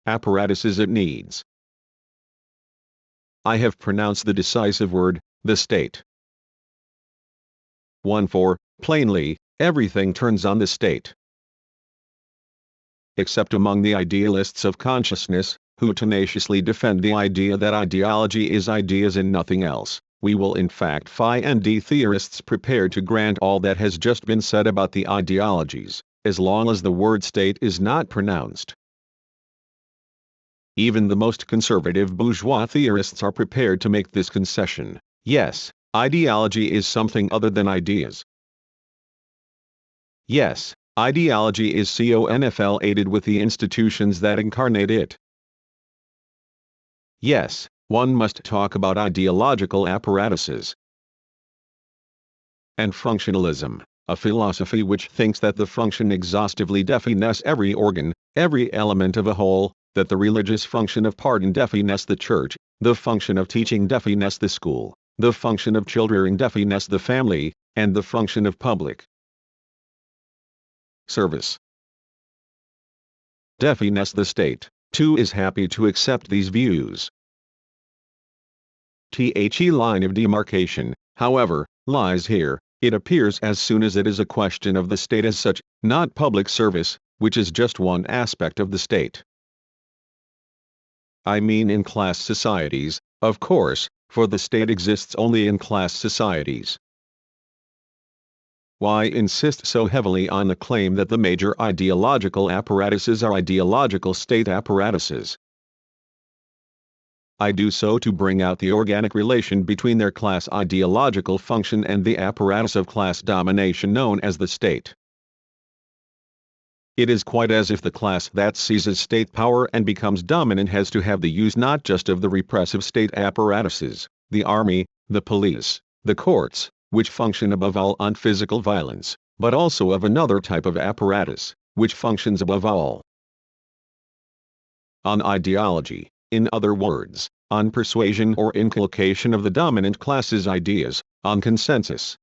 apparatuses it needs. I have pronounced the decisive word, the state. 1-4, plainly, everything turns on the state. Except among the idealists of consciousness, who tenaciously defend the idea that ideology is ideas and nothing else, we will in fact find theorists prepared to grant all that has just been said about the ideologies, as long as the word state is not pronounced. Even the most conservative bourgeois theorists are prepared to make this concession: yes, ideology is something other than ideas. Yes, ideology is conflated with the institutions that incarnate it. Yes, one must talk about ideological apparatuses. And functionalism, a philosophy which thinks that the function exhaustively defines every organ, every element of a whole, that the religious function of pardon defines the church, the function of teaching defines the school, the function of children defines the family, and the function of public service defines the state, too, is happy to accept these views. The line of demarcation, however, lies here, it appears, as soon as it is a question of the state as such, not public service, which is just one aspect of the state. I mean in class societies, of course, for the state exists only in class societies. Why insist so heavily on the claim that the major ideological apparatuses are ideological state apparatuses? I do so to bring out the organic relation between their class ideological function and the apparatus of class domination known as the state. It is quite as if the class that seizes state power and becomes dominant has to have the use not just of the repressive state apparatuses, the army, the police, the courts, which function above all on physical violence, but also of another type of apparatus, which functions above all on ideology, in other words, on persuasion or inculcation of the dominant class's ideas, on consensus.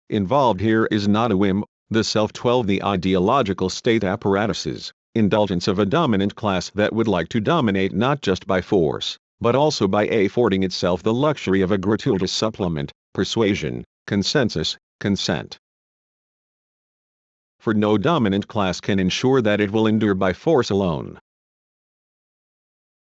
Involved here is not a whim, the self-12 the ideological state apparatuses, indulgence of a dominant class that would like to dominate not just by force, but also by affording itself the luxury of a gratuitous supplement, persuasion, consensus, consent. For no dominant class can ensure that it will endure by force alone.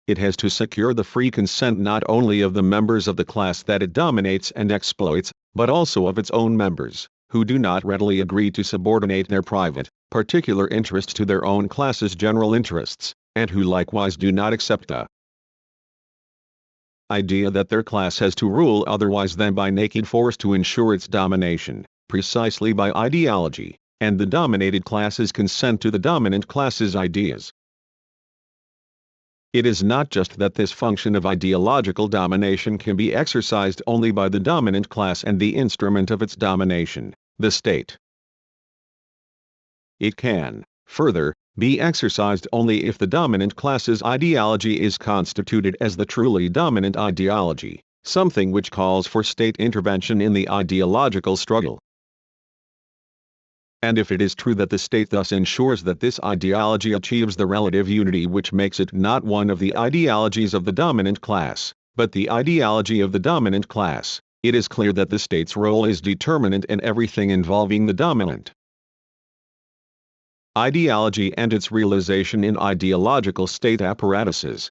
It has to secure the free consent not only of the members of the class that it dominates and exploits, but also of its own members, who do not readily agree to subordinate their private, particular interests to their own class's general interests, and who likewise do not accept the idea that their class has to rule otherwise than by naked force to ensure its domination, precisely by ideology, and the dominated class's consent to the dominant class's ideas. It is not just that this function of ideological domination can be exercised only by the dominant class and the instrument of its domination, the state. It can, further, be exercised only if the dominant class's ideology is constituted as the truly dominant ideology, something which calls for state intervention in the ideological struggle. And if it is true that the state thus ensures that this ideology achieves the relative unity which makes it not one of the ideologies of the dominant class, but the ideology of the dominant class, it is clear that the state's role is determinant in everything involving the dominant ideology and its realization in ideological state apparatuses.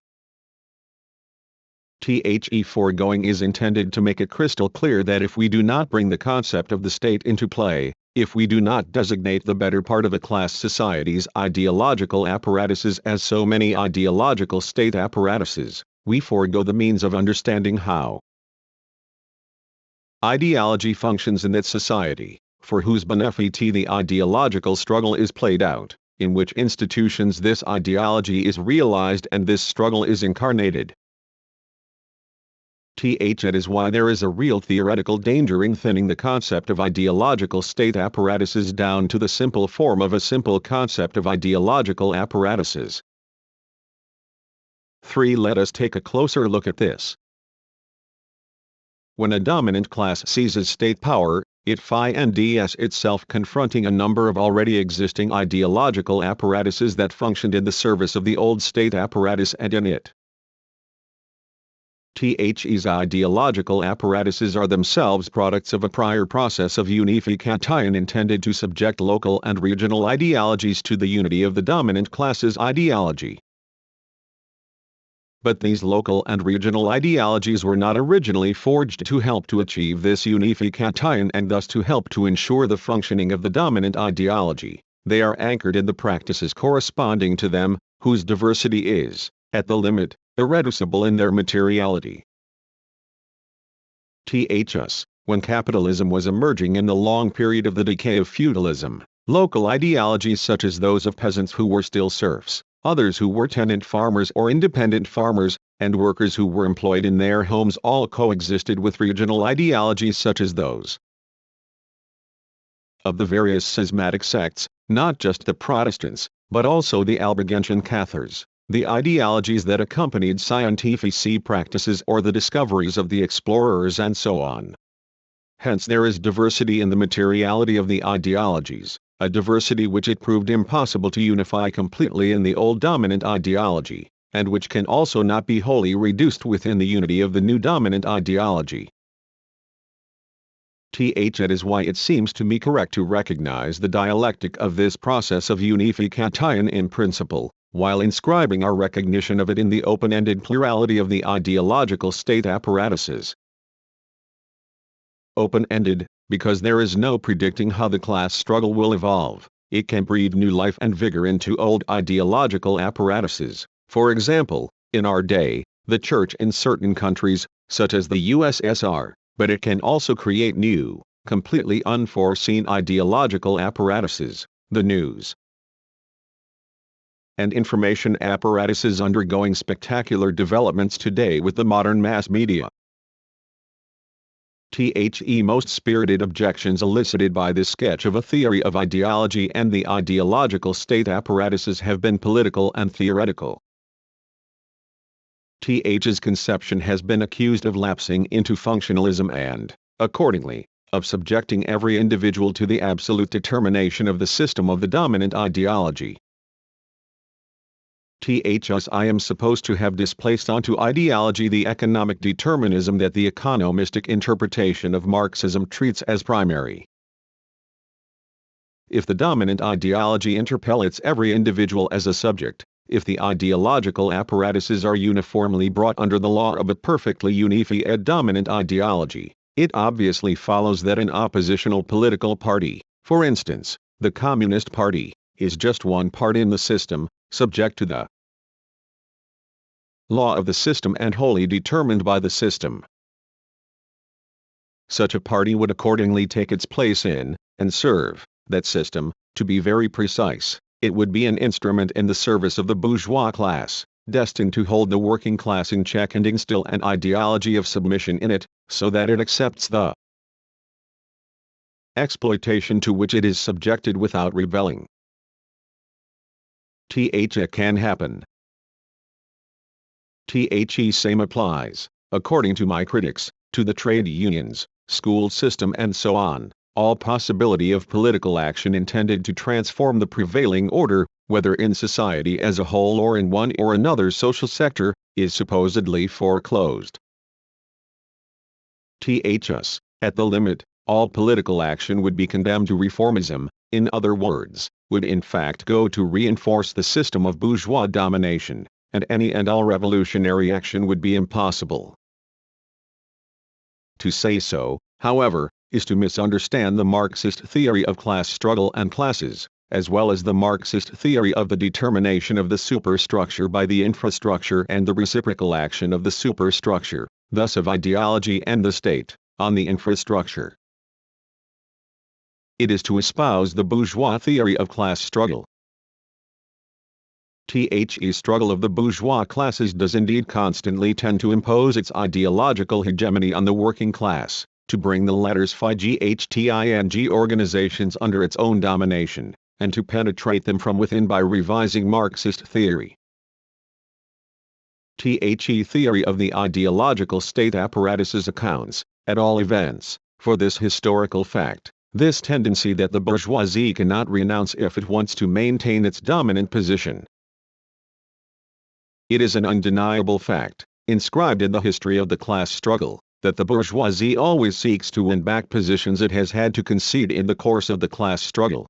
The foregoing is intended to make it crystal clear that if we do not bring the concept of the state into play, if we do not designate the better part of a class society's ideological apparatuses as so many ideological state apparatuses, we forego the means of understanding how ideology functions in that society, for whose benefit the ideological struggle is played out, in which institutions this ideology is realized and this struggle is incarnated. That is why there is a real theoretical danger in thinning the concept of ideological state apparatuses down to the simple form of a simple concept of ideological apparatuses. 3. Let us take a closer look at this. When a dominant class seizes state power, it finds itself confronting a number of already existing ideological apparatuses that functioned in the service of the old state apparatus and in it. These ideological apparatuses are themselves products of a prior process of unification intended to subject local and regional ideologies to the unity of the dominant class's ideology. But these local and regional ideologies were not originally forged to help to achieve this unification and thus to help to ensure the functioning of the dominant ideology. They are anchored in the practices corresponding to them, whose diversity is, at the limit, irreducible in their materiality. When capitalism was emerging in the long period of the decay of feudalism, local ideologies such as those of peasants who were still serfs, others who were tenant farmers or independent farmers, and workers who were employed in their homes all coexisted with regional ideologies such as those of the various schismatic sects, not just the Protestants, but also the Albigensian Cathars, the ideologies that accompanied scientific practices or the discoveries of the explorers and so on. Hence there is diversity in the materiality of the ideologies, a diversity which it proved impossible to unify completely in the old dominant ideology, and which can also not be wholly reduced within the unity of the new dominant ideology. That is why it seems to me correct to recognize the dialectic of this process of unification in principle, while inscribing our recognition of it in the open-ended plurality of the ideological state apparatuses. Open-ended, because there is no predicting how the class struggle will evolve. It can breathe new life and vigor into old ideological apparatuses. For example, in our day, the church in certain countries, such as the USSR, but it can also create new, completely unforeseen ideological apparatuses, the news and information apparatuses undergoing spectacular developments today with the modern mass media. Most spirited objections elicited by this sketch of a theory of ideology and the ideological state apparatuses have been political and theoretical. His conception has been accused of lapsing into functionalism and, accordingly, of subjecting every individual to the absolute determination of the system of the dominant ideology. I am supposed to have displaced onto ideology the economic determinism that the economistic interpretation of Marxism treats as primary. If the dominant ideology interpellates every individual as a subject, if the ideological apparatuses are uniformly brought under the law of a perfectly unified dominant ideology, it obviously follows that an oppositional political party, for instance, the Communist Party, is just one part in the system, subject to the law of the system and wholly determined by the system. Such a party would accordingly take its place in, and serve, that system. To be very precise, it would be an instrument in the service of the bourgeois class, destined to hold the working class in check and instill an ideology of submission in it, so that it accepts the exploitation to which it is subjected without rebelling. It can happen. Same applies, according to my critics, to the trade unions, school system and so on. All possibility of political action intended to transform the prevailing order, whether in society as a whole or in one or another social sector, is supposedly foreclosed. At the limit, all political action would be condemned to reformism, in other words, would in fact go to reinforce the system of bourgeois domination, and any and all revolutionary action would be impossible. To say so, however, is to misunderstand the Marxist theory of class struggle and classes, as well as the Marxist theory of the determination of the superstructure by the infrastructure and the reciprocal action of the superstructure, thus of ideology and the state, on the infrastructure. It is to espouse the bourgeois theory of class struggle. The struggle of the bourgeois classes does indeed constantly tend to impose its ideological hegemony on the working class, to bring the latter's fighting organizations under its own domination, and to penetrate them from within by revising Marxist theory. Theory of the ideological state apparatuses accounts, at all events, for this historical fact, this tendency that the bourgeoisie cannot renounce if it wants to maintain its dominant position. It is an undeniable fact, inscribed in the history of the class struggle, that the bourgeoisie always seeks to win back positions it has had to concede in the course of the class struggle.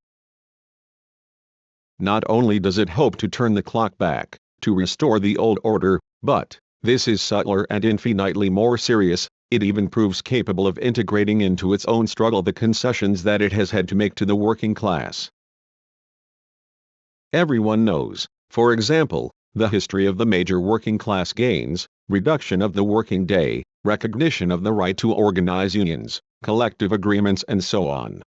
Not only does it hope to turn the clock back, to restore the old order, but, this is subtler and infinitely more serious, it even proves capable of integrating into its own struggle the concessions that it has had to make to the working class. Everyone knows, for example, the history of the major working class gains: reduction of the working day, recognition of the right to organize unions, collective agreements, and so on.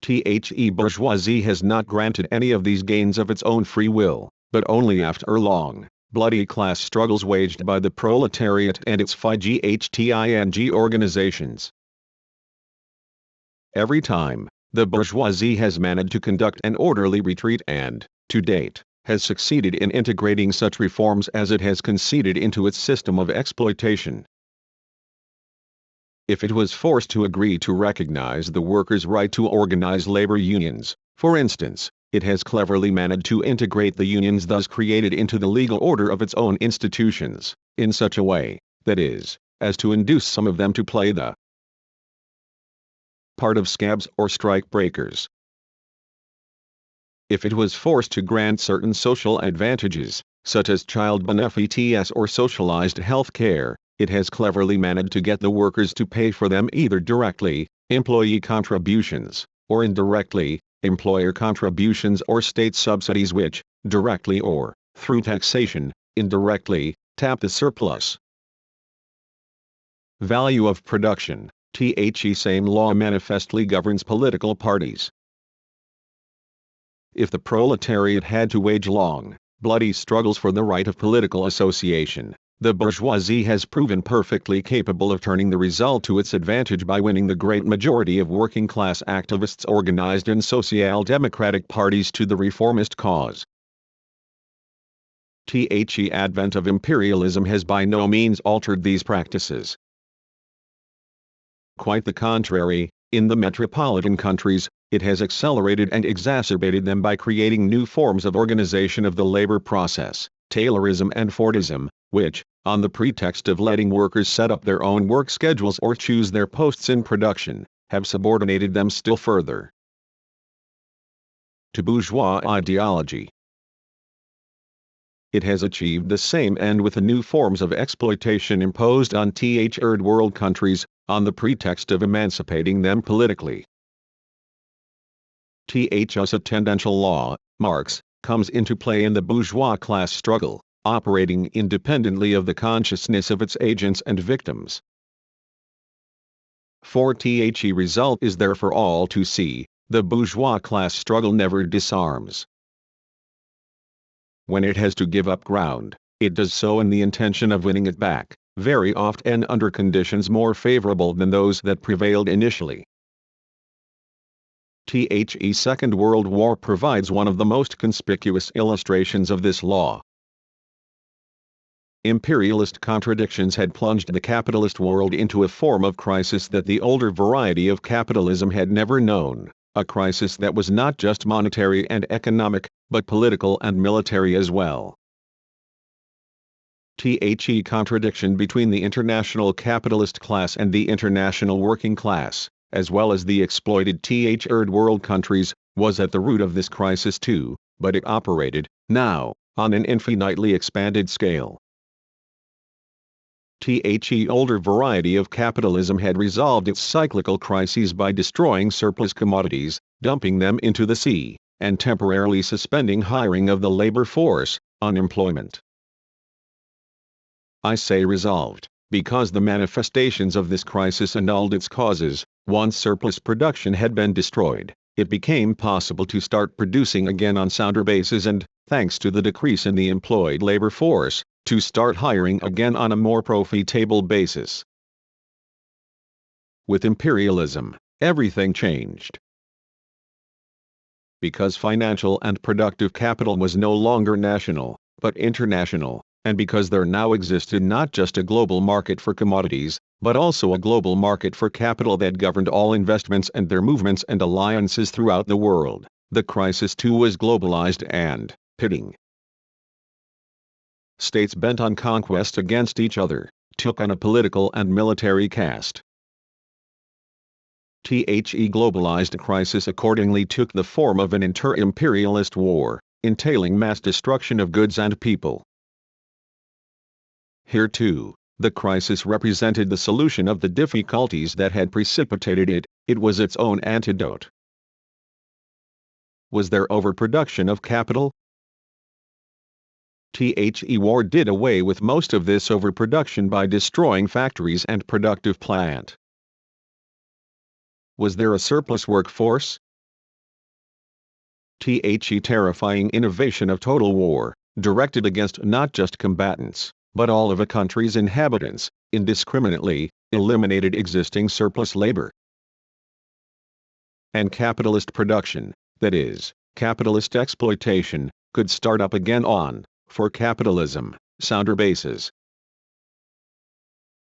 The bourgeoisie has not granted any of these gains of its own free will, but only after long, bloody class struggles waged by the proletariat and its fighting organizations. Every time, the bourgeoisie has managed to conduct an orderly retreat and, to date, has succeeded in integrating such reforms as it has conceded into its system of exploitation. If it was forced to agree to recognize the workers' right to organize labor unions, for instance, it has cleverly managed to integrate the unions thus created into the legal order of its own institutions, in such a way, that is, as to induce some of them to play the part of scabs or strike breakers. If it was forced to grant certain social advantages, such as child benefits or socialized health care, it has cleverly managed to get the workers to pay for them either directly, employee contributions, or indirectly, employer contributions or state subsidies which, directly or, through taxation, indirectly, tap the surplus. Value of production. The same law manifestly governs political parties. If the proletariat had to wage long, bloody struggles for the right of political association, the bourgeoisie has proven perfectly capable of turning the result to its advantage by winning the great majority of working-class activists organized in social-democratic parties to the reformist cause. The advent of imperialism has by no means altered these practices. Quite the contrary, in the metropolitan countries, it has accelerated and exacerbated them by creating new forms of organization of the labor process, Taylorism and Fordism, which, on the pretext of letting workers set up their own work schedules or choose their posts in production, have subordinated them still further to bourgeois ideology. It has achieved the same end with the new forms of exploitation imposed on third world countries, on the pretext of emancipating them politically. Thus a tendential law, Marx, comes into play in the bourgeois class struggle, operating independently of the consciousness of its agents and victims. For the result is there for all to see: the bourgeois class struggle never disarms. When it has to give up ground, it does so in the intention of winning it back, very often under conditions more favorable than those that prevailed initially. The Second World War provides one of the most conspicuous illustrations of this law. Imperialist contradictions had plunged the capitalist world into a form of crisis that the older variety of capitalism had never known, a crisis that was not just monetary and economic, but political and military as well. The contradiction between the international capitalist class and the international working class, as well as the exploited third world countries, was at the root of this crisis too, but it operated, now, on an infinitely expanded scale. The older variety of capitalism had resolved its cyclical crises by destroying surplus commodities, dumping them into the sea, and temporarily suspending hiring of the labor force, unemployment. I say resolved, because the manifestations of this crisis annulled its causes. Once surplus production had been destroyed, it became possible to start producing again on sounder bases and, thanks to the decrease in the employed labor force, to start hiring again on a more profitable basis. With imperialism, everything changed. Because financial and productive capital was no longer national, but international, and because there now existed not just a global market for commodities, but also a global market for capital that governed all investments and their movements and alliances throughout the world. The crisis too was globalized and pitting. States bent on conquest against each other took on a political and military cast. The globalized crisis accordingly took the form of an inter-imperialist war, entailing mass destruction of goods and people. Here too, the crisis represented the solution of the difficulties that had precipitated it. It was its own antidote. Was there overproduction of capital? The war did away with most of this overproduction by destroying factories and productive plant. Was there a surplus workforce? The terrifying innovation of total war, directed against not just combatants, but all of a country's inhabitants, indiscriminately, eliminated existing surplus labor. And capitalist production, that is, capitalist exploitation, could start up again on, for capitalism, sounder bases.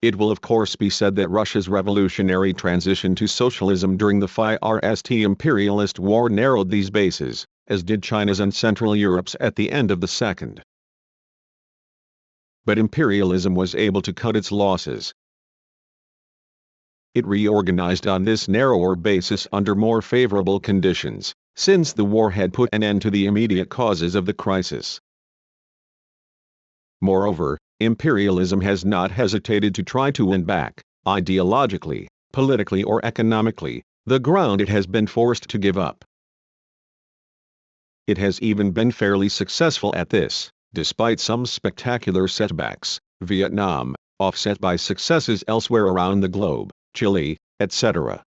It will of course be said that Russia's revolutionary transition to socialism during the First imperialist war narrowed these bases, as did China's and Central Europe's at the end of the Second. But imperialism was able to cut its losses. It reorganized on this narrower basis under more favorable conditions, since the war had put an end to the immediate causes of the crisis. Moreover, imperialism has not hesitated to try to win back, ideologically, politically or economically, the ground it has been forced to give up. It has even been fairly successful at this, despite some spectacular setbacks, Vietnam, offset by successes elsewhere around the globe, Chile, etc.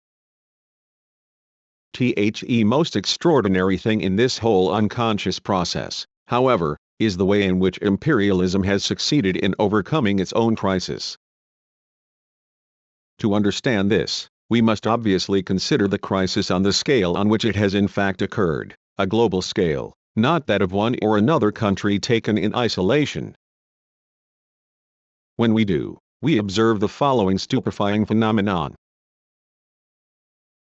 The most extraordinary thing in this whole unconscious process, however, is the way in which imperialism has succeeded in overcoming its own crisis. To understand this, we must obviously consider the crisis on the scale on which it has in fact occurred, a global scale, not that of one or another country taken in isolation. When we do, we observe the following stupefying phenomenon.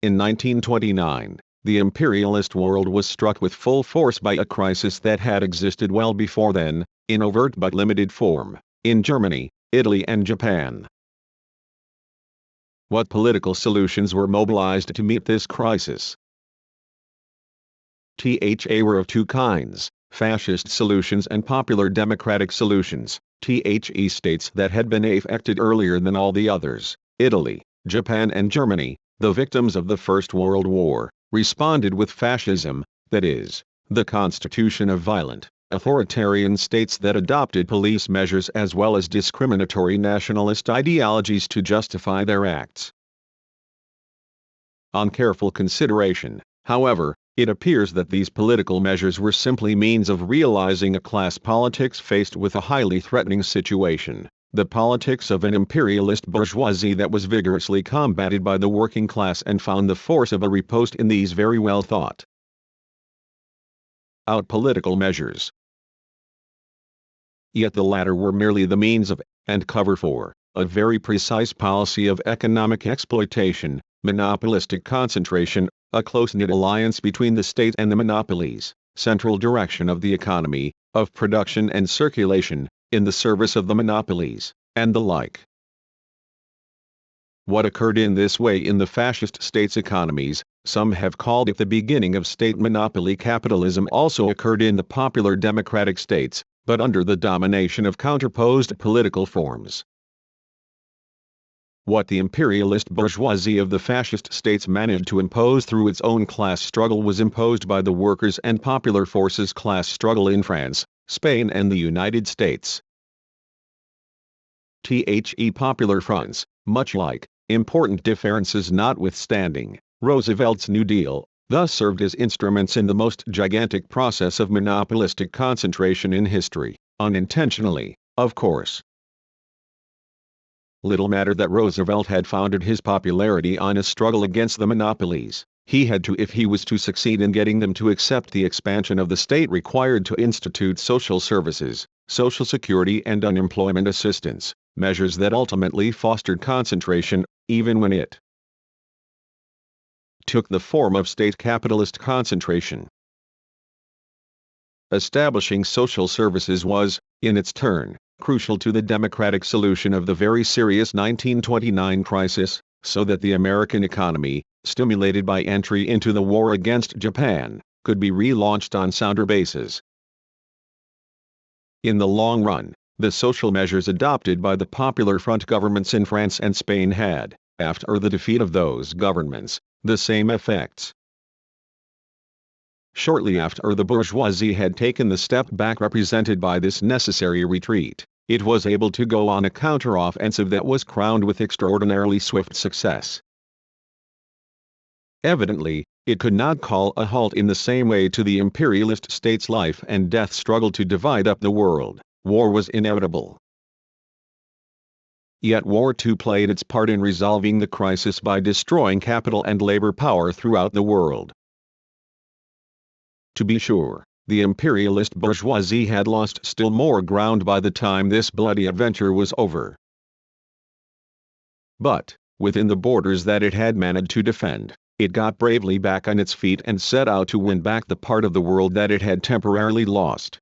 In 1929, the imperialist world was struck with full force by a crisis that had existed well before then, in overt but limited form, in Germany, Italy and Japan. What political solutions were mobilized to meet this crisis? Were of two kinds, fascist solutions and popular democratic solutions. States that had been affected earlier than all the others, Italy, Japan and Germany, the victims of the First World War, responded with fascism, that is, the constitution of violent, authoritarian states that adopted police measures as well as discriminatory nationalist ideologies to justify their acts. On careful consideration, however, it appears that these political measures were simply means of realizing a class politics faced with a highly threatening situation, the politics of an imperialist bourgeoisie that was vigorously combated by the working class and found the force of a riposte in these very well thought out political measures. Yet the latter were merely the means of, and cover for, a very precise policy of economic exploitation, monopolistic concentration, a close-knit alliance between the state and the monopolies, central direction of the economy, of production and circulation, in the service of the monopolies, and the like. What occurred in this way in the fascist states' economies, some have called it the beginning of state monopoly capitalism, also occurred in the popular democratic states, but under the domination of counterposed political forms. What the imperialist bourgeoisie of the fascist states managed to impose through its own class struggle was imposed by the workers' and popular forces class struggle in France, Spain and the United States. Popular fronts, much like, important differences notwithstanding, Roosevelt's New Deal, thus served as instruments in the most gigantic process of monopolistic concentration in history, unintentionally, of course. Little matter that Roosevelt had founded his popularity on a struggle against the monopolies. He had to if he was to succeed in getting them to accept the expansion of the state required to institute social services, social security and unemployment assistance, measures that ultimately fostered concentration, even when it took the form of state capitalist concentration. Establishing social services was, in its turn, crucial to the democratic solution of the very serious 1929 crisis, so that the American economy, stimulated by entry into the war against Japan, could be relaunched on sounder bases. In the long run, the social measures adopted by the Popular Front governments in France and Spain had, after the defeat of those governments, the same effects. Shortly after the bourgeoisie had taken the step back represented by this necessary retreat, it was able to go on a counter-offensive that was crowned with extraordinarily swift success. Evidently, it could not call a halt in the same way to the imperialist state's life and death struggle to divide up the world. War was inevitable. Yet war too played its part in resolving the crisis by destroying capital and labor power throughout the world. To be sure, the imperialist bourgeoisie had lost still more ground by the time this bloody adventure was over. But, within the borders that it had managed to defend, it got bravely back on its feet and set out to win back the part of the world that it had temporarily lost.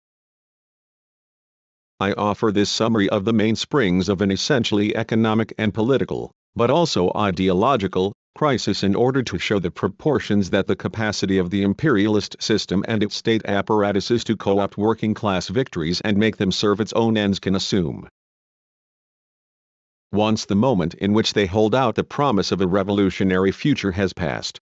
I offer this summary of the mainsprings of an essentially economic and political, but also ideological, crisis in order to show the proportions that the capacity of the imperialist system and its state apparatuses to co-opt working-class victories and make them serve its own ends can assume. Once the moment in which they hold out the promise of a revolutionary future has passed.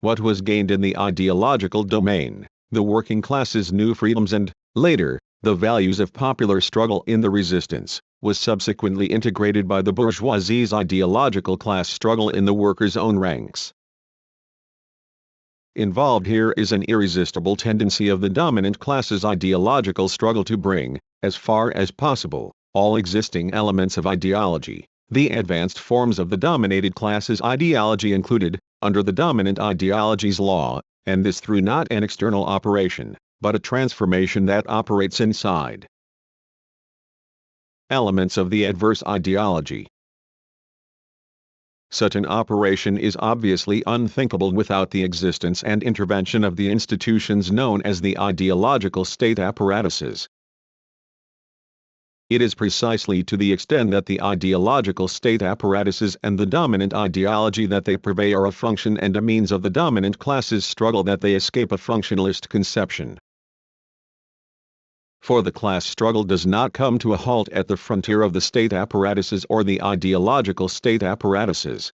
What was gained in the ideological domain, the working class's new freedoms and, later, the values of popular struggle in the resistance, was subsequently integrated by the bourgeoisie's ideological class struggle in the workers' own ranks. Involved here is an irresistible tendency of the dominant class's ideological struggle to bring, as far as possible, all existing elements of ideology, the advanced forms of the dominated class's ideology included, under the dominant ideology's law, and this through not an external operation, but a transformation that operates inside. Elements of the adverse ideology. Such an operation is obviously unthinkable without the existence and intervention of the institutions known as the ideological state apparatuses. It is precisely to the extent that the ideological state apparatuses and the dominant ideology that they purvey are a function and a means of the dominant class's struggle that they escape a functionalist conception. For the class struggle does not come to a halt at the frontier of the state apparatuses or the ideological state apparatuses.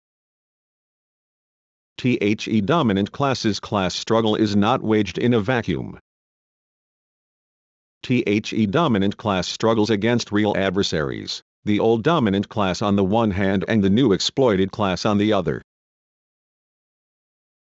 The dominant class's class struggle is not waged in a vacuum. The dominant class struggles against real adversaries, the old dominant class on the one hand and the new exploited class on the other.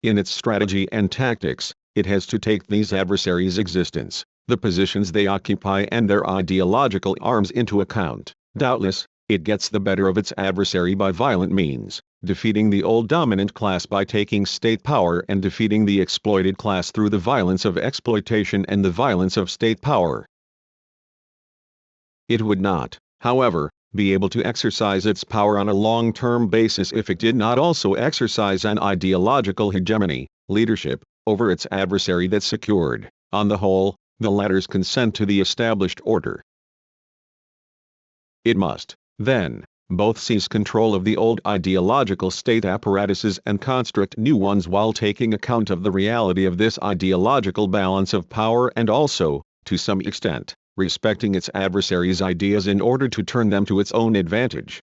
In its strategy and tactics, it has to take these adversaries' existence, the positions they occupy and their ideological arms into account. Doubtless, it gets the better of its adversary by violent means, defeating the old dominant class by taking state power and defeating the exploited class through the violence of exploitation and the violence of state power. It would not, however, be able to exercise its power on a long-term basis if it did not also exercise an ideological hegemony, leadership, over its adversary that secured, on the whole, the latter's consent to the established order. It must, then, both seize control of the old ideological state apparatuses and construct new ones while taking account of the reality of this ideological balance of power and also, to some extent, respecting its adversaries' ideas in order to turn them to its own advantage.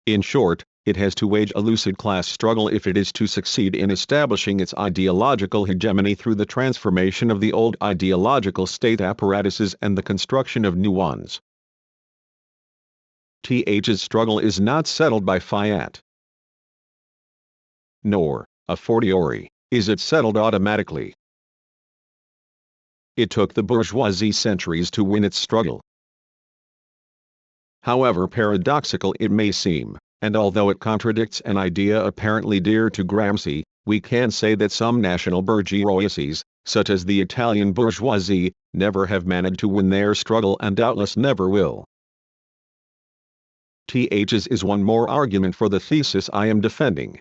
In short, it has to wage a lucid class struggle if it is to succeed in establishing its ideological hegemony through the transformation of the old ideological state apparatuses and the construction of new ones. Its struggle is not settled by fiat. Nor, a fortiori, is it settled automatically. It took the bourgeoisie centuries to win its struggle. However paradoxical it may seem, and although it contradicts an idea apparently dear to Gramsci, we can say that some national bourgeoisies, such as the Italian bourgeoisie, never have managed to win their struggle and doubtless never will. Ths is one more argument for the thesis I am defending.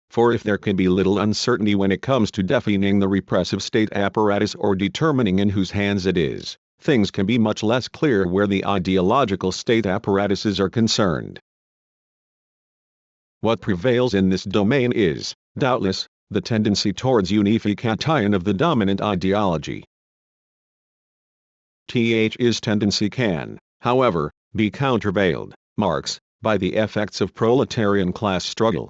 For if there can be little uncertainty when it comes to defining the repressive state apparatus or determining in whose hands it is, things can be much less clear where the ideological state apparatuses are concerned. What prevails in this domain is, doubtless, the tendency towards unification of the dominant ideology. This tendency can, however, be countervailed, Marx, by the effects of proletarian class struggle.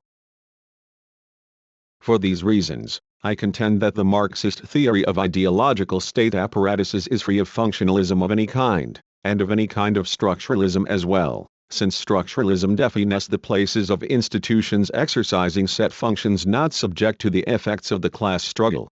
For these reasons, I contend that the Marxist theory of ideological state apparatuses is free of functionalism of any kind, and of any kind of structuralism as well, since structuralism defines the places of institutions exercising set functions not subject to the effects of the class struggle.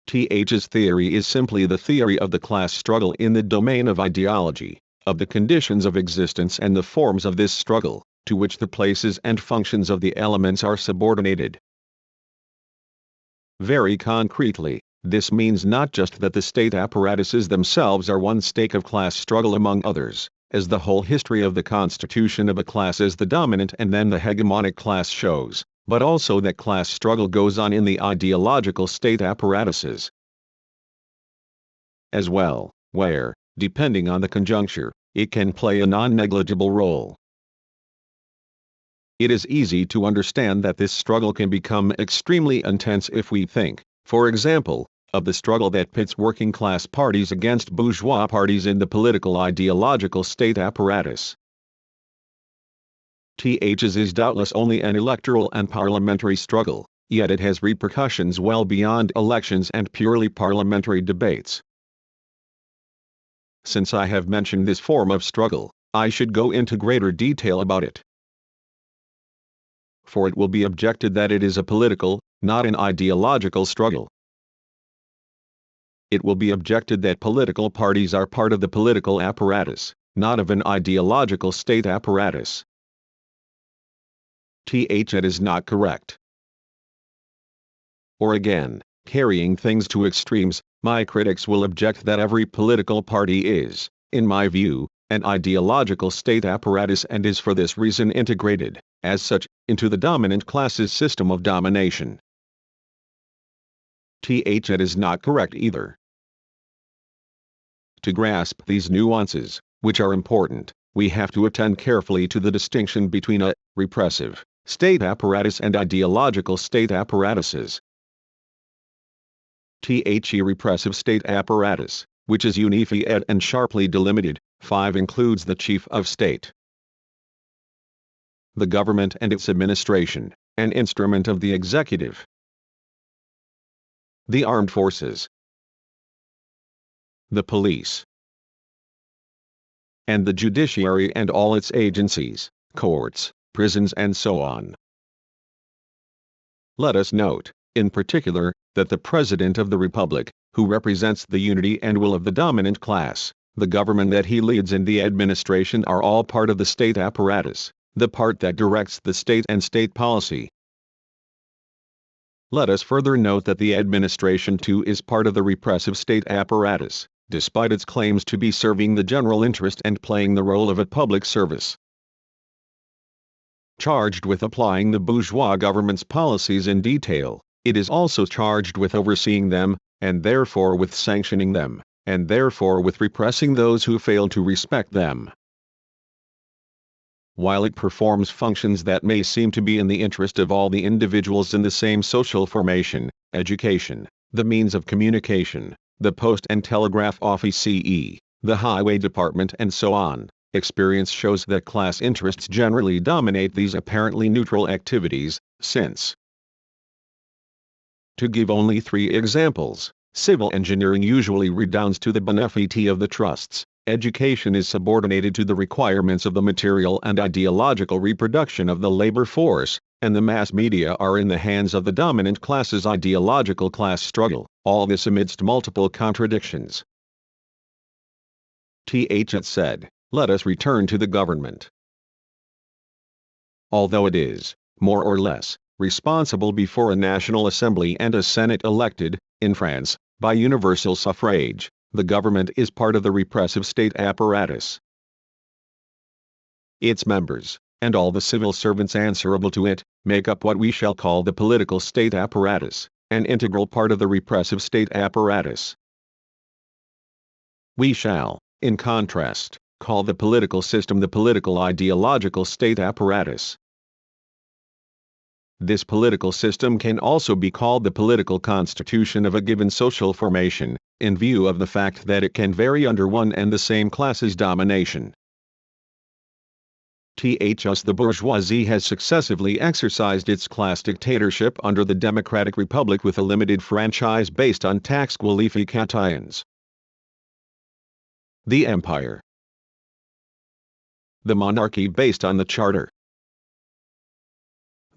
Th's theory is simply the theory of the class struggle in the domain of ideology, of the conditions of existence and the forms of this struggle, to which the places and functions of the elements are subordinated. Very concretely, this means not just that the state apparatuses themselves are one stake of class struggle among others, as the whole history of the constitution of a class as the dominant and then the hegemonic class shows, but also that class struggle goes on in the ideological state apparatuses as well, where, depending on the conjuncture, it can play a non-negligible role. It is easy to understand that this struggle can become extremely intense if we think, for example, of the struggle that pits working-class parties against bourgeois parties in the political ideological state apparatus. Th's is doubtless only an electoral and parliamentary struggle, yet it has repercussions well beyond elections and purely parliamentary debates. Since I have mentioned this form of struggle, I should go into greater detail about it. For it will be objected that it is a political, not an ideological struggle. It will be objected that political parties are part of the political apparatus, not of an ideological state apparatus. That is not correct. Or again, carrying things to extremes, my critics will object that every political party is, in my view, an ideological state apparatus and is for this reason integrated, as such, into the dominant class's system of domination. That is not correct either. To grasp these nuances, which are important, we have to attend carefully to the distinction between a repressive state apparatus and ideological state apparatuses. The repressive state apparatus, which is unified and sharply delimited, 5 includes the chief of state, the government and its administration, an instrument of the executive, the armed forces, the police, and the judiciary and all its agencies, courts, prisons and so on. Let us note, in particular, that the President of the Republic, who represents the unity and will of the dominant class, the government that he leads and the administration are all part of the state apparatus, the part that directs the state and state policy. Let us further note that the administration too is part of the repressive state apparatus, despite its claims to be serving the general interest and playing the role of a public service. Charged with applying the bourgeois government's policies in detail, it is also charged with overseeing them, and therefore with sanctioning them, and therefore with repressing those who fail to respect them. While it performs functions that may seem to be in the interest of all the individuals in the same social formation, education, the means of communication, the post and telegraph office, the highway department and so on, experience shows that class interests generally dominate these apparently neutral activities, since, to give only 3 examples, civil engineering usually redounds to the benefitii of the trusts, education is subordinated to the requirements of the material and ideological reproduction of the labor force, and the mass media are in the hands of the dominant class's ideological class struggle, all this amidst multiple contradictions. It said, let us return to the government. Although it is, more or less, responsible before a National Assembly and a Senate elected, in France, by universal suffrage. The government is part of the repressive state apparatus. Its members, and all the civil servants answerable to it, make up what we shall call the political state apparatus, an integral part of the repressive state apparatus. We shall, in contrast, call the political system the political ideological state apparatus. This political system can also be called the political constitution of a given social formation, in view of the fact that it can vary under one and the same class's domination. Thus the bourgeoisie has successively exercised its class dictatorship under the democratic republic with a limited franchise based on tax qualifications. The empire. The monarchy based on the charter.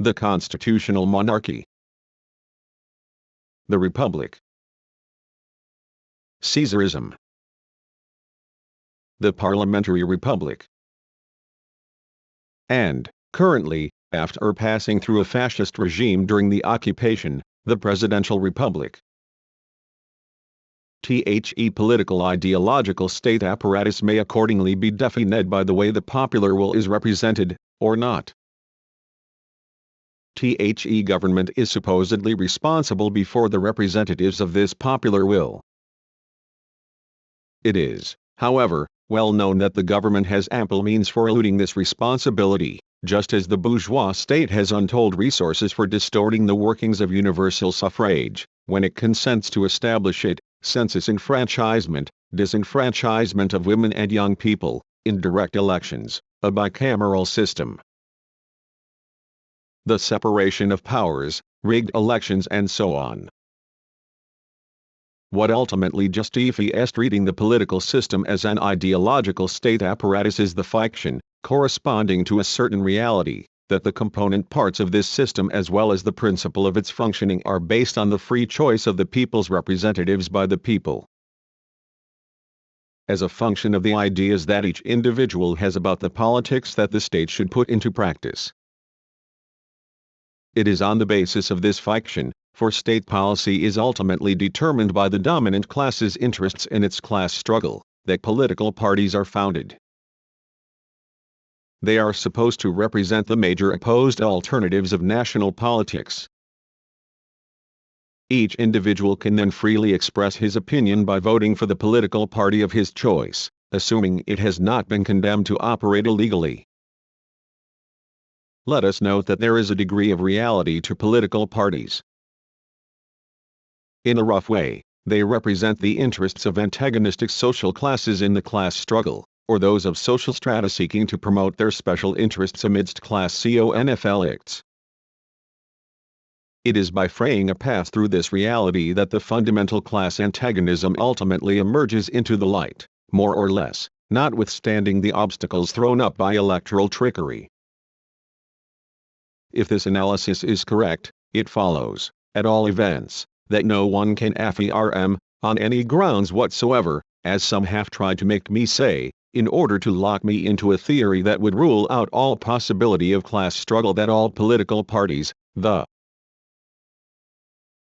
The constitutional monarchy. The republic. Caesarism. The parliamentary republic. And, currently, after passing through a fascist regime during the occupation, the presidential republic. The political ideological state apparatus may accordingly be defined by the way the popular will is represented, or not. The government is supposedly responsible before the representatives of this popular will. It is, however, well known that the government has ample means for eluding this responsibility, just as the bourgeois state has untold resources for distorting the workings of universal suffrage, when it consents to establish it, census enfranchisement, disenfranchisement of women and young people, indirect elections, a bicameral system, the separation of powers, rigged elections and so on. What ultimately justifies treating the political system as an ideological state apparatus is the fiction, corresponding to a certain reality, that the component parts of this system as well as the principle of its functioning are based on the free choice of the people's representatives by the people. As a function of the ideas that each individual has about the politics that the state should put into practice. It is on the basis of this fiction, for state policy is ultimately determined by the dominant class's interests in its class struggle, that political parties are founded. They are supposed to represent the major opposed alternatives of national politics. Each individual can then freely express his opinion by voting for the political party of his choice, assuming it has not been condemned to operate illegally. Let us note that there is a degree of reality to political parties. In a rough way, they represent the interests of antagonistic social classes in the class struggle, or those of social strata seeking to promote their special interests amidst class conflicts. It is by fraying a path through this reality that the fundamental class antagonism ultimately emerges into the light, more or less, notwithstanding the obstacles thrown up by electoral trickery. If this analysis is correct, it follows, at all events, that no one can affirm, on any grounds whatsoever, as some have tried to make me say, in order to lock me into a theory that would rule out all possibility of class struggle, that all political parties, the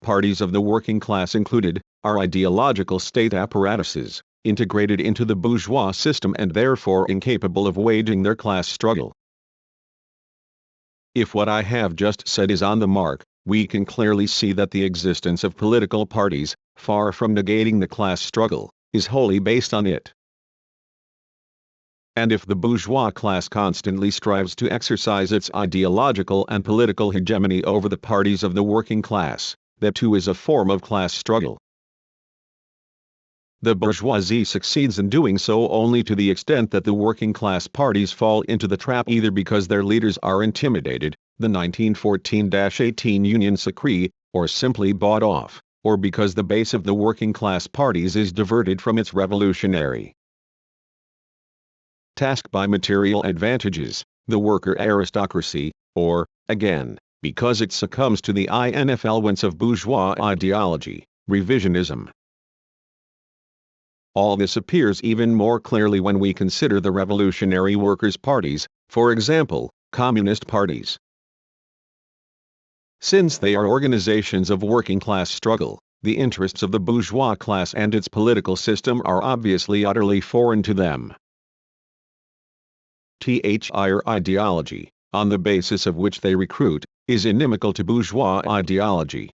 parties of the working class included, are ideological state apparatuses, integrated into the bourgeois system and therefore incapable of waging their class struggle. If what I have just said is on the mark, we can clearly see that the existence of political parties, far from negating the class struggle, is wholly based on it. And if the bourgeois class constantly strives to exercise its ideological and political hegemony over the parties of the working class, that too is a form of class struggle. The bourgeoisie succeeds in doing so only to the extent that the working class parties fall into the trap, either because their leaders are intimidated, the 1914-18 Union decree, or simply bought off, or because the base of the working class parties is diverted from its revolutionary task by material advantages, the worker aristocracy, or, again, because it succumbs to the influence of bourgeois ideology, revisionism. All this appears even more clearly when we consider the revolutionary workers' parties, for example, communist parties. Since they are organizations of working-class struggle, the interests of the bourgeois class and its political system are obviously utterly foreign to them. Their ideology, on the basis of which they recruit, is inimical to bourgeois ideology.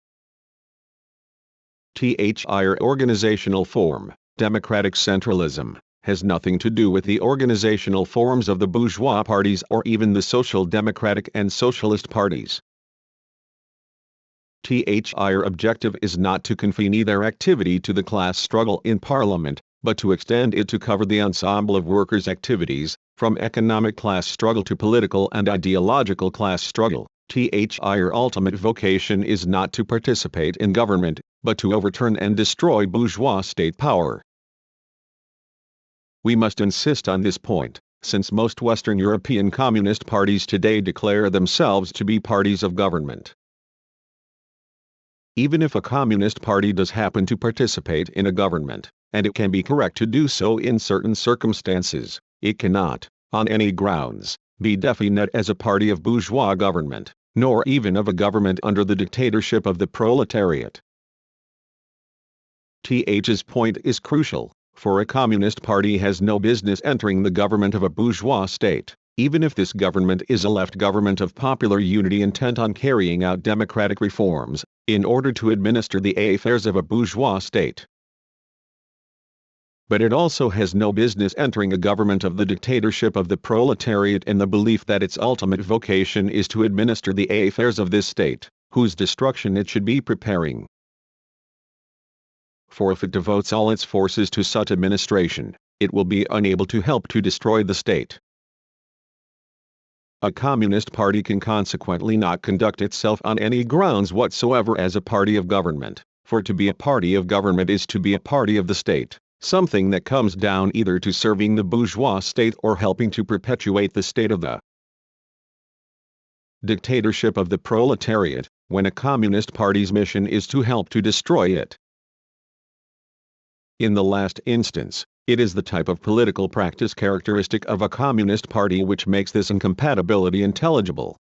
Their organizational form, democratic centralism, has nothing to do with the organizational forms of the bourgeois parties or even the social democratic and socialist parties. Their objective is not to confine their activity to the class struggle in Parliament, but to extend it to cover the ensemble of workers' activities, from economic class struggle to political and ideological class struggle. Their ultimate vocation is not to participate in government, but to overturn and destroy bourgeois state power. We must insist on this point, since most Western European communist parties today declare themselves to be parties of government. Even if a communist party does happen to participate in a government, and it can be correct to do so in certain circumstances, it cannot, on any grounds, be defined as a party of bourgeois government, nor even of a government under the dictatorship of the proletariat. Th's point is crucial, for a communist party has no business entering the government of a bourgeois state, even if this government is a left government of popular unity intent on carrying out democratic reforms, in order to administer the affairs of a bourgeois state. But it also has no business entering a government of the dictatorship of the proletariat in the belief that its ultimate vocation is to administer the affairs of this state, whose destruction it should be preparing. For if it devotes all its forces to such administration, it will be unable to help to destroy the state. A communist party can consequently not conduct itself on any grounds whatsoever as a party of government, for to be a party of government is to be a party of the state, something that comes down either to serving the bourgeois state or helping to perpetuate the state of the dictatorship of the proletariat, when a communist party's mission is to help to destroy it. In the last instance, it is the type of political practice characteristic of a communist party which makes this incompatibility intelligible.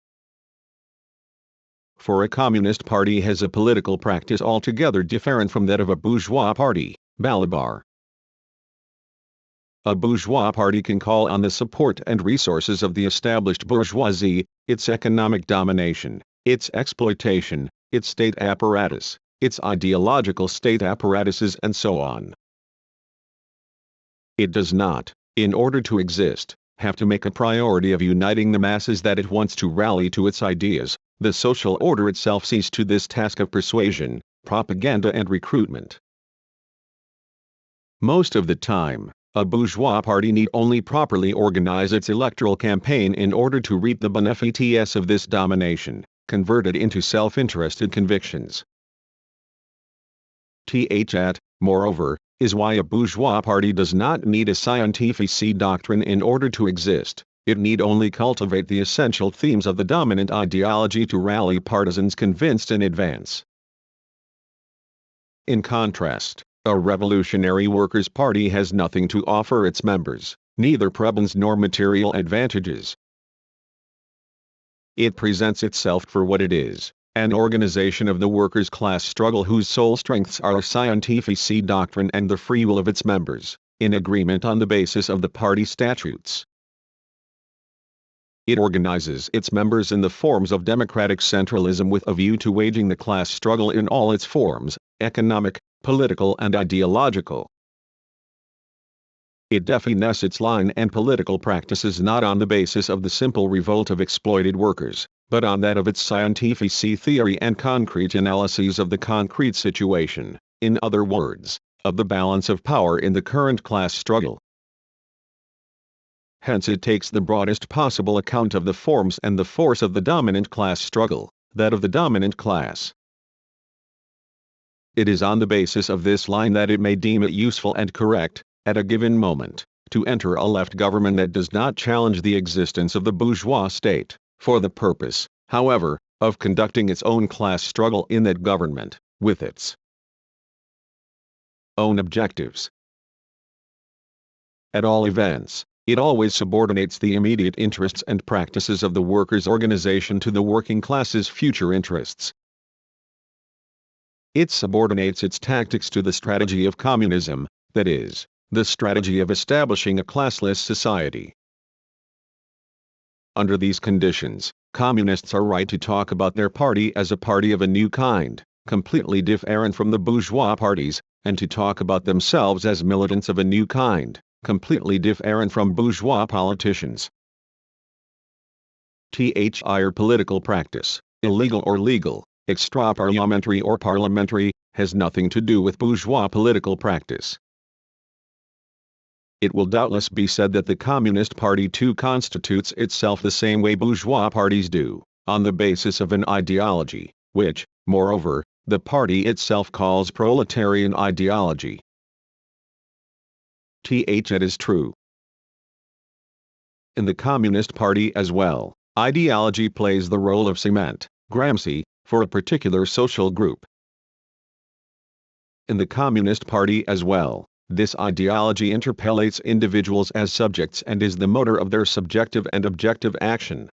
For a communist party has a political practice altogether different from that of a bourgeois party, Balibar. A bourgeois party can call on the support and resources of the established bourgeoisie, its economic domination, its exploitation, its state apparatus, its ideological state apparatuses and so on. It does not, in order to exist, have to make a priority of uniting the masses that it wants to rally to its ideas. The social order itself sees to this task of persuasion, propaganda and recruitment. Most of the time, a bourgeois party need only properly organize its electoral campaign in order to reap the benefits of this domination, converted into self-interested convictions. That, moreover, is why a bourgeois party does not need a scientific doctrine in order to exist. It need only cultivate the essential themes of the dominant ideology to rally partisans convinced in advance. In contrast, a revolutionary workers' party has nothing to offer its members, neither prebends nor material advantages. It presents itself for what it is, an organization of the workers' class struggle whose sole strengths are a scientific doctrine and the free will of its members, in agreement on the basis of the party statutes. It organizes its members in the forms of democratic centralism with a view to waging the class struggle in all its forms, economic, political and ideological. It defines its line and political practices not on the basis of the simple revolt of exploited workers, but on that of its scientific theory and concrete analyses of the concrete situation, in other words, of the balance of power in the current class struggle. Hence it takes the broadest possible account of the forms and the force of the dominant class struggle, that of the dominant class. It is on the basis of this line that it may deem it useful and correct, at a given moment, to enter a left government that does not challenge the existence of the bourgeois state, for the purpose, however, of conducting its own class struggle in that government, with its own objectives. At all events, It always subordinates the immediate interests and practices of the workers' organization to the working class's future interests. It subordinates its tactics to the strategy of communism, that is, the strategy of establishing a classless society. Under these conditions, communists are right to talk about their party as a party of a new kind, completely different from the bourgeois parties, and to talk about themselves as militants of a new kind, completely different from bourgeois politicians. Their political practice, illegal or legal, extra-parliamentary or parliamentary, has nothing to do with bourgeois political practice. It will doubtless be said that the Communist Party too constitutes itself the same way bourgeois parties do, on the basis of an ideology, which, moreover, the party itself calls proletarian ideology. It is true. In the Communist Party as well, ideology plays the role of cement, Gramsci, for a particular social group. In the Communist Party as well, this ideology interpellates individuals as subjects and is the motor of their subjective and objective action.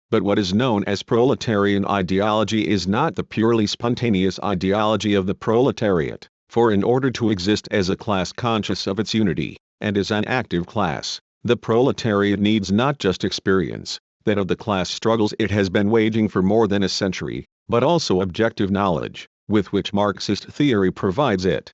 But what is known as proletarian ideology is not the purely spontaneous ideology of the proletariat, for in order to exist as a class conscious of its unity, and as an active class, the proletariat needs not just experience, that of the class struggles it has been waging for more than a century, but also objective knowledge, with which Marxist theory provides it.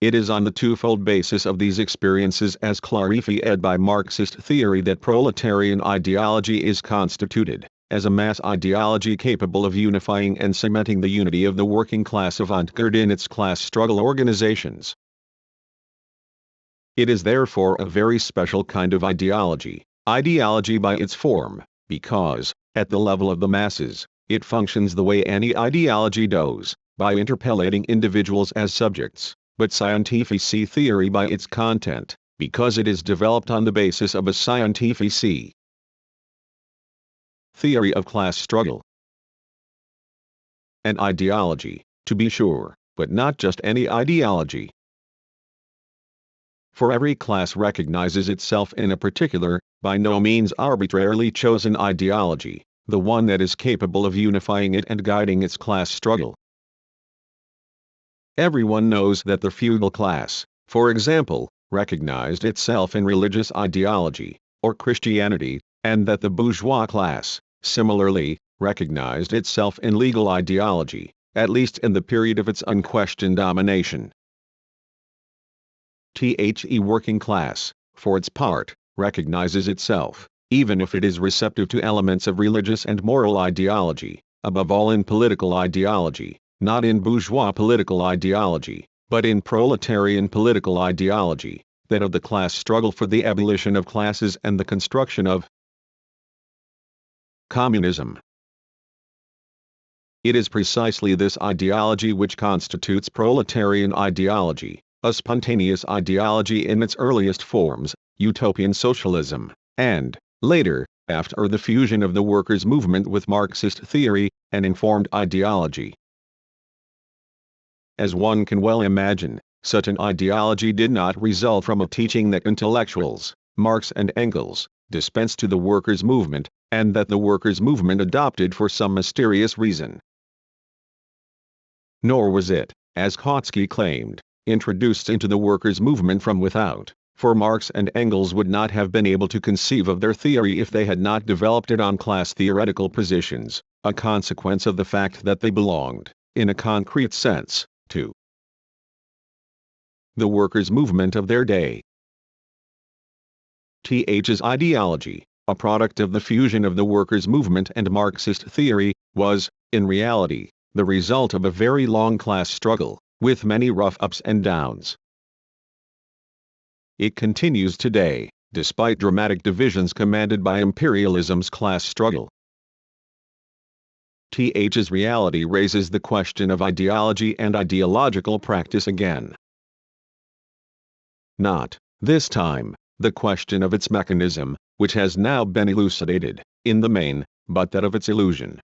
It is on the twofold basis of these experiences as clarified by Marxist theory that proletarian ideology is constituted, as a mass ideology capable of unifying and cementing the unity of the working class avant-garde in its class struggle organizations. It is therefore a very special kind of ideology by its form, because, at the level of the masses, it functions the way any ideology does, by interpellating individuals as subjects, but scientific theory by its content, because it is developed on the basis of a scientific theory of class struggle. An ideology, to be sure, but not just any ideology. For every class recognizes itself in a particular, by no means arbitrarily chosen ideology, the one that is capable of unifying it and guiding its class struggle. Everyone knows that the feudal class, for example, recognized itself in religious ideology, or Christianity, and that the bourgeois class, similarly, recognized itself in legal ideology, at least in the period of its unquestioned domination. The working class, for its part, recognizes itself, even if it is receptive to elements of religious and moral ideology, above all in political ideology, not in bourgeois political ideology, but in proletarian political ideology, that of the class struggle for the abolition of classes and the construction of communism. It is precisely this ideology which constitutes proletarian ideology, a spontaneous ideology in its earliest forms, utopian socialism, and, later, after the fusion of the workers' movement with Marxist theory, an informed ideology. As one can well imagine, such an ideology did not result from a teaching that intellectuals, Marx and Engels, dispensed to the workers' movement, and that the workers' movement adopted for some mysterious reason. Nor was it, as Kautsky claimed, introduced into the workers' movement from without, for Marx and Engels would not have been able to conceive of their theory if they had not developed it on class theoretical positions, a consequence of the fact that they belonged, in a concrete sense, to the workers' movement of their day. Th's ideology, a product of the fusion of the workers' movement and Marxist theory, was, in reality, the result of a very long class struggle, with many rough ups and downs. It continues today, despite dramatic divisions commanded by imperialism's class struggle. Th's reality raises the question of ideology and ideological practice again. Not, this time, the question of its mechanism, which has now been elucidated, in the main, but that of its illusion.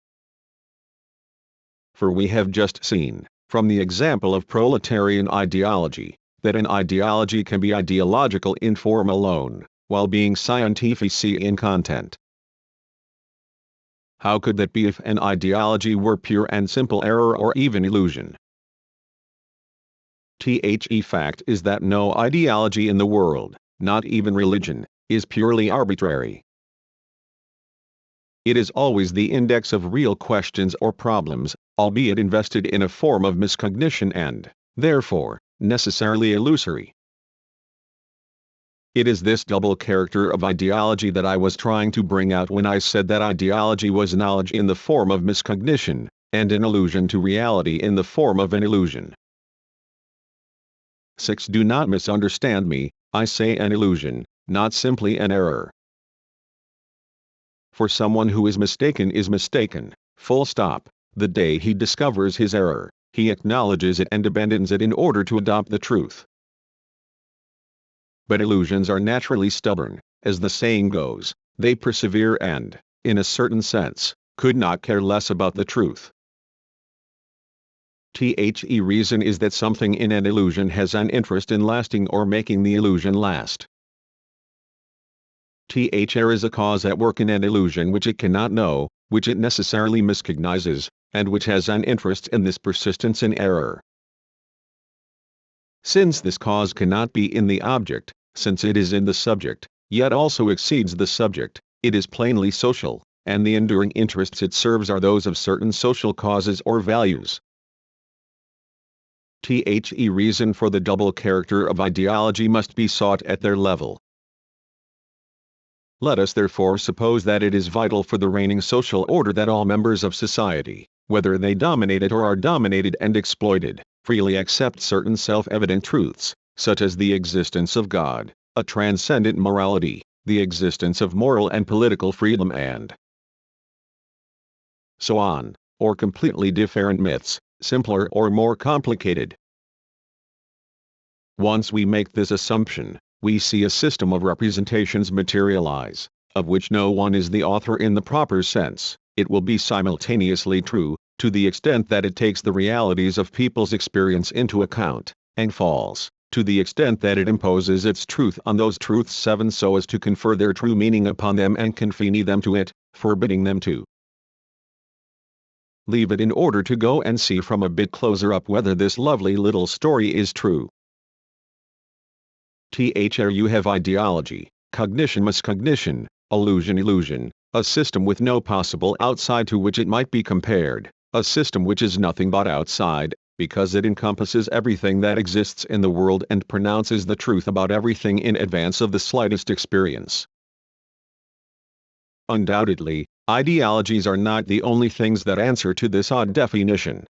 For we have just seen, from the example of proletarian ideology, that an ideology can be ideological in form alone, while being scientific in content. How could that be if an ideology were pure and simple error or even illusion? The fact is that no ideology in the world, not even religion, is purely arbitrary. It is always the index of real questions or problems, albeit invested in a form of miscognition and, therefore, necessarily illusory. It is this double character of ideology that I was trying to bring out when I said that ideology was knowledge in the form of miscognition, and an illusion to reality in the form of an illusion. 6. Do not misunderstand me, I say an illusion, not simply an error. For someone who is mistaken, full stop. The day he discovers his error, he acknowledges it and abandons it in order to adopt the truth. But illusions are naturally stubborn, as the saying goes, they persevere and, in a certain sense, could not care less about the truth. The reason is that something in an illusion has an interest in lasting or making the illusion last. There is a cause at work in an illusion which it cannot know, which it necessarily miscognizes, and which has an interest in this persistence in error. Since this cause cannot be in the object, since it is in the subject, yet also exceeds the subject, it is plainly social, and the enduring interests it serves are those of certain social causes or values. The reason for the double character of ideology must be sought at their level. Let us therefore suppose that it is vital for the reigning social order that all members of society, whether they dominate it or are dominated and exploited, freely accept certain self-evident truths, such as the existence of God, a transcendent morality, the existence of moral and political freedom and so on, or completely different myths, simpler or more complicated. Once we make this assumption, we see a system of representations materialize, of which no one is the author in the proper sense. It will be simultaneously true, to the extent that it takes the realities of people's experience into account, and false, to the extent that it imposes its truth on those truths 7 so as to confer their true meaning upon them and confine them to it, forbidding them to leave it in order to go and see from a bit closer up whether this lovely little story is true. Here you have ideology, cognition miscognition, illusion, a system with no possible outside to which it might be compared, a system which is nothing but outside, because it encompasses everything that exists in the world and pronounces the truth about everything in advance of the slightest experience. Undoubtedly, ideologies are not the only things that answer to this odd definition.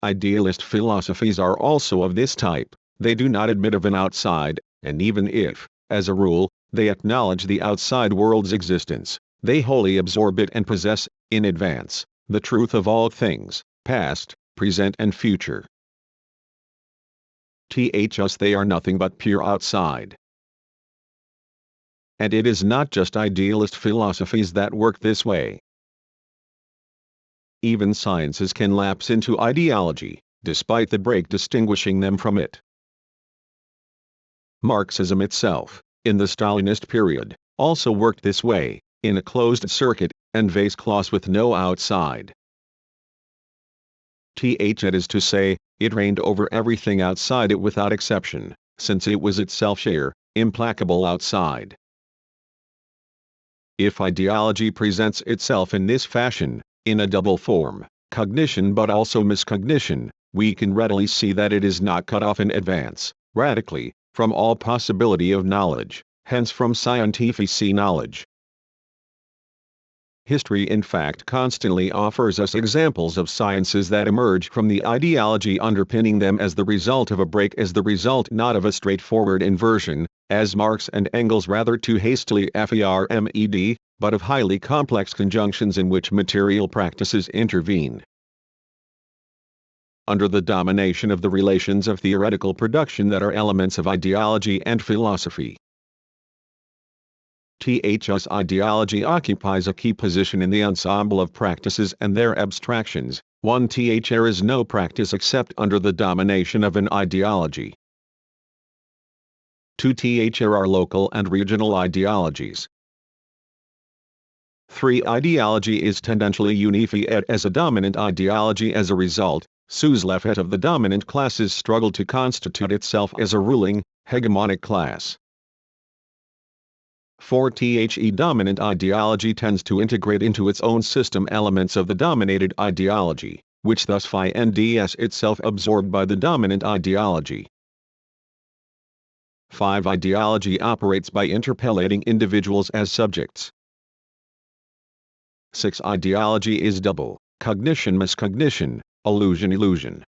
Idealist philosophies are also of this type. They do not admit of an outside, and even if, as a rule, they acknowledge the outside world's existence, they wholly absorb it and possess, in advance, the truth of all things, past, present and future. Thus they are nothing but pure outside. And it is not just idealist philosophies that work this way. Even sciences can lapse into ideology, despite the break distinguishing them from it. Marxism itself, in the Stalinist period, also worked this way, in a closed circuit, and vase clos with no outside. That is to say, it reigned over everything outside it without exception, since it was itself sheer, implacable outside. If ideology presents itself in this fashion, in a double form, cognition but also miscognition, we can readily see that it is not cut off in advance, radically, from all possibility of knowledge, hence from scientific knowledge. History in fact constantly offers us examples of sciences that emerge from the ideology underpinning them as the result of a break, as the result not of a straightforward inversion, as Marx and Engels rather too hastily affirmed, but of highly complex conjunctions in which material practices intervene. Under the domination of the relations of theoretical production that are elements of ideology and philosophy. Thus ideology occupies a key position in the ensemble of practices and their abstractions. 1. There is no practice except under the domination of an ideology. 2. There are local and regional ideologies. 3. Ideology is tendentially unified as a dominant ideology. As a result, sus left of the dominant classes struggle to constitute itself as a ruling, hegemonic class. 4. Dominant ideology tends to integrate into its own system elements of the dominated ideology, which thus finds itself absorbed by the dominant ideology. 5. Ideology operates by interpellating individuals as subjects. 6. Ideology is double, cognition-miscognition, illusion-illusion.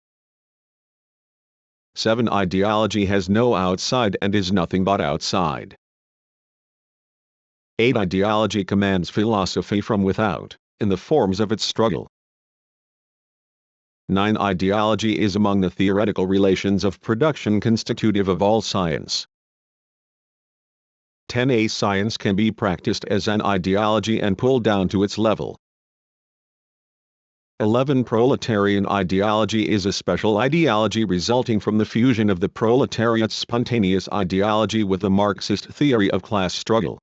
7. Ideology has no outside and is nothing but outside. 8. Ideology commands philosophy from without, in the forms of its struggle. 9. Ideology is among the theoretical relations of production constitutive of all science. 10. A science can be practiced as an ideology and pulled down to its level. 11. Proletarian ideology is a special ideology resulting from the fusion of the proletariat's spontaneous ideology with the Marxist theory of class struggle.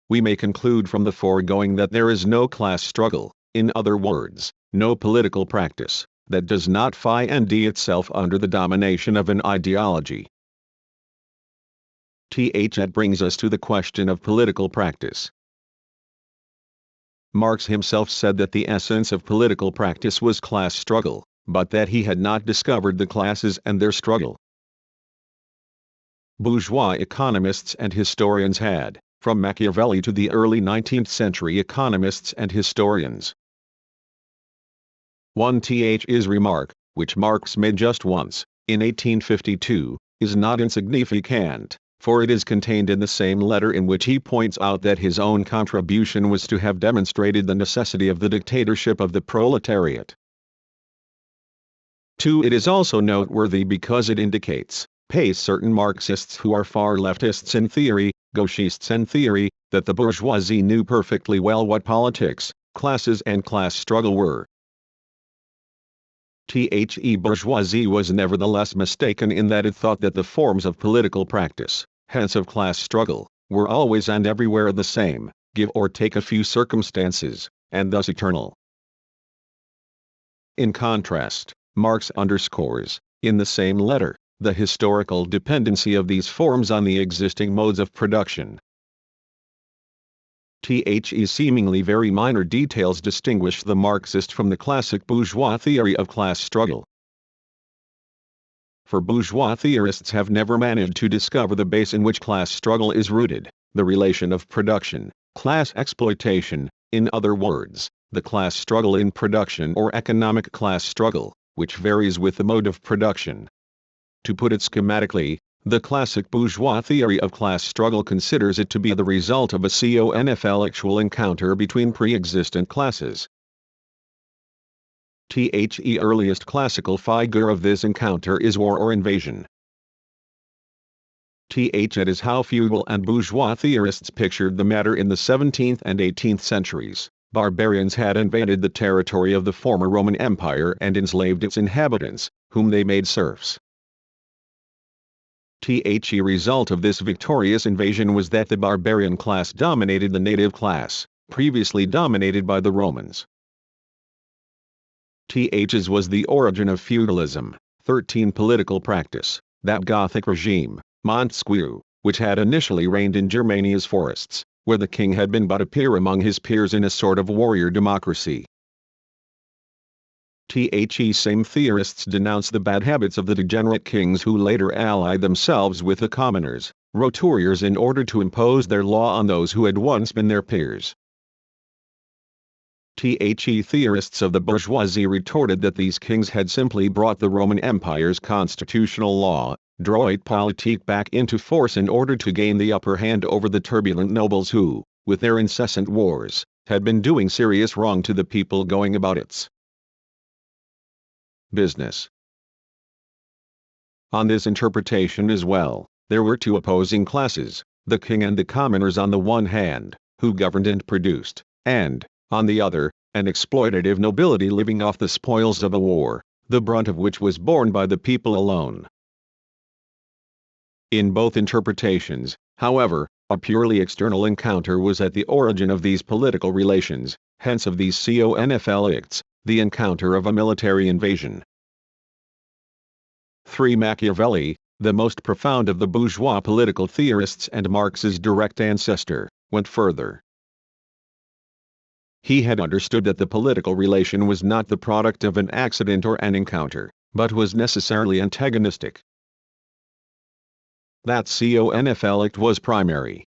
We may conclude from the foregoing that there is no class struggle, in other words, no political practice, that does not find itself under the domination of an ideology. That brings us to the question of political practice. Marx himself said that the essence of political practice was class struggle, but that he had not discovered the classes and their struggle. Bourgeois economists and historians had, from Machiavelli to the early 19th century economists and historians. 1. His remark, which Marx made just once, in 1852, is not insignificant, for it is contained in the same letter in which he points out that his own contribution was to have demonstrated the necessity of the dictatorship of the proletariat. 2. It is also noteworthy because it indicates, certain Marxists who are far leftists in theory, gauchists in theory, that the bourgeoisie knew perfectly well what politics, classes and class struggle were. Bourgeoisie was nevertheless mistaken in that it thought that the forms of political practice, hence of class struggle, were always and everywhere the same, give or take a few circumstances, and thus eternal. In contrast, Marx underscores, in the same letter, the historical dependency of these forms on the existing modes of production. Seemingly very minor details distinguish the Marxist from the classic bourgeois theory of class struggle. For bourgeois theorists have never managed to discover the base in which class struggle is rooted, the relation of production, class exploitation, in other words, the class struggle in production or economic class struggle, which varies with the mode of production. To put it schematically, the classic bourgeois theory of class struggle considers it to be the result of a conflictual encounter between pre-existent classes. The earliest classical figure of this encounter is war or invasion. That is how feudal and bourgeois theorists pictured the matter in the 17th and 18th centuries. Barbarians had invaded the territory of the former Roman Empire and enslaved its inhabitants, whom they made serfs. The result of this victorious invasion was that the barbarian class dominated the native class, previously dominated by the Romans. As was the origin of feudalism. 13. Political practice. That Gothic regime, Montesquieu, which had initially reigned in Germania's forests, where the king had been but a peer among his peers in a sort of warrior democracy. Same theorists denounce the bad habits of the degenerate kings who later allied themselves with the commoners, roturiers, in order to impose their law on those who had once been their peers. Theorists of the bourgeoisie retorted that these kings had simply brought the Roman Empire's constitutional law, droit politique, back into force in order to gain the upper hand over the turbulent nobles who, with their incessant wars, had been doing serious wrong to the people going about its business. On this interpretation as well, there were two opposing classes, the king and the commoners on the one hand, who governed and produced, and, on the other, an exploitative nobility living off the spoils of a war, the brunt of which was borne by the people alone. In both interpretations, however, a purely external encounter was at the origin of these political relations, hence of these conflicts, the encounter of a military invasion. 3. Machiavelli, the most profound of the bourgeois political theorists and Marx's direct ancestor, went further. He had understood that the political relation was not the product of an accident or an encounter, but was necessarily antagonistic. That conflict was primary,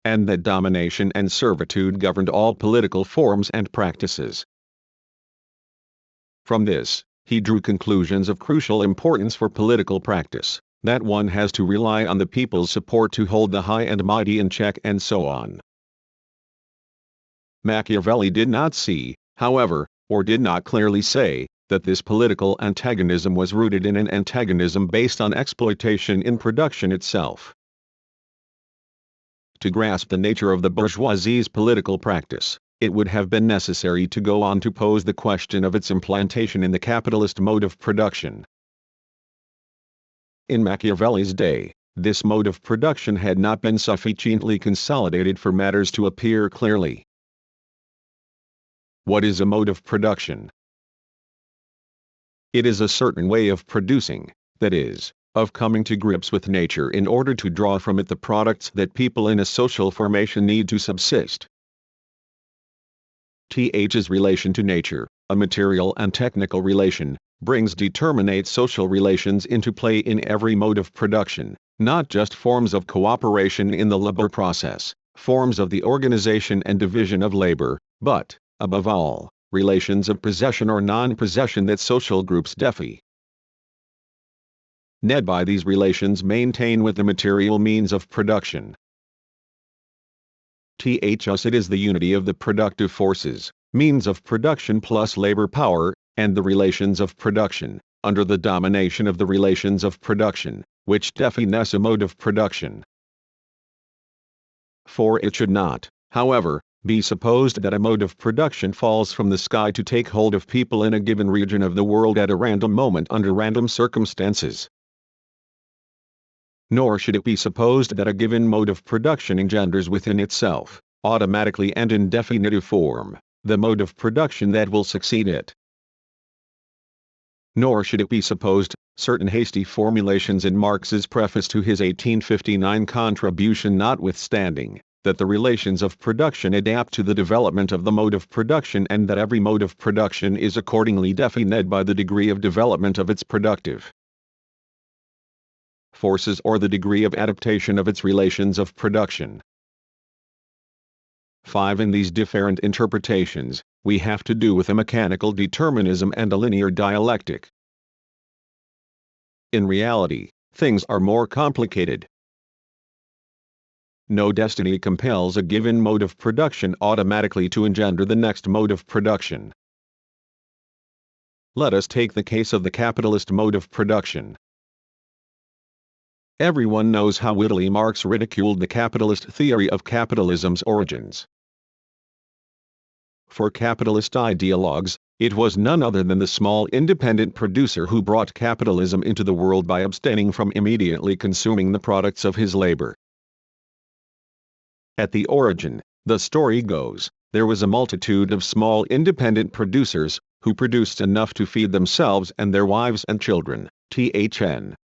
and that domination and servitude governed all political forms and practices. From this, he drew conclusions of crucial importance for political practice, that one has to rely on the people's support to hold the high and mighty in check and so on. Machiavelli did not see, however, or did not clearly say, that this political antagonism was rooted in an antagonism based on exploitation in production itself. To grasp the nature of the bourgeoisie's political practice, it would have been necessary to go on to pose the question of its implantation in the capitalist mode of production. In Machiavelli's day, this mode of production had not been sufficiently consolidated for matters to appear clearly. What is a mode of production? It is a certain way of producing, that is, of coming to grips with nature in order to draw from it the products that people in a social formation need to subsist. Th's relation to nature, a material and technical relation, brings determinate social relations into play in every mode of production, not just forms of cooperation in the labor process, forms of the organization and division of labor, but, above all, relations of possession or non-possession that social groups defy. By these relations maintain with the material means of production. Thus it is the unity of the productive forces, means of production plus labor power, and the relations of production, under the domination of the relations of production, which define a mode of production. For it should not, however, be supposed that a mode of production falls from the sky to take hold of people in a given region of the world at a random moment under random circumstances. Nor should it be supposed that a given mode of production engenders within itself, automatically and in definitive form, the mode of production that will succeed it. Nor should it be supposed, certain hasty formulations in Marx's preface to his 1859 contribution notwithstanding, that the relations of production adapt to the development of the mode of production and that every mode of production is accordingly defined by the degree of development of its productive forces or the degree of adaptation of its relations of production. 5. In these different interpretations, we have to do with a mechanical determinism and a linear dialectic. In reality, things are more complicated. No destiny compels a given mode of production automatically to engender the next mode of production. Let us take the case of the capitalist mode of production. Everyone knows how wittily Marx ridiculed the capitalist theory of capitalism's origins. For capitalist ideologues, it was none other than the small independent producer who brought capitalism into the world by abstaining from immediately consuming the products of his labor. At the origin, the story goes, there was a multitude of small independent producers, who produced enough to feed themselves and their wives and children.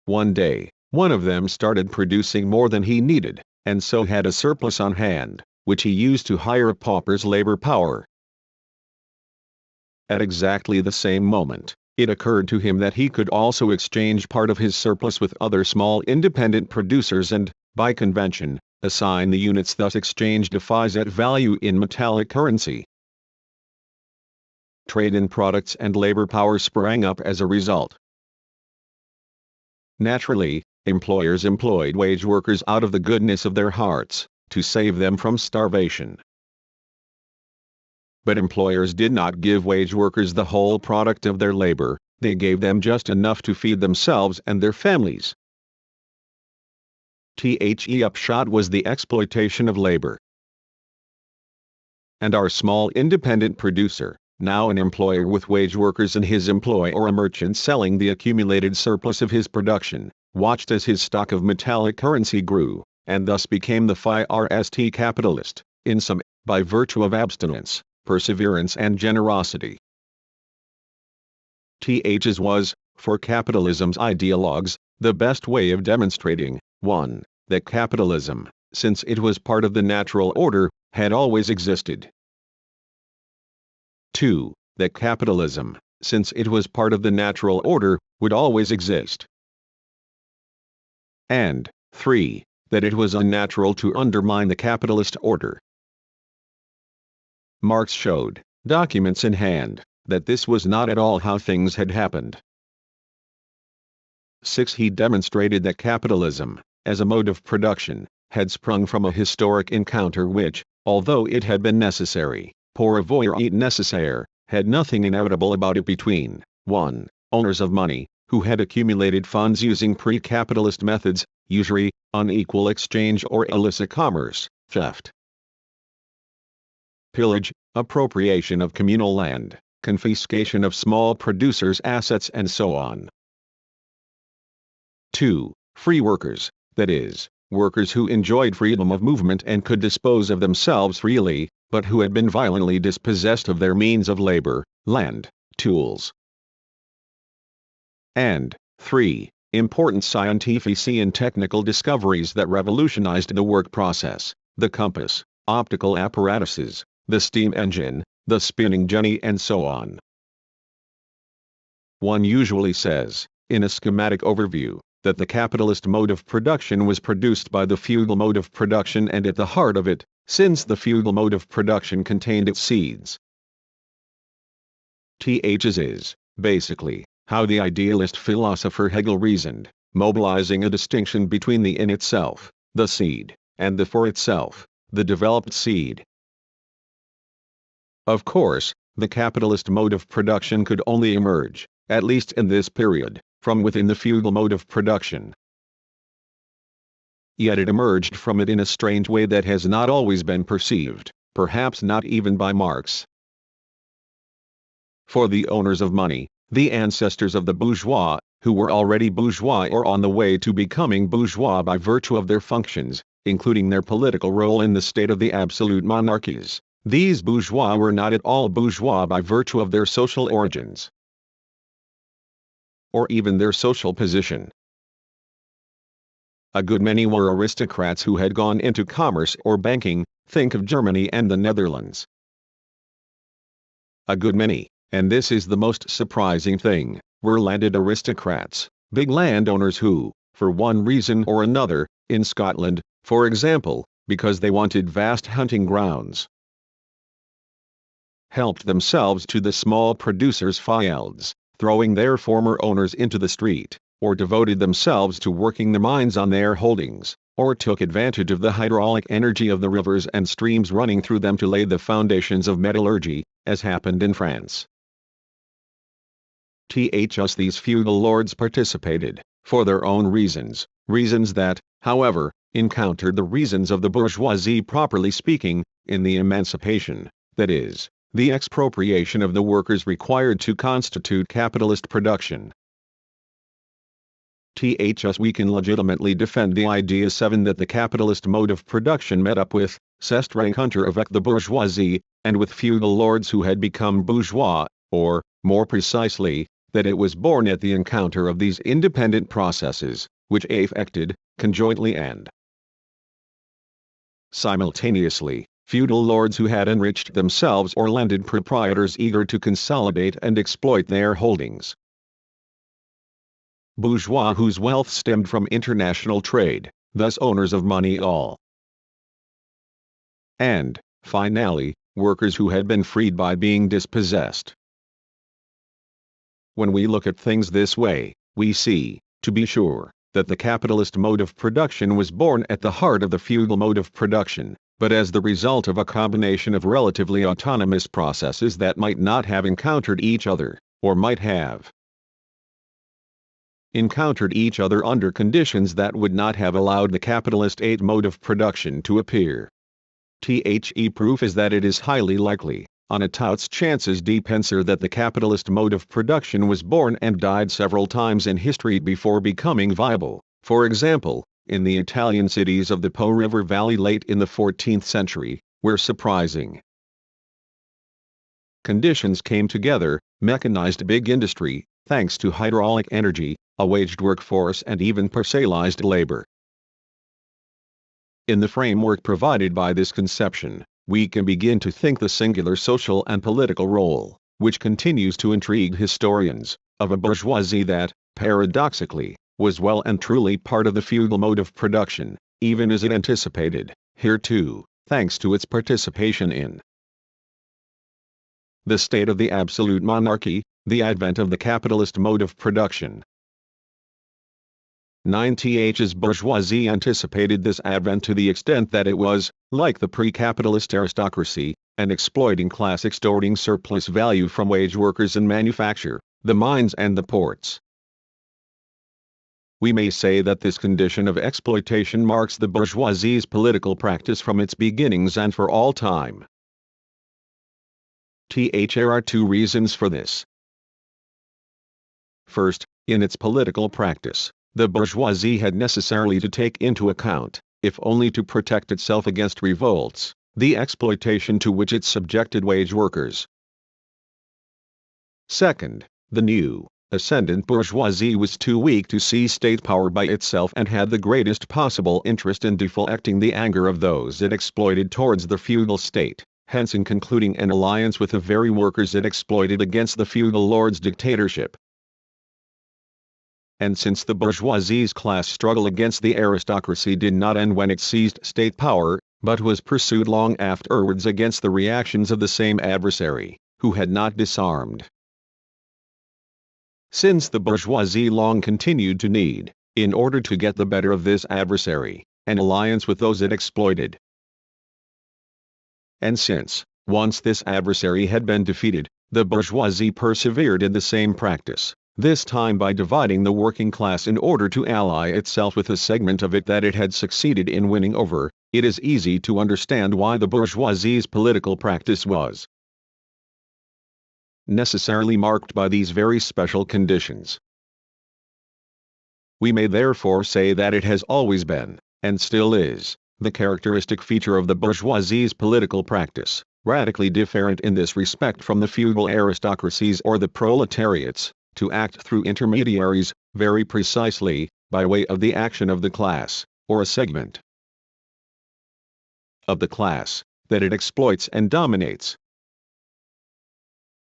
One day, one of them started producing more than he needed, and so had a surplus on hand, which he used to hire a pauper's labor power. At exactly the same moment, it occurred to him that he could also exchange part of his surplus with other small independent producers and, by convention, assign the units thus exchanged a fiat value in metallic currency. Trade in products and labor power sprang up as a result. Naturally, employers employed wage workers out of the goodness of their hearts, to save them from starvation. But employers did not give wage workers the whole product of their labor, they gave them just enough to feed themselves and their families. The upshot was the exploitation of labor. And our small independent producer, now an employer with wage workers in his employ or a merchant selling the accumulated surplus of his production, watched as his stock of metallic currency grew, and thus became the first capitalist, in sum, by virtue of abstinence, perseverance and generosity. Th's was, for capitalism's ideologues, the best way of demonstrating, 1. That capitalism, since it was part of the natural order, had always existed. 2. That capitalism, since it was part of the natural order, would always exist. And 3. That it was unnatural to undermine the capitalist order. Marx showed, documents in hand, that this was not at all how things had happened. 6. He demonstrated that capitalism, as a mode of production, had sprung from a historic encounter which, although it had been necessary, pour avoir et nécessaire, had nothing inevitable about it between 1. Owners of money, who had accumulated funds using pre-capitalist methods, usury, unequal exchange or illicit commerce, theft, pillage, appropriation of communal land, confiscation of small producers' assets and so on. 2. Free workers, that is, workers who enjoyed freedom of movement and could dispose of themselves freely, but who had been violently dispossessed of their means of labor, land, tools. And 3. Important scientific and technical discoveries that revolutionized the work process, the compass, optical apparatuses, the steam engine, the spinning jenny and so on. One usually says, in a schematic overview, that the capitalist mode of production was produced by the feudal mode of production and at the heart of it, since the feudal mode of production contained its seeds. Th's is, basically, how the idealist philosopher Hegel reasoned, mobilizing a distinction between the in itself, the seed, and the for itself, the developed seed. Of course, the capitalist mode of production could only emerge, at least in this period, from within the feudal mode of production. Yet it emerged from it in a strange way that has not always been perceived, perhaps not even by Marx. For the owners of money, the ancestors of the bourgeois, who were already bourgeois or on the way to becoming bourgeois by virtue of their functions, including their political role in the state of the absolute monarchies, these bourgeois were not at all bourgeois by virtue of their social origins, or even their social position. A good many were aristocrats who had gone into commerce or banking, think of Germany and the Netherlands. A good many, and this is the most surprising thing, were landed aristocrats, big landowners who, for one reason or another, in Scotland, for example, because they wanted vast hunting grounds, helped themselves to the small producers' fields, throwing their former owners into the street, or devoted themselves to working the mines on their holdings, or took advantage of the hydraulic energy of the rivers and streams running through them to lay the foundations of metallurgy, as happened in France. Thus feudal lords participated, for their own reasons, reasons that, however, encountered the reasons of the bourgeoisie properly speaking, in the emancipation, that is, the expropriation of the workers required to constitute capitalist production. Thus we can legitimately defend the idea 7 that the capitalist mode of production met up with, c'est rencontre avec the bourgeoisie, and with feudal lords who had become bourgeois, or, more precisely, that it was born at the encounter of these independent processes, which affected, conjointly and simultaneously, feudal lords who had enriched themselves or landed proprietors eager to consolidate and exploit their holdings, bourgeois whose wealth stemmed from international trade, thus owners of money all, and, finally, workers who had been freed by being dispossessed. When we look at things this way, we see, to be sure, that the capitalist mode of production was born at the heart of the feudal mode of production, but as the result of a combination of relatively autonomous processes that might not have encountered each other, or might have. encountered each other under conditions that would not have allowed the capitalist state mode of production to appear. The proof is that it is highly likely, on a tout's chances depensor, that the capitalist mode of production was born and died several times in history before becoming viable. For example, in the Italian cities of the Po River Valley late in the 14th century, where surprising conditions came together, mechanized big industry, thanks to hydraulic energy, a waged workforce and even parcellized labor. In the framework provided by this conception, we can begin to think the singular social and political role, which continues to intrigue historians, of a bourgeoisie that, paradoxically, was well and truly part of the feudal mode of production, even as it anticipated, hereto, thanks to its participation in the state of the absolute monarchy, the advent of the capitalist mode of production. 9th's bourgeoisie anticipated this advent to the extent that it was, like the pre-capitalist aristocracy, an exploiting class extorting surplus value from wage workers in manufacture, the mines and the ports. We may say that this condition of exploitation marks the bourgeoisie's political practice from its beginnings and for all time. There are two reasons for this. First, in its political practice, the bourgeoisie had necessarily to take into account, if only to protect itself against revolts, the exploitation to which it subjected wage workers. Second, the new, ascendant bourgeoisie was too weak to seize state power by itself and had the greatest possible interest in deflecting the anger of those it exploited towards the feudal state, hence in concluding an alliance with the very workers it exploited against the feudal lord's dictatorship. And since the bourgeoisie's class struggle against the aristocracy did not end when it seized state power, but was pursued long afterwards against the reactions of the same adversary, who had not disarmed. Since the bourgeoisie long continued to need, in order to get the better of this adversary, an alliance with those it exploited. And since, once this adversary had been defeated, the bourgeoisie persevered in the same practice, this time by dividing the working class in order to ally itself with a segment of it that it had succeeded in winning over, it is easy to understand why the bourgeoisie's political practice was necessarily marked by these very special conditions. We may therefore say that it has always been, and still is, the characteristic feature of the bourgeoisie's political practice, radically different in this respect from the feudal aristocracies or the proletariats, to act through intermediaries, very precisely, by way of the action of the class, or a segment of the class, that it exploits and dominates.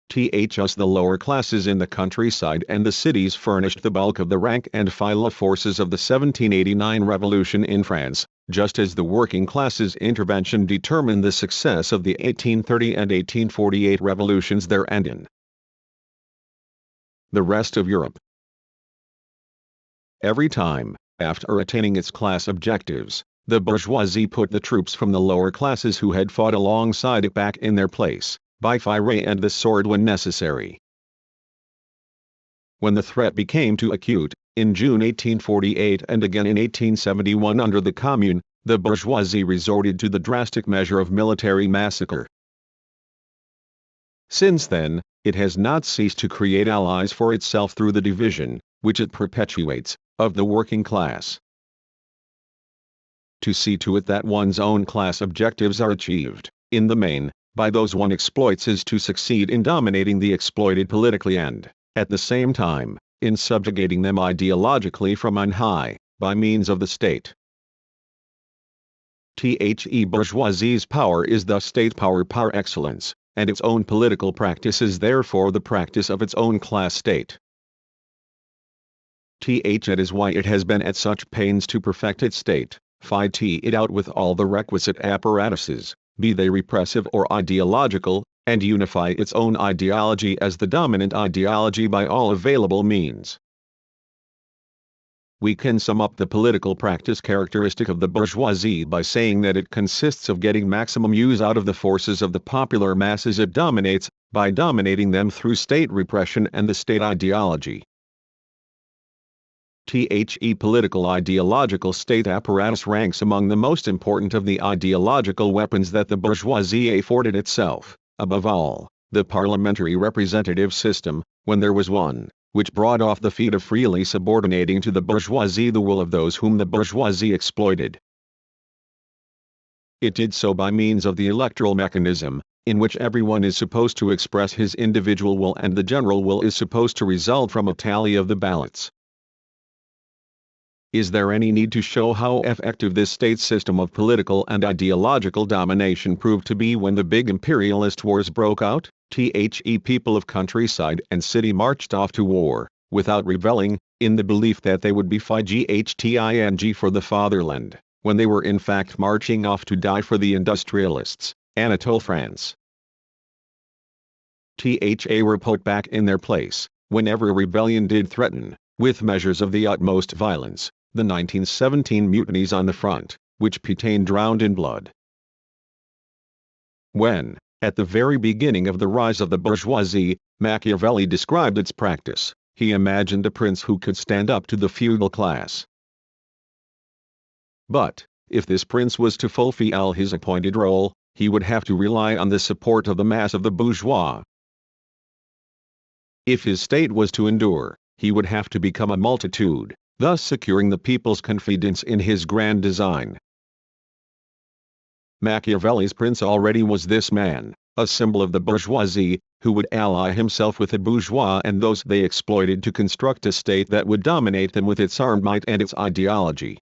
Thus the lower classes in the countryside and the cities furnished the bulk of the rank and file forces of the 1789 revolution in France, just as the working classes' intervention determined the success of the 1830 and 1848 revolutions there and in the rest of Europe. Every time, after attaining its class objectives, the bourgeoisie put the troops from the lower classes who had fought alongside it back in their place, by fire and the sword when necessary. When the threat became too acute, in June 1848 and again in 1871 under the Commune, the bourgeoisie resorted to the drastic measure of military massacre. Since then, it has not ceased to create allies for itself through the division, which it perpetuates, of the working class. To see to it that one's own class objectives are achieved, in the main, by those one exploits is to succeed in dominating the exploited politically and, at the same time, in subjugating them ideologically from on high, by means of the state. The bourgeoisie's power is thus state power par excellence, and its own political practice is therefore the practice of its own class state. That is why it has been at such pains to perfect its state, fight it out with all the requisite apparatuses, be they repressive or ideological, and unify its own ideology as the dominant ideology by all available means. We can sum up the political practice characteristic of the bourgeoisie by saying that it consists of getting maximum use out of the forces of the popular masses it dominates, by dominating them through state repression and the state ideology. The political ideological state apparatus ranks among the most important of the ideological weapons that the bourgeoisie afforded itself. Above all, the parliamentary representative system, when there was one, which brought off the feat of freely subordinating to the bourgeoisie the will of those whom the bourgeoisie exploited. It did so by means of the electoral mechanism, in which everyone is supposed to express his individual will and the general will is supposed to result from a tally of the ballots. Is there any need to show how effective this state system of political and ideological domination proved to be when the big imperialist wars broke out? People of countryside and city marched off to war, without rebelling, in the belief that they would be fighting for the fatherland, when they were in fact marching off to die for the industrialists, Anatole France. Were put back in their place, whenever a rebellion did threaten, with measures of the utmost violence, the 1917 mutinies on the front, which Pétain drowned in blood. When, at the very beginning of the rise of the bourgeoisie, Machiavelli described its practice, he imagined a prince who could stand up to the feudal class. But, if this prince was to fulfill his appointed role, he would have to rely on the support of the mass of the bourgeois. If his state was to endure, he would have to become a multitude, thus securing the people's confidence in his grand design. Machiavelli's prince already was this man, a symbol of the bourgeoisie, who would ally himself with the bourgeois and those they exploited to construct a state that would dominate them with its armed might and its ideology.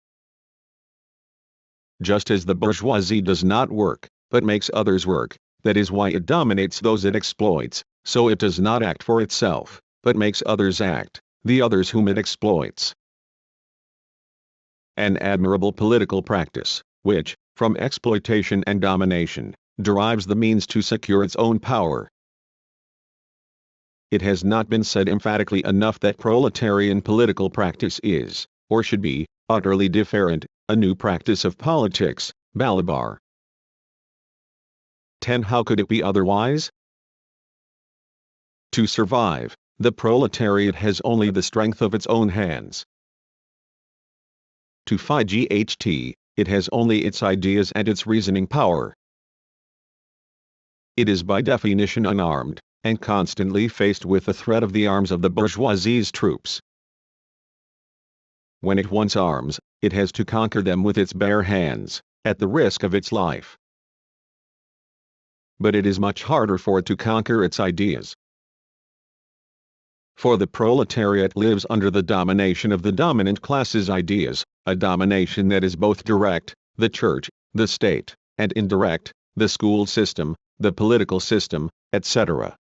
Just as the bourgeoisie does not work, but makes others work, that is why it dominates those it exploits, so it does not act for itself, but makes others act, the others whom it exploits. An admirable political practice, which, from exploitation and domination, derives the means to secure its own power. It has not been said emphatically enough that proletarian political practice is, or should be, utterly different, a new practice of politics, Balabar. 10. How could it be otherwise? To survive, the proletariat has only the strength of its own hands. To fight it has only its ideas and its reasoning power. It is by definition unarmed, and constantly faced with the threat of the arms of the bourgeoisie's troops. When it once arms, it has to conquer them with its bare hands, at the risk of its life. But it is much harder for it to conquer its ideas. For the proletariat lives under the domination of the dominant class's ideas, a domination that is both direct, the church, the state, and indirect, the school system, the political system, etc.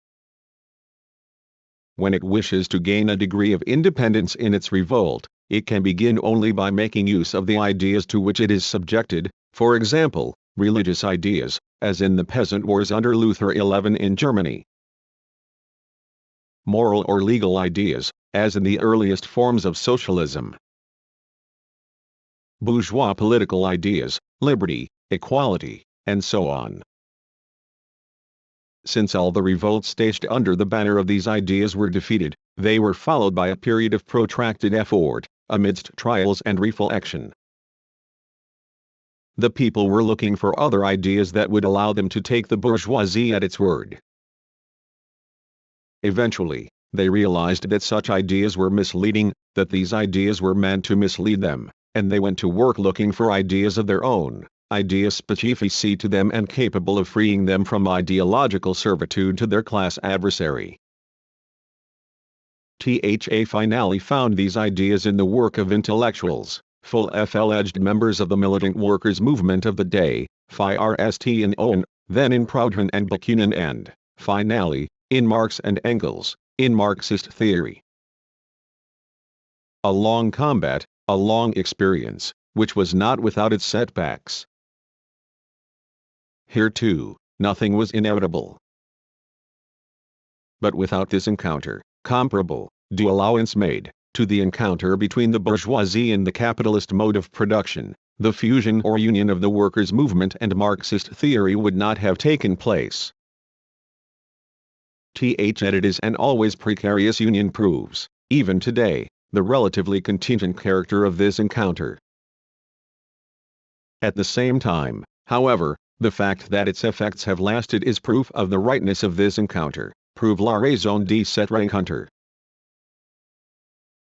When it wishes to gain a degree of independence in its revolt, it can begin only by making use of the ideas to which it is subjected, for example, religious ideas, as in the peasant wars under Luther XI in Germany. Moral or legal ideas, as in the earliest forms of socialism. Bourgeois political ideas, liberty, equality, and so on. Since all the revolts staged under the banner of these ideas were defeated, they were followed by a period of protracted effort, amidst trials and reflection. The people were looking for other ideas that would allow them to take the bourgeoisie at its word. Eventually, they realized that such ideas were misleading, that these ideas were meant to mislead them, and they went to work looking for ideas of their own, ideas specific to them and capable of freeing them from ideological servitude to their class adversary. Finally found these ideas in the work of intellectuals, full-fledged members of the militant workers' movement of the day, first in Owen, then in Proudhon and Bakunin and, finally, in Marx and Engels, in Marxist theory. A long combat, a long experience, which was not without its setbacks. Here too, nothing was inevitable. But without this encounter, comparable, due allowance made, to the encounter between the bourgeoisie and the capitalist mode of production, the fusion or union of the workers' movement and Marxist theory would not have taken place. It is an always precarious union proves, even today, the relatively contingent character of this encounter. At the same time, however, the fact that its effects have lasted is proof of the rightness of this encounter. Prove la raison de cette rencontre.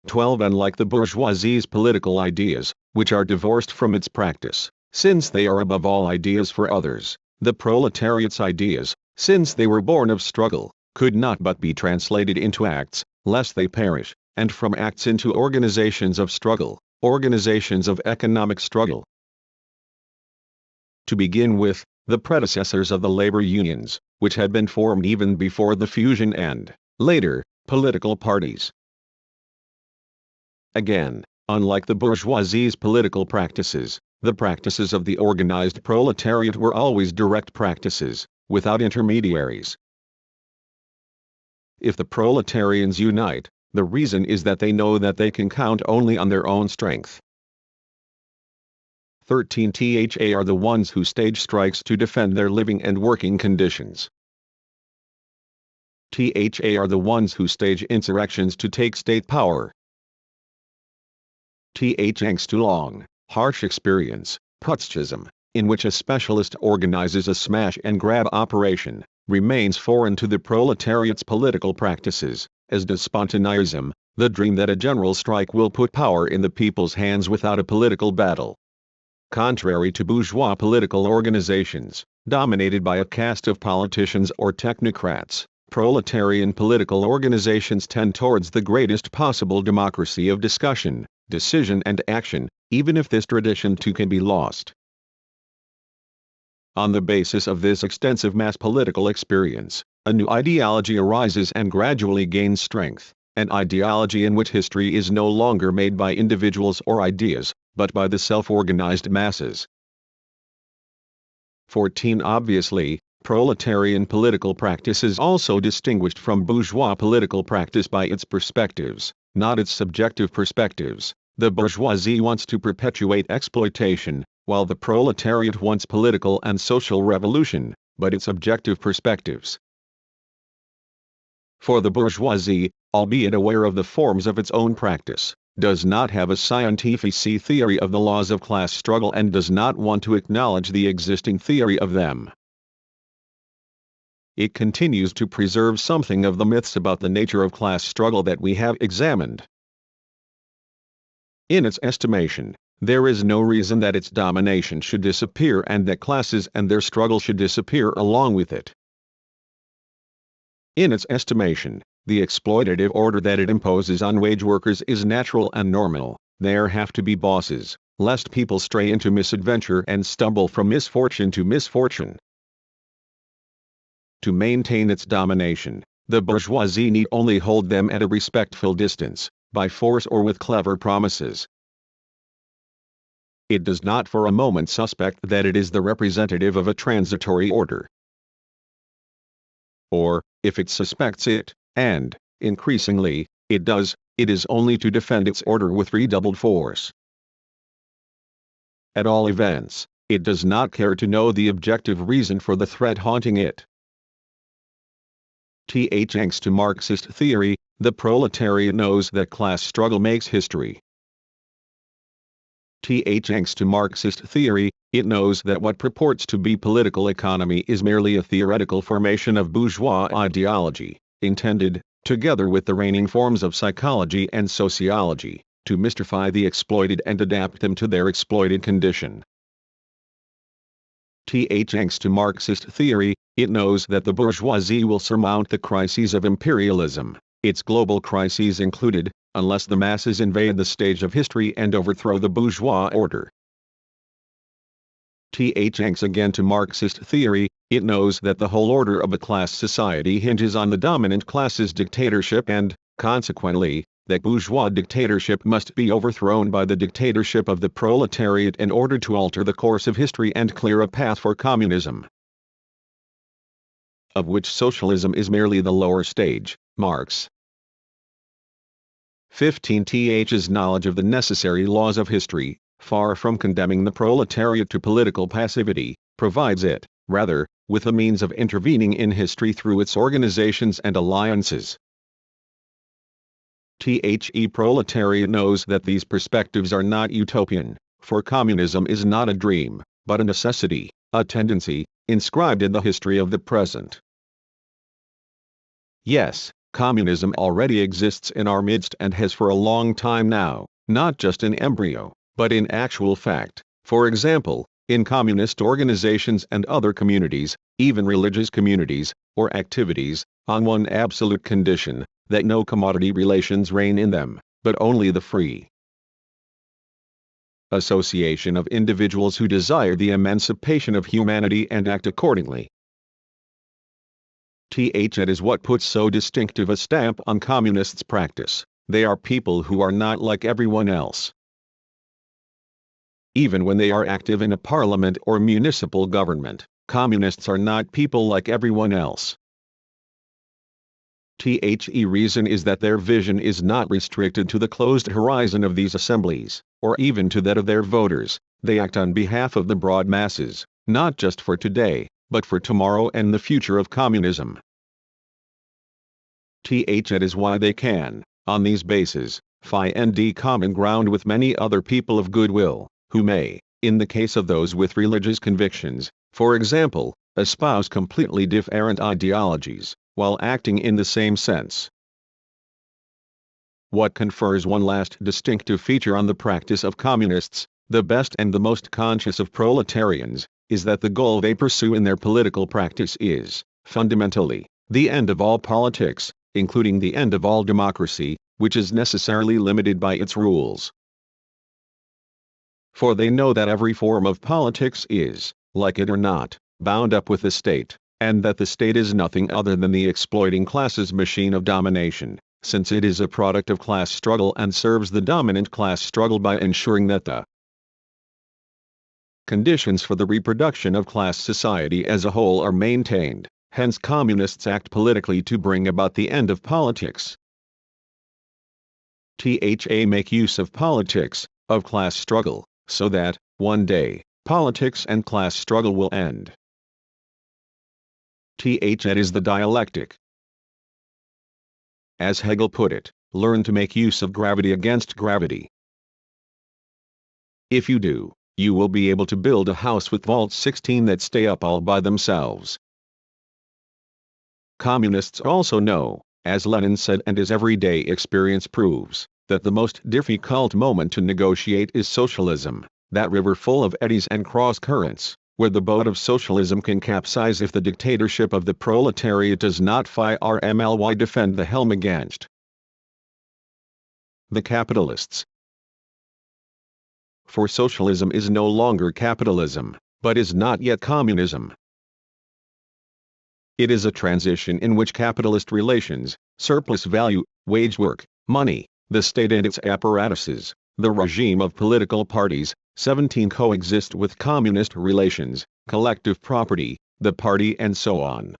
12. Unlike the bourgeoisie's political ideas, which are divorced from its practice, since they are above all ideas for others, the proletariat's ideas, since they were born of struggle, could not but be translated into acts, lest they perish, and from acts into organizations of struggle, organizations of economic struggle. To begin with, the predecessors of the labor unions, which had been formed even before the fusion, and, later, political parties. Again, unlike the bourgeoisie's political practices, the practices of the organized proletariat were always direct practices, without intermediaries. If the proletarians unite, the reason is that they know that they can count only on their own strength. 13. They are the ones who stage strikes to defend their living and working conditions. They are the ones who stage insurrections to take state power. Thanks to long, harsh experience, Trotskyism, in which a specialist organizes a smash-and-grab operation, remains foreign to the proletariat's political practices, as does spontaneism, the dream that a general strike will put power in the people's hands without a political battle. Contrary to bourgeois political organizations, dominated by a caste of politicians or technocrats, proletarian political organizations tend towards the greatest possible democracy of discussion, decision and action, even if this tradition too can be lost. On the basis of this extensive mass political experience, a new ideology arises and gradually gains strength, an ideology in which history is no longer made by individuals or ideas, but by the self-organized masses. 14. Obviously, proletarian political practice is also distinguished from bourgeois political practice by its perspectives, not its subjective perspectives. The bourgeoisie wants to perpetuate exploitation, while the proletariat wants political and social revolution, but its objective perspectives. For the bourgeoisie, albeit aware of the forms of its own practice, does not have a scientific theory of the laws of class struggle and does not want to acknowledge the existing theory of them. It continues to preserve something of the myths about the nature of class struggle that we have examined. In its estimation, there is no reason that its domination should disappear and that classes and their struggle should disappear along with it. In its estimation, the exploitative order that it imposes on wage workers is natural and normal. There have to be bosses, lest people stray into misadventure and stumble from misfortune to misfortune. To maintain its domination, the bourgeoisie need only hold them at a respectful distance, by force or with clever promises. It does not for a moment suspect that it is the representative of a transitory order. Or, if it suspects it, and, increasingly, it does, it is only to defend its order with redoubled force. At all events, it does not care to know the objective reason for the threat haunting it. Thanks to Marxist theory, the proletariat knows that class struggle makes history. Thanks to Marxist theory, it knows that what purports to be political economy is merely a theoretical formation of bourgeois ideology, intended, together with the reigning forms of psychology and sociology, to mystify the exploited and adapt them to their exploited condition. Thanks to Marxist theory, it knows that the bourgeoisie will surmount the crises of imperialism, its global crises included, unless the masses invade the stage of history and overthrow the bourgeois order. Thanks again to Marxist theory, it knows that the whole order of a class society hinges on the dominant class's dictatorship and, consequently, that bourgeois dictatorship must be overthrown by the dictatorship of the proletariat in order to alter the course of history and clear a path for communism, of which socialism is merely the lower stage. Marx. 15. Th's knowledge of the necessary laws of history, far from condemning the proletariat to political passivity, provides it, rather, with a means of intervening in history through its organizations and alliances. The proletariat knows that these perspectives are not utopian, for communism is not a dream, but a necessity, a tendency, inscribed in the history of the present. Yes, communism already exists in our midst and has for a long time now, not just in embryo, but in actual fact, for example, in communist organizations and other communities, even religious communities, or activities, on one absolute condition, that no commodity relations reign in them, but only the free association of individuals who desire the emancipation of humanity and act accordingly. That is what puts so distinctive a stamp on communists' practice. They are people who are not like everyone else. Even when they are active in a parliament or municipal government, communists are not people like everyone else. The reason is that their vision is not restricted to the closed horizon of these assemblies, or even to that of their voters. They act on behalf of the broad masses, not just for today, but for tomorrow and the future of communism. That is why they can, on these bases, find common ground with many other people of goodwill, who may, in the case of those with religious convictions, for example, espouse completely different ideologies, while acting in the same sense. What confers one last distinctive feature on the practice of communists, the best and the most conscious of proletarians, is that the goal they pursue in their political practice is, fundamentally, the end of all politics, including the end of all democracy, which is necessarily limited by its rules. For they know that every form of politics is, like it or not, bound up with the state, and that the state is nothing other than the exploiting classes' machine of domination, since it is a product of class struggle and serves the dominant class struggle by ensuring that the conditions for the reproduction of class society as a whole are maintained. Hence communists act politically to bring about the end of politics. Make use of politics, of class struggle, so that, one day, politics and class struggle will end. That is the dialectic. As Hegel put it, learn to make use of gravity against gravity. If you do, you will be able to build a house with vaults 16 that stay up all by themselves. Communists also know, as Lenin said and as everyday experience proves, that the most difficult moment to negotiate is socialism, that river full of eddies and cross-currents, where the boat of socialism can capsize if the dictatorship of the proletariat does not firmly defend the helm against the capitalists. For socialism is no longer capitalism, but is not yet communism. It is a transition in which capitalist relations, surplus value, wage work, money, the state and its apparatuses, the regime of political parties, 17 coexist with communist relations, collective property, the party and so on.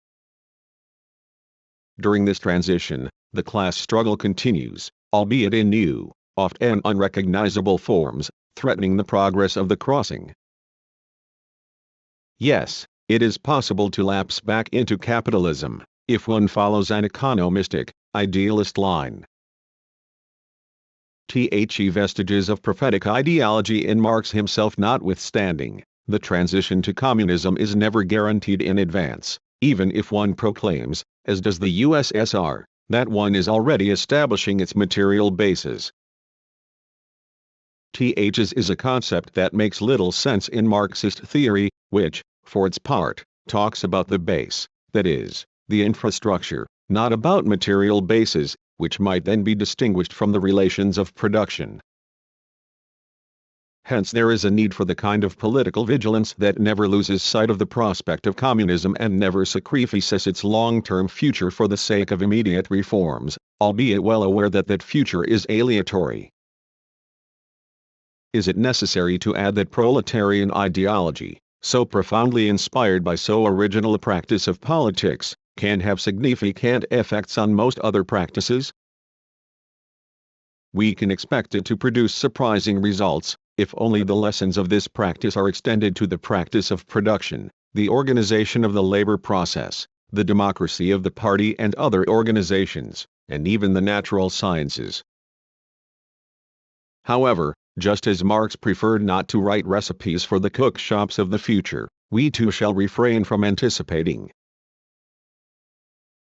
During this transition, the class struggle continues, albeit in new, often unrecognizable forms, threatening the progress of the crossing. Yes, it is possible to lapse back into capitalism, if one follows an economistic, idealist line. Vestiges of prophetic ideology in Marx himself notwithstanding, the transition to communism is never guaranteed in advance, even if one proclaims, as does the USSR, that one is already establishing its material basis. Is a concept that makes little sense in Marxist theory, which, for its part, talks about the base, that is, the infrastructure, not about material bases, which might then be distinguished from the relations of production. Hence there is a need for the kind of political vigilance that never loses sight of the prospect of communism and never sacrifices its long-term future for the sake of immediate reforms, albeit well aware that that future is aleatory. Is it necessary to add that proletarian ideology, so profoundly inspired by so original a practice of politics, can have significant effects on most other practices? We can expect it to produce surprising results, if only the lessons of this practice are extended to the practice of production, the organization of the labor process, the democracy of the party and other organizations. and even the natural sciences. However, just as Marx preferred not to write recipes for the cookshops of the future, we too shall refrain from anticipating.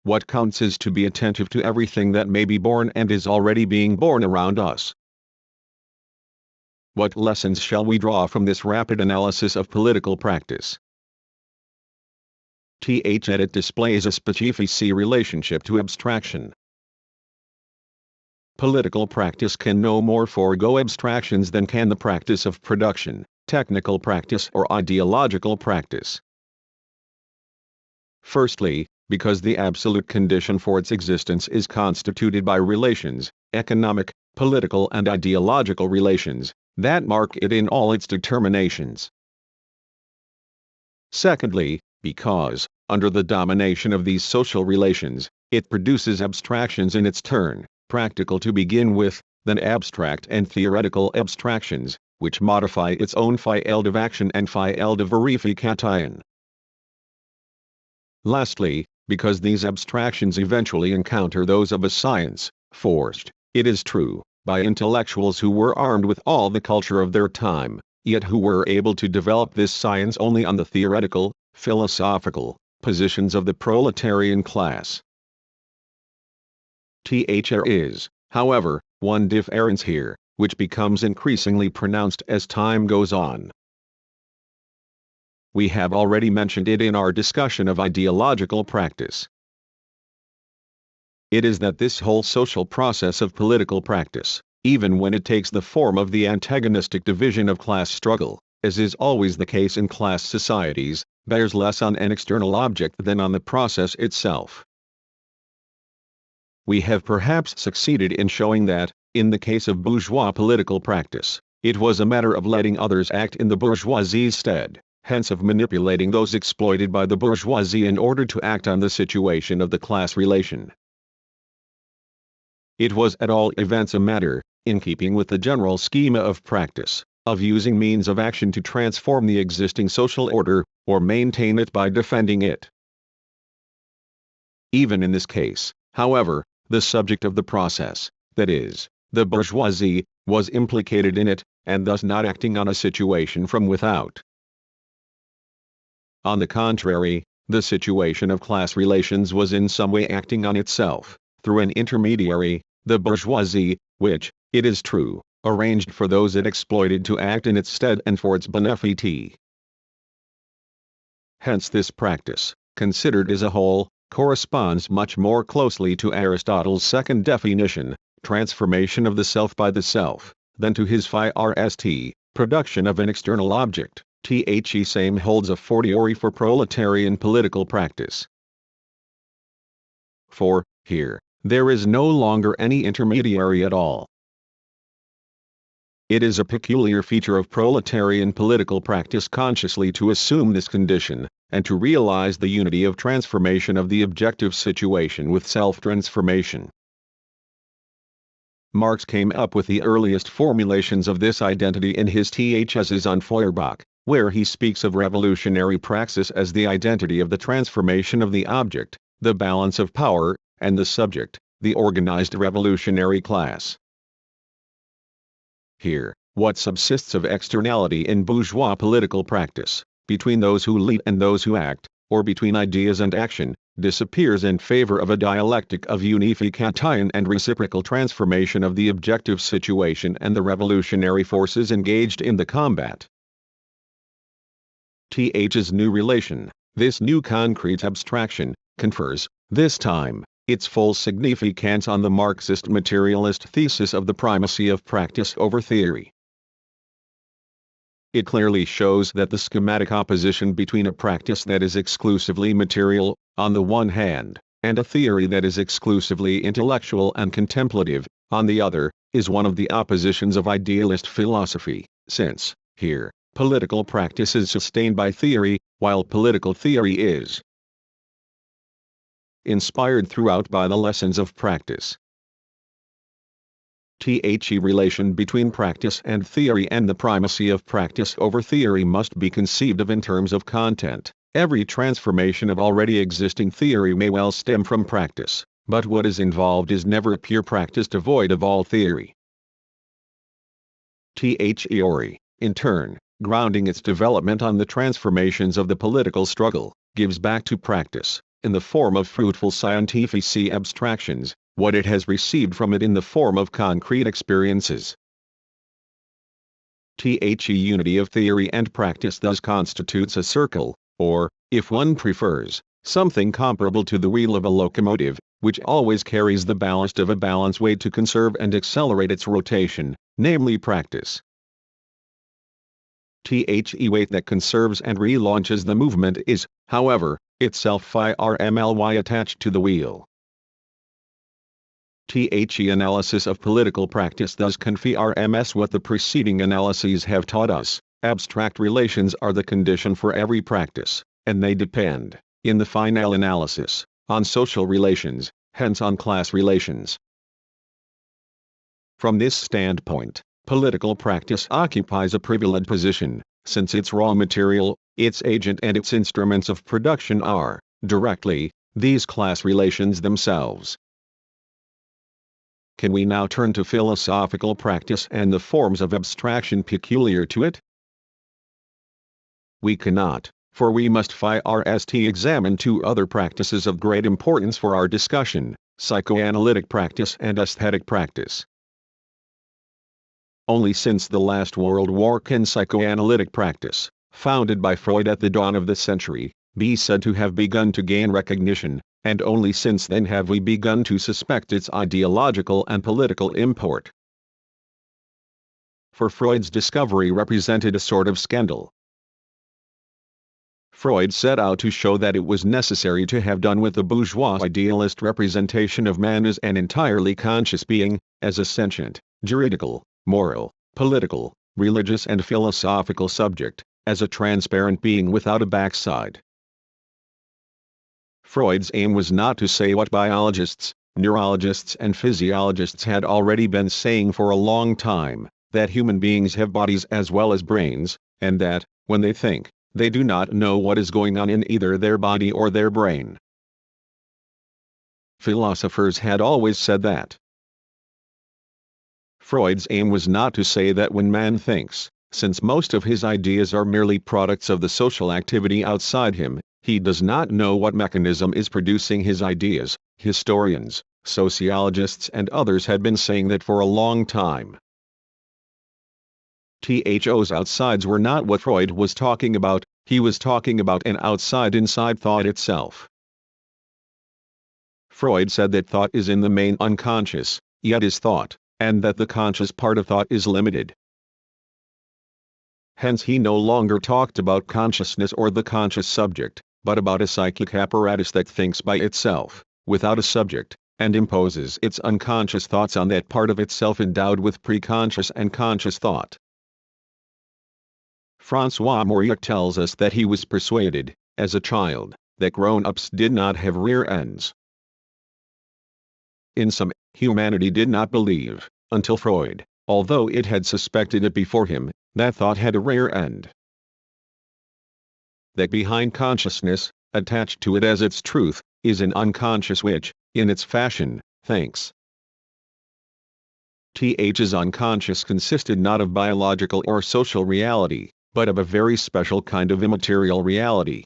What counts is to be attentive to everything that may be born and is already being born around us. What lessons shall we draw from this rapid analysis of political practice? It displays a specific relationship to abstraction. Political practice can no more forego abstractions than can the practice of production, technical practice or ideological practice. Firstly, because the absolute condition for its existence is constituted by relations, economic, political and ideological relations, that mark it in all its determinations. Secondly, because, under the domination of these social relations, it produces abstractions in its turn, practical to begin with, then abstract and theoretical abstractions, which modify its own field of action and field of verification. Lastly, because these abstractions eventually encounter those of a science, forced, it is true, by intellectuals who were armed with all the culture of their time, yet who were able to develop this science only on the theoretical, philosophical, positions of the proletarian class. There is, however, one difference here, which becomes increasingly pronounced as time goes on. We have already mentioned it in our discussion of ideological practice. It is that this whole social process of political practice, even when it takes the form of the antagonistic division of class struggle, as is always the case in class societies, bears less on an external object than on the process itself. We have perhaps succeeded in showing that, in the case of bourgeois political practice, it was a matter of letting others act in the bourgeoisie's stead, hence of manipulating those exploited by the bourgeoisie in order to act on the situation of the class relation. It was at all events a matter, in keeping with the general schema of practice, of using means of action to transform the existing social order, or maintain it by defending it. Even in this case, however, the subject of the process, that is, the bourgeoisie, was implicated in it, and thus not acting on a situation from without. On the contrary, the situation of class relations was in some way acting on itself, through an intermediary, the bourgeoisie, which, it is true, arranged for those it exploited to act in its stead and for its benefit. Hence this practice, considered as a whole, corresponds much more closely to Aristotle's second definition, transformation of the self by the self, than to his first, production of an external object. The same holds a fortiori for proletarian political practice. For, here, there is no longer any intermediary at all. It is a peculiar feature of proletarian political practice consciously to assume this condition, and to realize the unity of transformation of the objective situation with self-transformation. Marx came up with the earliest formulations of this identity in his Theses on Feuerbach, where he speaks of revolutionary praxis as the identity of the transformation of the object, the balance of power, and the subject, the organized revolutionary class. Here, what subsists of externality in bourgeois political practice, between those who lead and those who act, or between ideas and action, disappears in favor of a dialectic of unification and reciprocal transformation of the objective situation and the revolutionary forces engaged in the combat. Th's new relation, this new concrete abstraction, confers, this time, its full significance on the Marxist-materialist thesis of the primacy of practice over theory. It clearly shows that the schematic opposition between a practice that is exclusively material, on the one hand, and a theory that is exclusively intellectual and contemplative, on the other, is one of the oppositions of idealist philosophy, since, here, political practice is sustained by theory, while political theory is inspired throughout by the lessons of practice. The relation between practice and theory and the primacy of practice over theory must be conceived of in terms of content. Every transformation of already existing theory may well stem from practice, but what is involved is never a pure practice devoid of all theory. Theory, in turn, grounding its development on the transformations of the political struggle, gives back to practice, in the form of fruitful scientific abstractions, what it has received from it in the form of concrete experiences. Unity of theory and practice thus constitutes a circle, or, if one prefers, something comparable to the wheel of a locomotive, which always carries the ballast of a balance weight to conserve and accelerate its rotation, namely practice. Weight that conserves and relaunches the movement is, however, itself firmly attached to the wheel. Analysis of political practice thus confirms what the preceding analyses have taught us: abstract relations are the condition for every practice, and they depend, in the final analysis, on social relations, hence on class relations. From this standpoint, political practice occupies a privileged position, since its raw material, its agent and its instruments of production are, directly, these class relations themselves. Can we now turn to philosophical practice and the forms of abstraction peculiar to it? We cannot, for we must first examine two other practices of great importance for our discussion: psychoanalytic practice and aesthetic practice. Only since the last World War can psychoanalytic practice, founded by Freud at the dawn of the century, be said to have begun to gain recognition, and only since then have we begun to suspect its ideological and political import. For Freud's discovery represented a sort of scandal. Freud set out to show that it was necessary to have done with the bourgeois idealist representation of man as an entirely conscious being, as a sentient, juridical, moral, political, religious and philosophical subject, as a transparent being without a backside. Freud's aim was not to say what biologists, neurologists and physiologists had already been saying for a long time, that human beings have bodies as well as brains, and that, when they think, they do not know what is going on in either their body or their brain. Philosophers had always said that. Freud's aim was not to say that when man thinks, since most of his ideas are merely products of the social activity outside him, he does not know what mechanism is producing his ideas. Historians, sociologists and others had been saying that for a long time. Those outsides were not what Freud was talking about, he was talking about an outside inside thought itself. Freud said that thought is in the main unconscious, yet is thought, and that the conscious part of thought is limited. Hence he no longer talked about consciousness or the conscious subject, but about a psychic apparatus that thinks by itself, without a subject, and imposes its unconscious thoughts on that part of itself endowed with preconscious and conscious thought. François Mauriac tells us that he was persuaded, as a child, that grown-ups did not have rear ends. In sum, humanity did not believe, until Freud, although it had suspected it before him, that thought had a rear end. That behind consciousness, attached to it as its truth, is an unconscious which, in its fashion, thinks. His unconscious consisted not of biological or social reality, but of a very special kind of immaterial reality.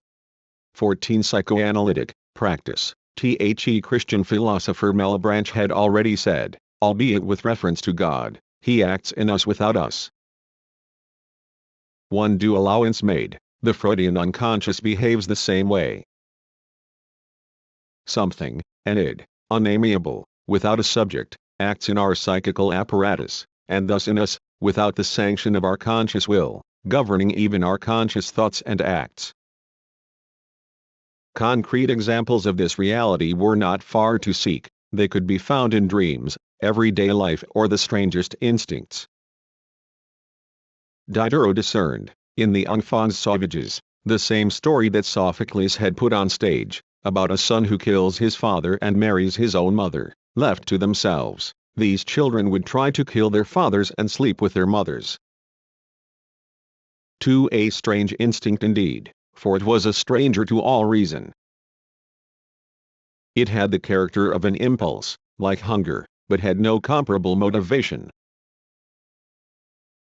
14 Psychoanalytic practice. Christian philosopher Malebranche had already said, albeit with reference to God, he acts in us without us. One due allowance made, the Freudian unconscious behaves the same way. Something, an id, unnameable, without a subject, acts in our psychical apparatus, and thus in us, without the sanction of our conscious will, governing even our conscious thoughts and acts. Concrete examples of this reality were not far to seek, they could be found in dreams, everyday life or the strangest instincts. Diderot discerned, in the Enfants Sauvages, the same story that Sophocles had put on stage, about a son who kills his father and marries his own mother. Left to themselves, these children would try to kill their fathers and sleep with their mothers. A strange instinct indeed, for it was a stranger to all reason. It had the character of an impulse, like hunger, but had no comparable motivation.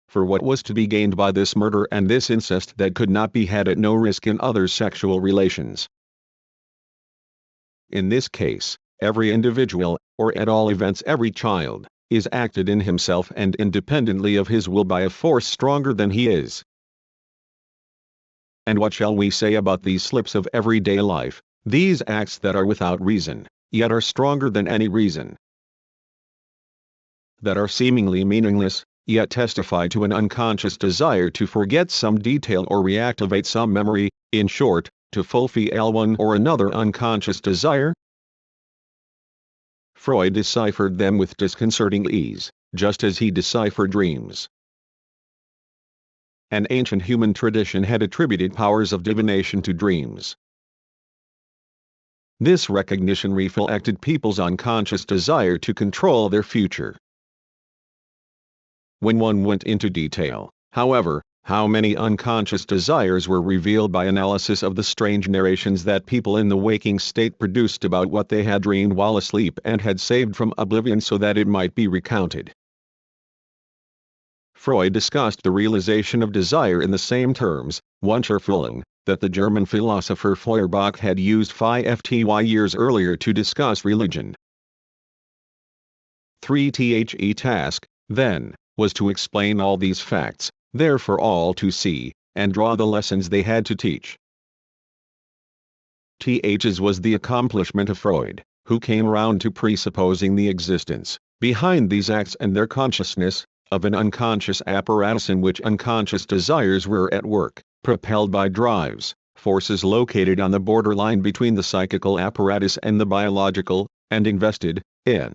For what was to be gained by this murder and this incest that could not be had at no risk in other sexual relations? In this case, every individual, or at all events every child, is acted in himself and independently of his will by a force stronger than he is. And what shall we say about these slips of everyday life, these acts that are without reason, yet are stronger than any reason? That are seemingly meaningless, yet testify to an unconscious desire to forget some detail or reactivate some memory, in short, to fulfill one or another unconscious desire? Freud deciphered them with disconcerting ease, just as he deciphered dreams. An ancient human tradition had attributed powers of divination to dreams. This recognition reflected people's unconscious desire to control their future. When one went into detail, however, how many unconscious desires were revealed by analysis of the strange narrations that people in the waking state produced about what they had dreamed while asleep and had saved from oblivion so that it might be recounted. Freud discussed the realization of desire in the same terms, Wunscherfüllung, that the German philosopher Feuerbach had used 50 years earlier to discuss religion. 3the task, then, was to explain all these facts, there for all to see, and draw the lessons they had to teach. Th's was the accomplishment of Freud, who came round to presupposing the existence, behind these acts and their consciousness, of an unconscious apparatus in which unconscious desires were at work, propelled by drives, forces located on the borderline between the psychical apparatus and the biological, and invested, in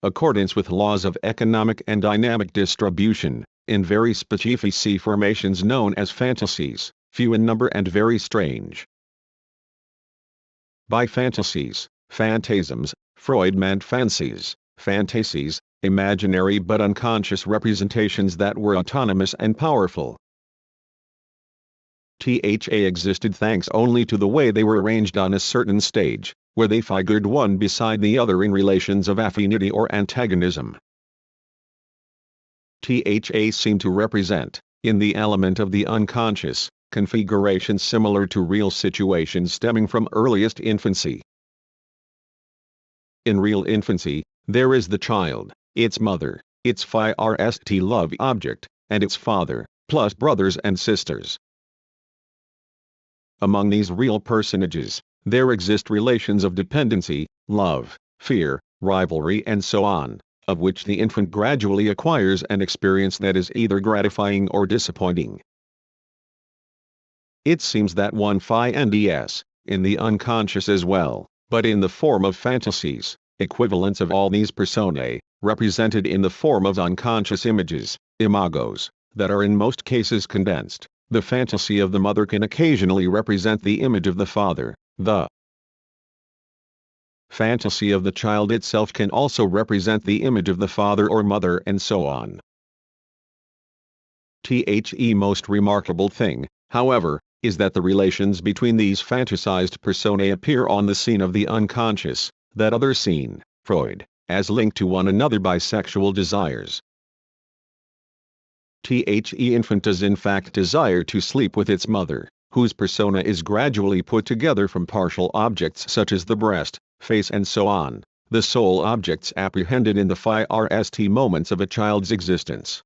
accordance with laws of economic and dynamic distribution, in very specific formations known as fantasies, few in number and very strange. By fantasies, phantasms, Freud meant fancies, fantasies, imaginary but unconscious representations that were autonomous and powerful. Tha existed thanks only to the way they were arranged on a certain stage, where they figured one beside the other in relations of affinity or antagonism. Tha seemed to represent, in the element of the unconscious, configurations similar to real situations stemming from earliest infancy. In real infancy, there is the child, its mother, its first love object, and its father, plus brothers and sisters. Among these real personages, there exist relations of dependency, love, fear, rivalry and so on, of which the infant gradually acquires an experience that is either gratifying or disappointing. It seems that one finds, in the unconscious as well, but in the form of fantasies, equivalents of all these personae, represented in the form of unconscious images, imagos, that are in most cases condensed. The fantasy of the mother can occasionally represent the image of the father, the fantasy of the child itself can also represent the image of the father or mother and so on. The most remarkable thing, however, is that the relations between these fantasized personae appear on the scene of the unconscious, that other scene, Freud, as linked to one another by sexual desires. The infant does in fact desire to sleep with its mother, whose persona is gradually put together from partial objects such as the breast, face and so on, the sole objects apprehended in the first moments of a child's existence.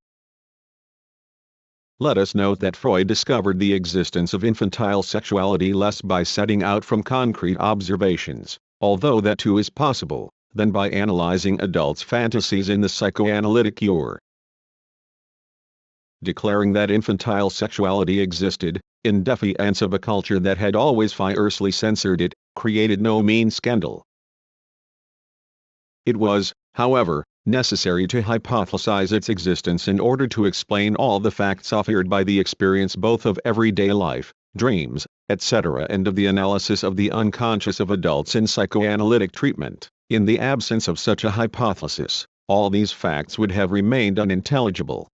Let us note that Freud discovered the existence of infantile sexuality less by setting out from concrete observations, although that too is possible, than by analyzing adults' fantasies in the psychoanalytic cure. Declaring that infantile sexuality existed, in defiance of a culture that had always fiercely censored it, created no mean scandal. It was, however, necessary to hypothesize its existence in order to explain all the facts offered by the experience both of everyday life, dreams, etc. and of the analysis of the unconscious of adults in psychoanalytic treatment. In the absence of such a hypothesis, all these facts would have remained unintelligible.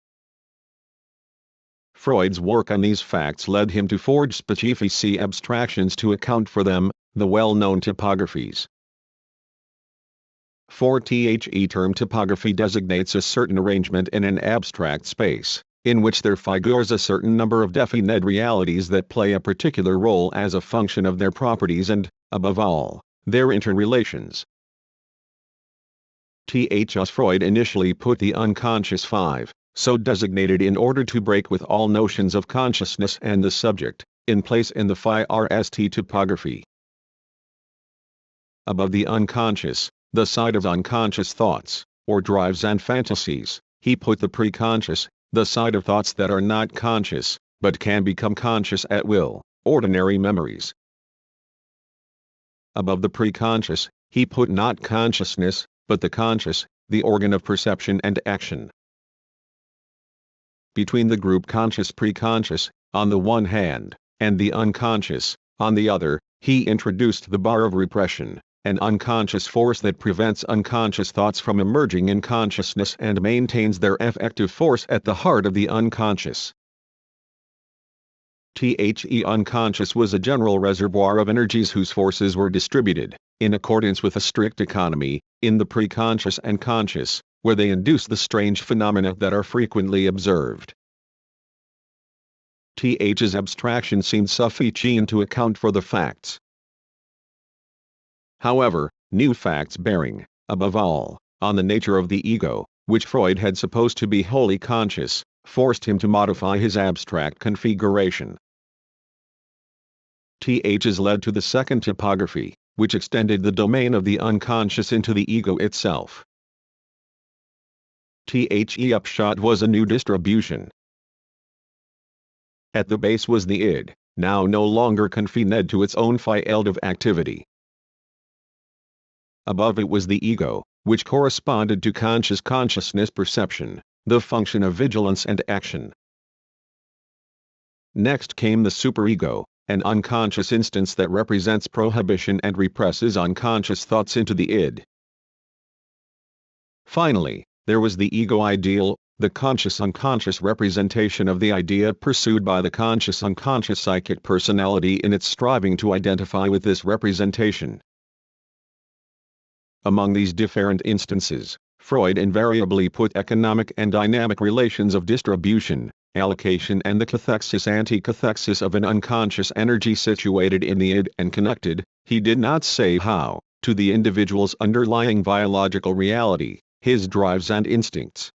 Freud's work on these facts led him to forge specific abstractions to account for them, the well-known topographies. 4. The term topography designates a certain arrangement in an abstract space, in which there figures a certain number of definite realities that play a particular role as a function of their properties and, above all, their interrelations. Thus Freud initially put the unconscious 5, so designated in order to break with all notions of consciousness and the subject, in place in the Phi-Rst topography. Above the unconscious, the side of unconscious thoughts, or drives and fantasies, he put the preconscious, the side of thoughts that are not conscious, but can become conscious at will, ordinary memories. Above the preconscious, he put not consciousness, but the conscious, the organ of perception and action. Between the group conscious-preconscious, on the one hand, and the unconscious, on the other, he introduced the bar of repression, an unconscious force that prevents unconscious thoughts from emerging in consciousness and maintains their effective force at the heart of the unconscious. The unconscious was a general reservoir of energies whose forces were distributed, in accordance with a strict economy, in the preconscious and conscious, where they induce the strange phenomena that are frequently observed. Th's abstraction seemed sufficient to account for the facts. However, new facts bearing, above all, on the nature of the ego, which Freud had supposed to be wholly conscious, forced him to modify his abstract configuration. Th's led to the second topography, which extended the domain of the unconscious into the ego itself. The upshot was a new distribution. At the base was the id, now no longer confined to its own field of activity. Above it was the ego, which corresponded to conscious consciousness perception, the function of vigilance and action. Next came the superego, an unconscious instance that represents prohibition and represses unconscious thoughts into the id. Finally, there was the ego ideal, the conscious-unconscious representation of the idea pursued by the conscious-unconscious psychic personality in its striving to identify with this representation. Among these different instances, Freud invariably put economic and dynamic relations of distribution, allocation and the cathexis-anticathexis of an unconscious energy situated in the id and connected, he did not say how, to the individual's underlying biological reality, his drives and instincts.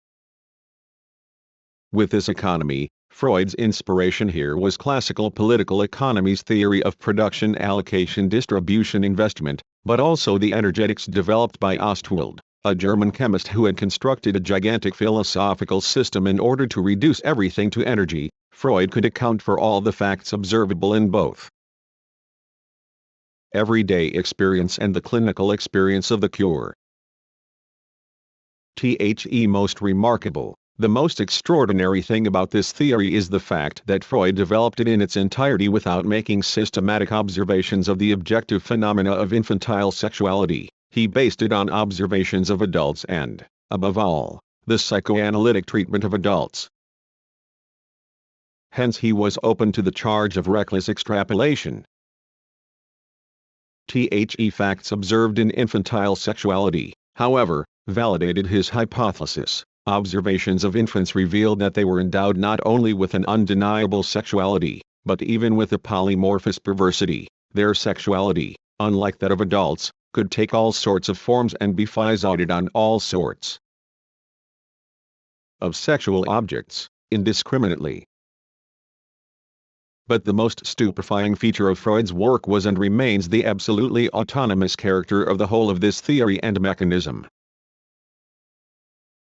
With this economy, Freud's inspiration here was classical political economy's theory of production, allocation, distribution, investment, but also the energetics developed by Ostwald, a German chemist who had constructed a gigantic philosophical system in order to reduce everything to energy. Freud could account for all the facts observable in both everyday experience and the clinical experience of the cure. The most remarkable, the most extraordinary thing about this theory is the fact that Freud developed it in its entirety without making systematic observations of the objective phenomena of infantile sexuality. He based it on observations of adults and, above all, the psychoanalytic treatment of adults. Hence he was open to the charge of reckless extrapolation. The facts observed in infantile sexuality, however, validated his hypothesis. Observations of infants revealed that they were endowed not only with an undeniable sexuality, but even with a polymorphous perversity. Their sexuality, unlike that of adults, could take all sorts of forms and be fixated on all sorts of sexual objects, indiscriminately. But the most stupefying feature of Freud's work was and remains the absolutely autonomous character of the whole of this theory and mechanism.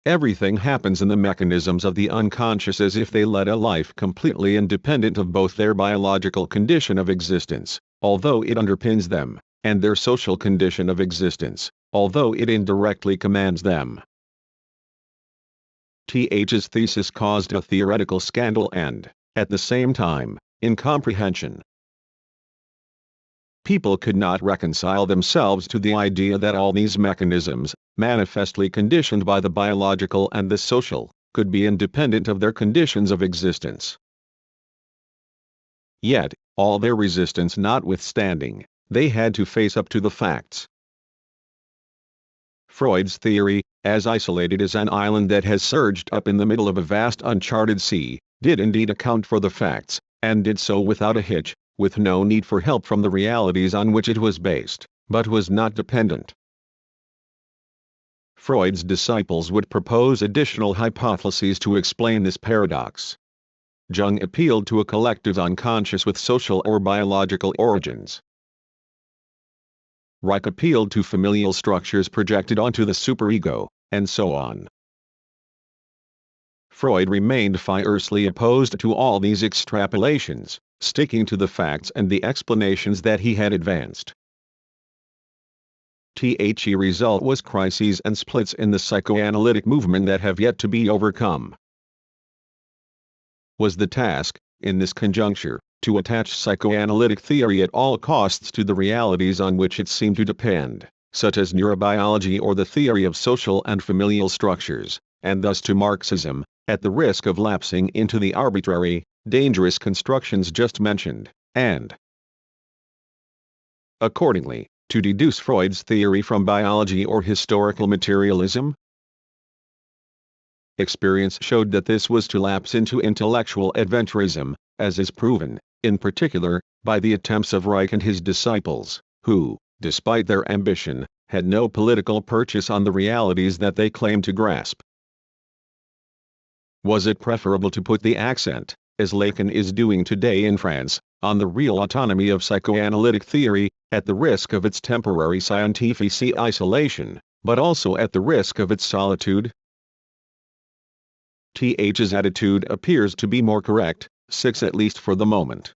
Everything happens in the mechanisms of the unconscious as if they led a life completely independent of both their biological condition of existence, although it underpins them, and their social condition of existence, although it indirectly commands them. Th's thesis caused a theoretical scandal and, at the same time, incomprehension. People could not reconcile themselves to the idea that all these mechanisms, manifestly conditioned by the biological and the social, could be independent of their conditions of existence. Yet, all their resistance notwithstanding, they had to face up to the facts. Freud's theory, as isolated as an island that has surged up in the middle of a vast uncharted sea, did indeed account for the facts, and did so without a hitch, with no need for help from the realities on which it was based, but was not dependent. Freud's disciples would propose additional hypotheses to explain this paradox. Jung appealed to a collective unconscious with social or biological origins. Reich appealed to familial structures projected onto the superego, and so on. Freud remained fiercely opposed to all these extrapolations, sticking to the facts and the explanations that he had advanced. The result was crises and splits in the psychoanalytic movement that have yet to be overcome. Was the task, in this conjuncture, to attach psychoanalytic theory at all costs to the realities on which it seemed to depend, such as neurobiology or the theory of social and familial structures, and thus to Marxism, at the risk of lapsing into the arbitrary, dangerous constructions just mentioned, and accordingly, to deduce Freud's theory from biology or historical materialism? Experience showed that this was to lapse into intellectual adventurism, as is proven, in particular, by the attempts of Reich and his disciples, who, despite their ambition, had no political purchase on the realities that they claimed to grasp. Was it preferable to put the accent, as Lacan is doing today in France, on the real autonomy of psychoanalytic theory, at the risk of its temporary scientific isolation, but also at the risk of its solitude? Th's attitude appears to be more correct, at least for the moment.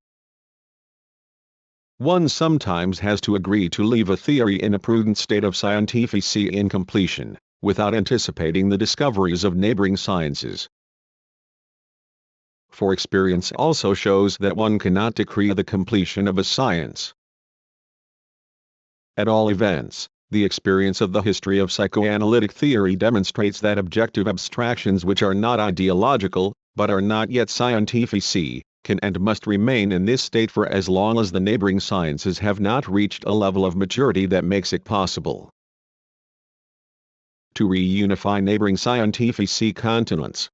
One sometimes has to agree to leave a theory in a prudent state of scientific incompletion, without anticipating the discoveries of neighboring sciences. For experience also shows that one cannot decree the completion of a science. At all events, the experience of the history of psychoanalytic theory demonstrates that objective abstractions which are not ideological, but are not yet scientific, can and must remain in this state for as long as the neighboring sciences have not reached a level of maturity that makes it possible to reunify neighboring scientific continents.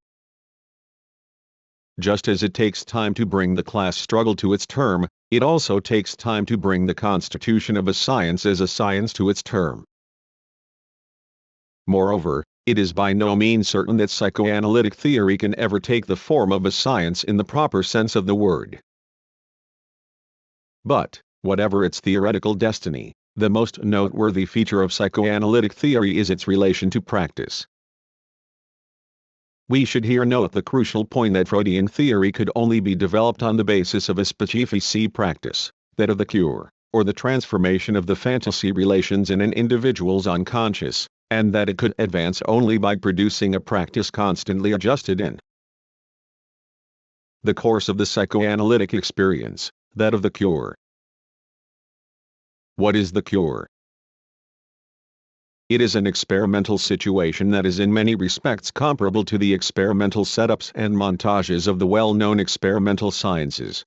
Just as it takes time to bring the class struggle to its term, it also takes time to bring the constitution of a science as a science to its term. Moreover, it is by no means certain that psychoanalytic theory can ever take the form of a science in the proper sense of the word. But, whatever its theoretical destiny, the most noteworthy feature of psychoanalytic theory is its relation to practice. We should here note the crucial point that Freudian theory could only be developed on the basis of a specific practice, that of the cure, or the transformation of the fantasy relations in an individual's unconscious, and that it could advance only by producing a practice constantly adjusted in the course of the psychoanalytic experience, that of the cure. What is the cure? It is an experimental situation that is in many respects comparable to the experimental setups and montages of the well-known experimental sciences.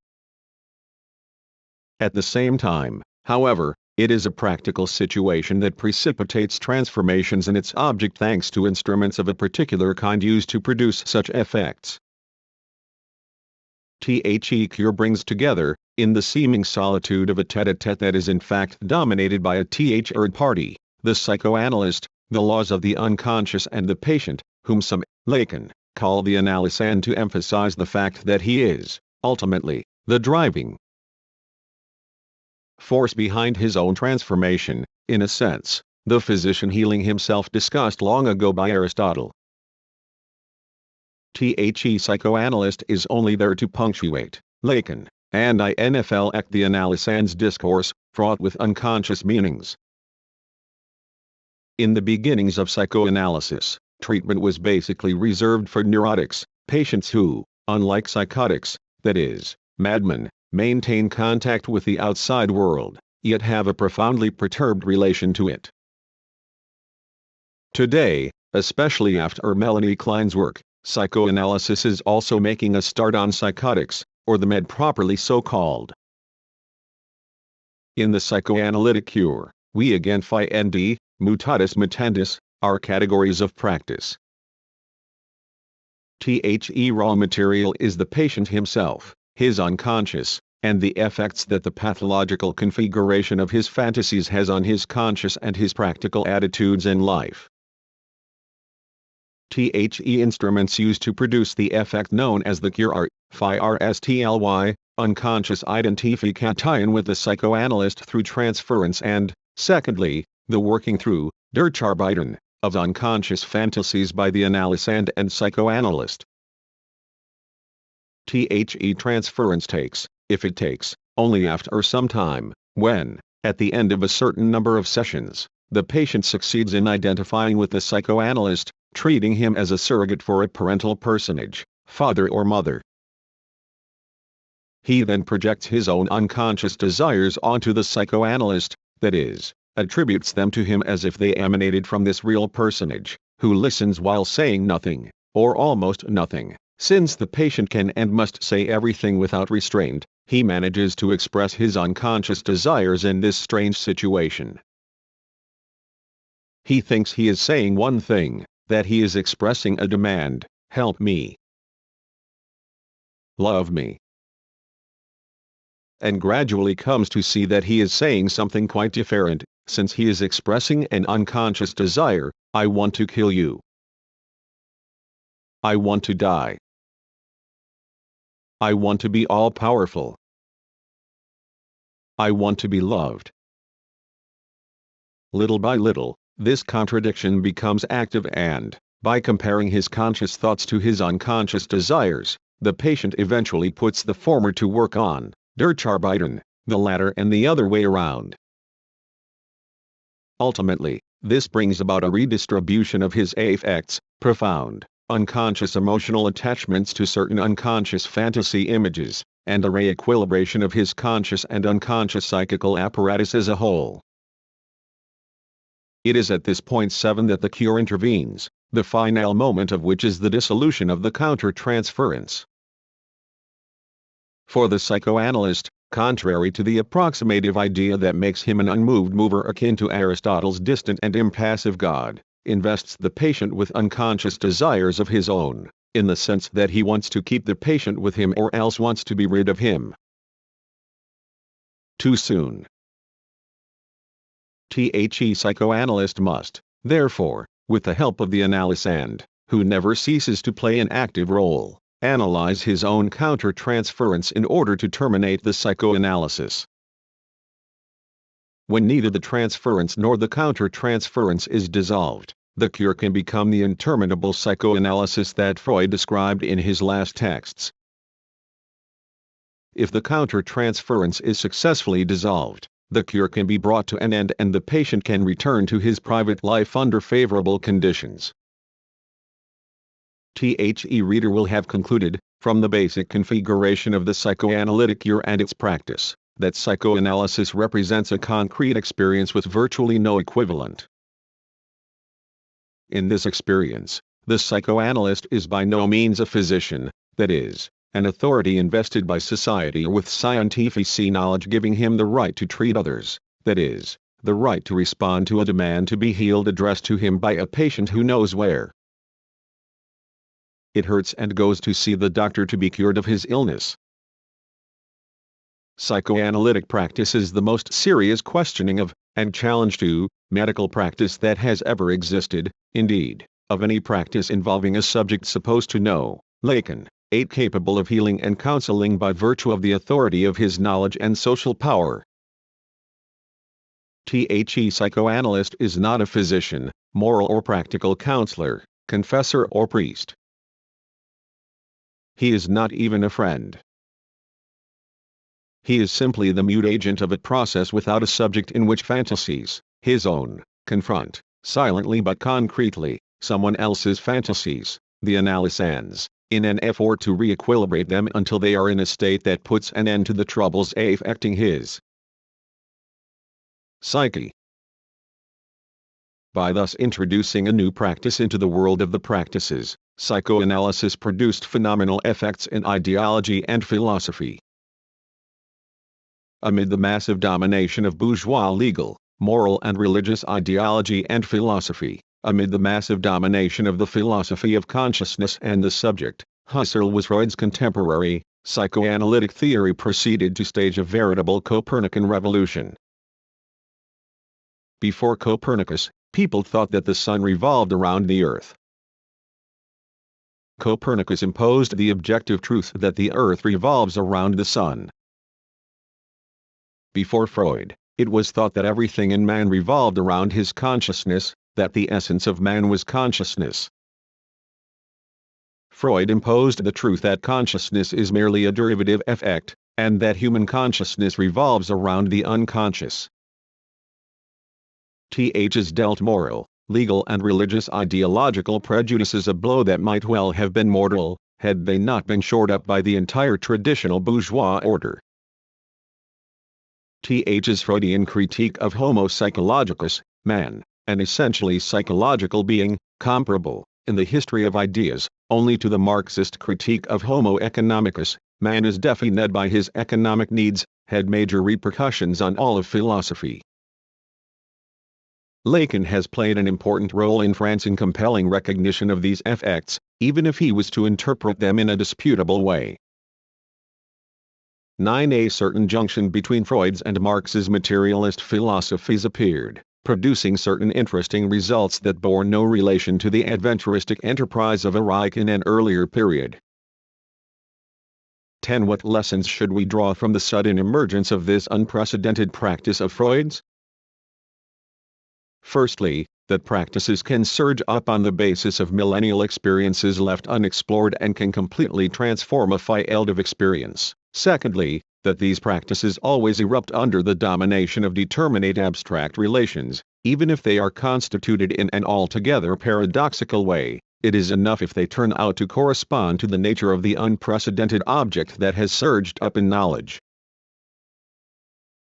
At the same time, however, it is a practical situation that precipitates transformations in its object thanks to instruments of a particular kind used to produce such effects. The cure brings together, in the seeming solitude of a tete-a-tete that is in fact dominated by a third party, the psychoanalyst, the laws of the unconscious and the patient, whom some, Lacan, call the analysand to emphasize the fact that he is, ultimately, the driving force behind his own transformation, in a sense, the physician healing himself discussed long ago by Aristotle. The psychoanalyst is only there to punctuate, Lacan, and inflect the analysand's discourse, fraught with unconscious meanings. In the beginnings of psychoanalysis, treatment was basically reserved for neurotics, patients who, unlike psychotics, that is, madmen, maintain contact with the outside world, yet have a profoundly perturbed relation to it. Today, especially after Melanie Klein's work, psychoanalysis is also making a start on psychotics, or the med properly so called. In the psychoanalytic cure, we again find mutatis mutandis, are categories of practice. The raw material is the patient himself, his unconscious, and the effects that the pathological configuration of his fantasies has on his conscious and his practical attitudes in life. The instruments used to produce the effect known as the cure are, firstly, unconscious identification with the psychoanalyst through transference and, secondly, the working through, durcharbeiten, of unconscious fantasies by the analysand and psychoanalyst. The transference takes, if it takes, only after some time, when, at the end of a certain number of sessions, the patient succeeds in identifying with the psychoanalyst, treating him as a surrogate for a parental personage, father or mother. He then projects his own unconscious desires onto the psychoanalyst, that is, attributes them to him as if they emanated from this real personage, who listens while saying nothing, or almost nothing. Since the patient can and must say everything without restraint, he manages to express his unconscious desires in this strange situation. He thinks he is saying one thing, that he is expressing a demand: help me, love me, and gradually comes to see that he is saying something quite different, since he is expressing an unconscious desire: I want to kill you, I want to die, I want to be all-powerful, I want to be loved. Little by little, this contradiction becomes active and, by comparing his conscious thoughts to his unconscious desires, the patient eventually puts the former to work on, durcharbeiten, the latter and the other way around. Ultimately, this brings about a redistribution of his affects, profound, unconscious emotional attachments to certain unconscious fantasy images, and a re-equilibration of his conscious and unconscious psychical apparatus as a whole. It is at this point 7 that the cure intervenes, the final moment of which is the dissolution of the counter-transference. For the psychoanalyst, contrary to the approximative idea that makes him an unmoved mover akin to Aristotle's distant and impassive God, invests the patient with unconscious desires of his own, in the sense that he wants to keep the patient with him or else wants to be rid of him. Too soon. The psychoanalyst must, therefore, with the help of the analysand, who never ceases to play an active role, analyze his own counter-transference in order to terminate the psychoanalysis. When neither the transference nor the counter-transference is dissolved, the cure can become the interminable psychoanalysis that Freud described in his last texts. If the counter-transference is successfully dissolved, the cure can be brought to an end and the patient can return to his private life under favorable conditions. The reader will have concluded, from the basic configuration of the psychoanalytic cure and its practice, that psychoanalysis represents a concrete experience with virtually no equivalent. In this experience, the psychoanalyst is by no means a physician, that is, an authority invested by society with scientific knowledge giving him the right to treat others, that is, the right to respond to a demand to be healed addressed to him by a patient who knows where it hurts and goes to see the doctor to be cured of his illness. Psychoanalytic practice is the most serious questioning of, and challenge to, medical practice that has ever existed, indeed, of any practice involving a subject supposed to know, Lacan, capable of healing and counseling by virtue of the authority of his knowledge and social power. The psychoanalyst is not a physician, moral or practical counselor, confessor or priest. He is not even a friend. He is simply the mute agent of a process without a subject in which fantasies, his own, confront, silently but concretely, someone else's fantasies, the analysands, in an effort to re-equilibrate them until they are in a state that puts an end to the troubles affecting his psyche. By thus introducing a new practice into the world of the practices, psychoanalysis produced phenomenal effects in ideology and philosophy. amid the massive domination of bourgeois legal, moral and religious ideology and philosophy, amid the massive domination of the philosophy of consciousness and the subject. Husserl was Freud's contemporary. Psychoanalytic theory proceeded to stage a veritable Copernican revolution. Before Copernicus, people thought that the sun revolved around the earth. Copernicus imposed the objective truth that the earth revolves around the sun. Before Freud, it was thought that everything in man revolved around his consciousness, that the essence of man was consciousness. Freud imposed the truth that consciousness is merely a derivative effect, and that human consciousness revolves around the unconscious. Ths dealt moral, legal and religious ideological prejudices a blow that might well have been mortal, had they not been shored up by the entire traditional bourgeois order. Ths Freudian critique of Homo psychologicus, man, an essentially psychological being, comparable, in the history of ideas, only to the Marxist critique of Homo economicus, man is defined by his economic needs, had major repercussions on all of philosophy. Lacan has played an important role in France in compelling recognition of these effects, even if he was to interpret them in a disputable way. 9. A certain junction between Freud's and Marx's materialist philosophies appeared, producing certain interesting results that bore no relation to the adventuristic enterprise of a Reich in an earlier period. 10. What lessons should we draw from the sudden emergence of this unprecedented practice of Freud's? Firstly, that practices can surge up on the basis of millennial experiences left unexplored and can completely transform a field of experience. Secondly, that these practices always erupt under the domination of determinate abstract relations, even if they are constituted in an altogether paradoxical way. It is enough if they turn out to correspond to the nature of the unprecedented object that has surged up in knowledge.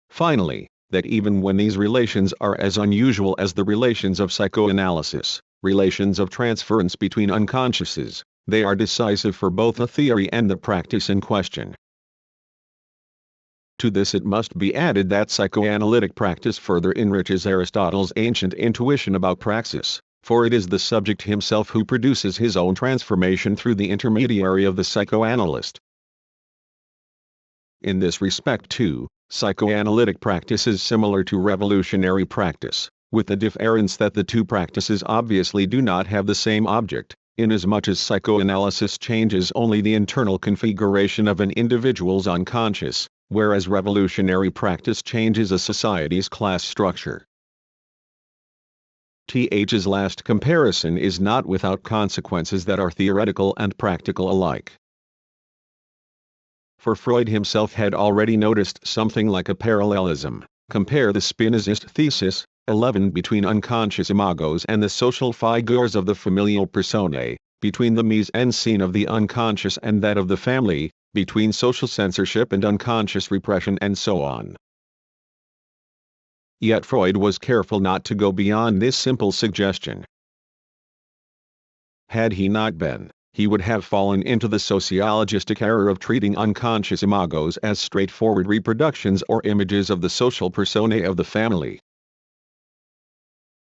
Finally, that even when these relations are as unusual as the relations of psychoanalysis, relations of transference between unconsciouses, they are decisive for both the theory and the practice in question. To this it must be added that psychoanalytic practice further enriches Aristotle's ancient intuition about praxis, for it is the subject himself who produces his own transformation through the intermediary of the psychoanalyst. In this respect too, psychoanalytic practice is similar to revolutionary practice, with the difference that the two practices obviously do not have the same object, inasmuch as psychoanalysis changes only the internal configuration of an individual's unconscious, whereas revolutionary practice changes a society's class structure. Th's last comparison is not without consequences that are theoretical and practical alike. For Freud himself had already noticed something like a parallelism. Compare the Spinozist thesis, 11 between unconscious imagos and the social figures of the familial personae, between the mise en scene of the unconscious and that of the family, between social censorship and unconscious repression and so on. Yet Freud was careful not to go beyond this simple suggestion. Had he not been, he would have fallen into the sociologistic error of treating unconscious imagos as straightforward reproductions or images of the social personae of the family.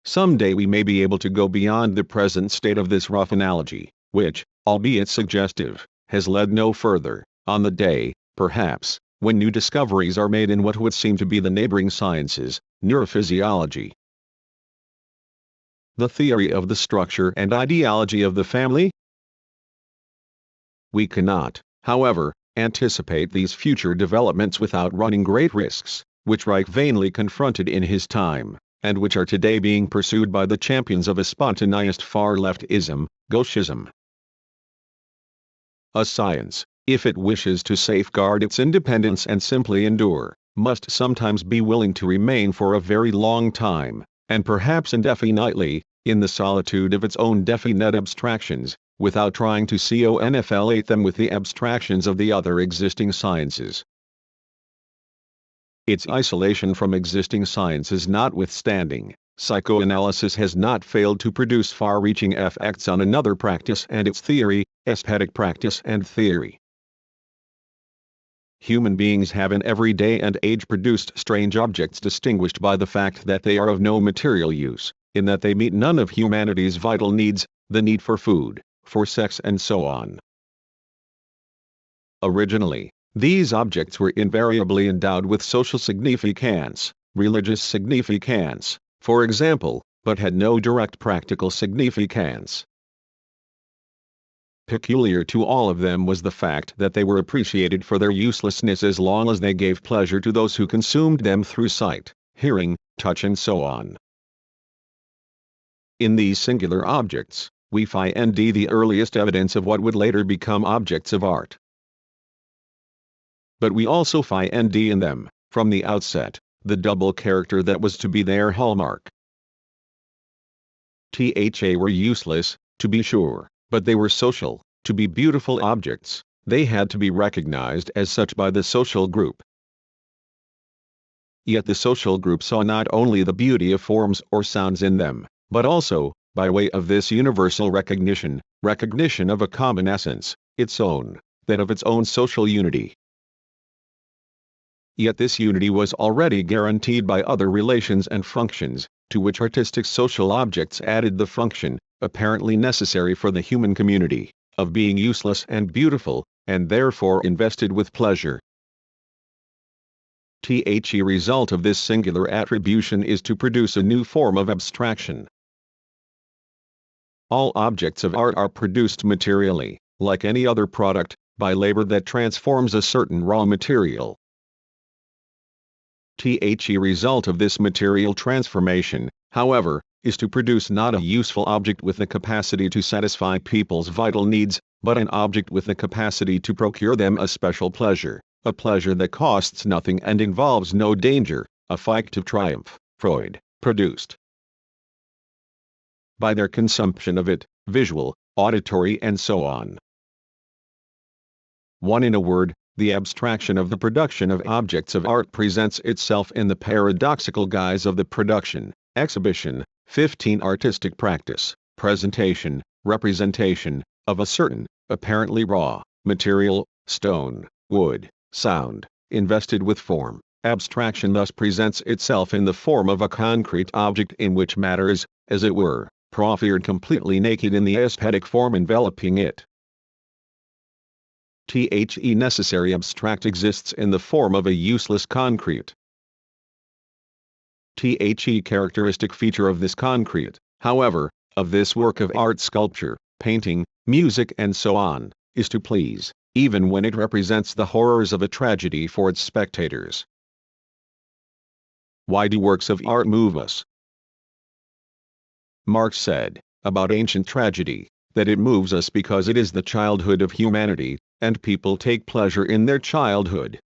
Someday we may be able to go beyond the present state of this rough analogy, which, albeit suggestive, has led no further, on the day, perhaps, when new discoveries are made in what would seem to be the neighboring sciences, neurophysiology. The theory of the structure and ideology of the family? We cannot, however, anticipate these future developments without running great risks, which Reich vainly confronted in his time, and which are today being pursued by the champions of a spontaneist far-leftism, gauchism. A science, if it wishes to safeguard its independence and simply endure, must sometimes be willing to remain for a very long time, and perhaps indefinitely, in the solitude of its own definite abstractions, without trying to conflate them with the abstractions of the other existing sciences. Its isolation from existing sciences notwithstanding, psychoanalysis has not failed to produce far-reaching effects on another practice and its theory, aesthetic practice and theory. Human beings have in every day and age produced strange objects distinguished by the fact that they are of no material use, in that they meet none of humanity's vital needs, the need for food, for sex and so on. Originally, these objects were invariably endowed with social significance, religious significance, for example, but had no direct practical significance. Peculiar to all of them was the fact that they were appreciated for their uselessness as long as they gave pleasure to those who consumed them through sight, hearing, touch and so on. In these singular objects, we find the earliest evidence of what would later become objects of art. But we also find in them, from the outset, the double character that was to be their hallmark. They were useless, to be sure, but they were social. To be beautiful objects, they had to be recognized as such by the social group. Yet the social group saw not only the beauty of forms or sounds in them, but also, by way of this universal recognition of a common essence, its own, that of its own social unity. Yet this unity was already guaranteed by other relations and functions, to which artistic social objects added the function, apparently necessary for the human community, of being useless and beautiful, and therefore invested with pleasure. The result of this singular attribution is to produce a new form of abstraction. All objects of art are produced materially, like any other product, by labor that transforms a certain raw material. The result of this material transformation, however, is to produce not a useful object with the capacity to satisfy people's vital needs, but an object with the capacity to procure them a special pleasure, a pleasure that costs nothing and involves no danger, a fictive triumph, Freud produced. By their consumption of it, visual, auditory and so on. In a word, the abstraction of the production of objects of art presents itself in the paradoxical guise of the production, exhibition, 15 artistic practice, presentation, representation, of a certain, apparently raw, material, stone, wood, sound, invested with form. Abstraction thus presents itself in the form of a concrete object in which matter is, as it were, proffered completely naked in the aesthetic form enveloping it. The necessary abstract exists in the form of a useless concrete. The characteristic feature of this concrete, however, of this work of art, sculpture, painting, music and so on, is to please, even when it represents the horrors of a tragedy for its spectators. Why do works of art move us? Marx said, about ancient tragedy, that it moves us because it is the childhood of humanity, and people take pleasure in their childhood.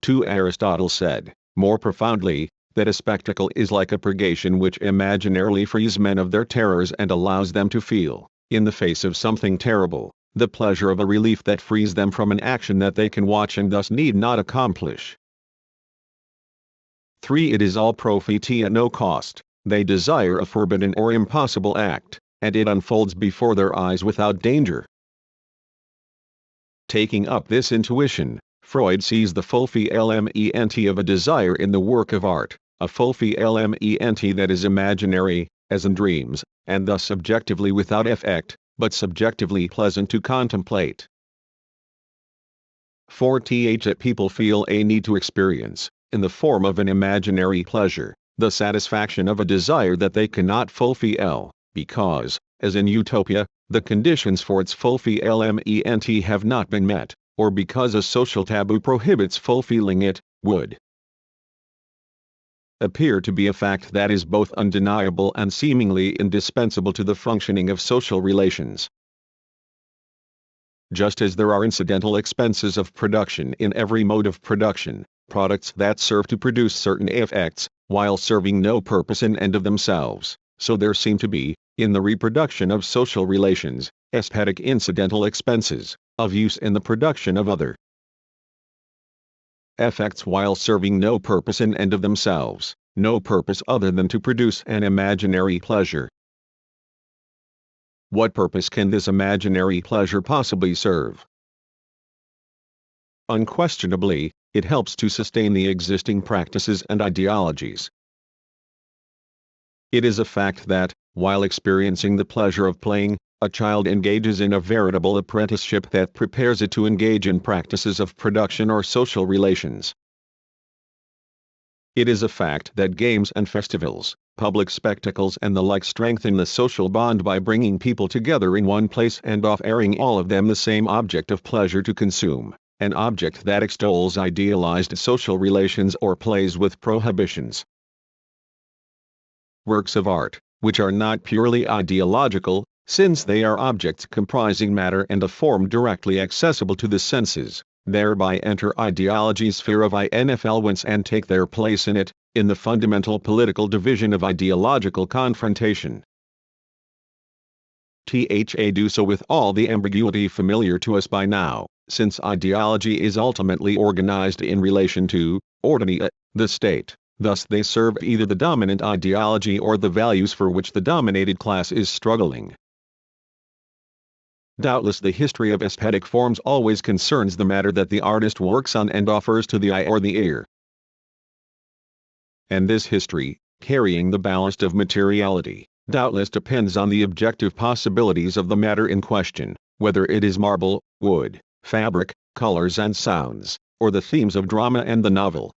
Aristotle said, more profoundly, that a spectacle is like a purgation which imaginarily frees men of their terrors and allows them to feel, in the face of something terrible, the pleasure of a relief that frees them from an action that they can watch and thus need not accomplish. 3. It is all profit at no cost. They desire a forbidden or impossible act, and it unfolds before their eyes without danger. Taking up this intuition, Freud sees the fulfillment of a desire in the work of art, a fulfillment that is imaginary, as in dreams, and thus objectively without effect, but subjectively pleasant to contemplate. 4. That people feel a need to experience, in the form of an imaginary pleasure, the satisfaction of a desire that they cannot fulfill, because, as in utopia, the conditions for its fulfillment have not been met, or because a social taboo prohibits fulfilling it, would appear to be a fact that is both undeniable and seemingly indispensable to the functioning of social relations. Just as there are incidental expenses of production in every mode of production, products that serve to produce certain effects, while serving no purpose in and of themselves, so there seem to be, in the reproduction of social relations, aesthetic incidental expenses, of use in the production of other effects while serving no purpose in and of themselves, no purpose other than to produce an imaginary pleasure. What purpose can this imaginary pleasure possibly serve? Unquestionably, it helps to sustain the existing practices and ideologies. It is a fact that, while experiencing the pleasure of playing, a child engages in a veritable apprenticeship that prepares it to engage in practices of production or social relations. It is a fact that games and festivals, public spectacles and the like strengthen the social bond by bringing people together in one place and offering all of them the same object of pleasure to consume, an object that extols idealized social relations or plays with prohibitions. Works of art, which are not purely ideological, since they are objects comprising matter and a form directly accessible to the senses, thereby enter ideology's sphere of influence and take their place in it, in the fundamental political division of ideological confrontation. They do so with all the ambiguity familiar to us by now, since ideology is ultimately organized in relation to, ordinary, the state. Thus they serve either the dominant ideology or the values for which the dominated class is struggling. Doubtless the history of aesthetic forms always concerns the matter that the artist works on and offers to the eye or the ear. And this history, carrying the ballast of materiality, doubtless depends on the objective possibilities of the matter in question, whether it is marble, wood, fabric, colors and sounds, or the themes of drama and the novel.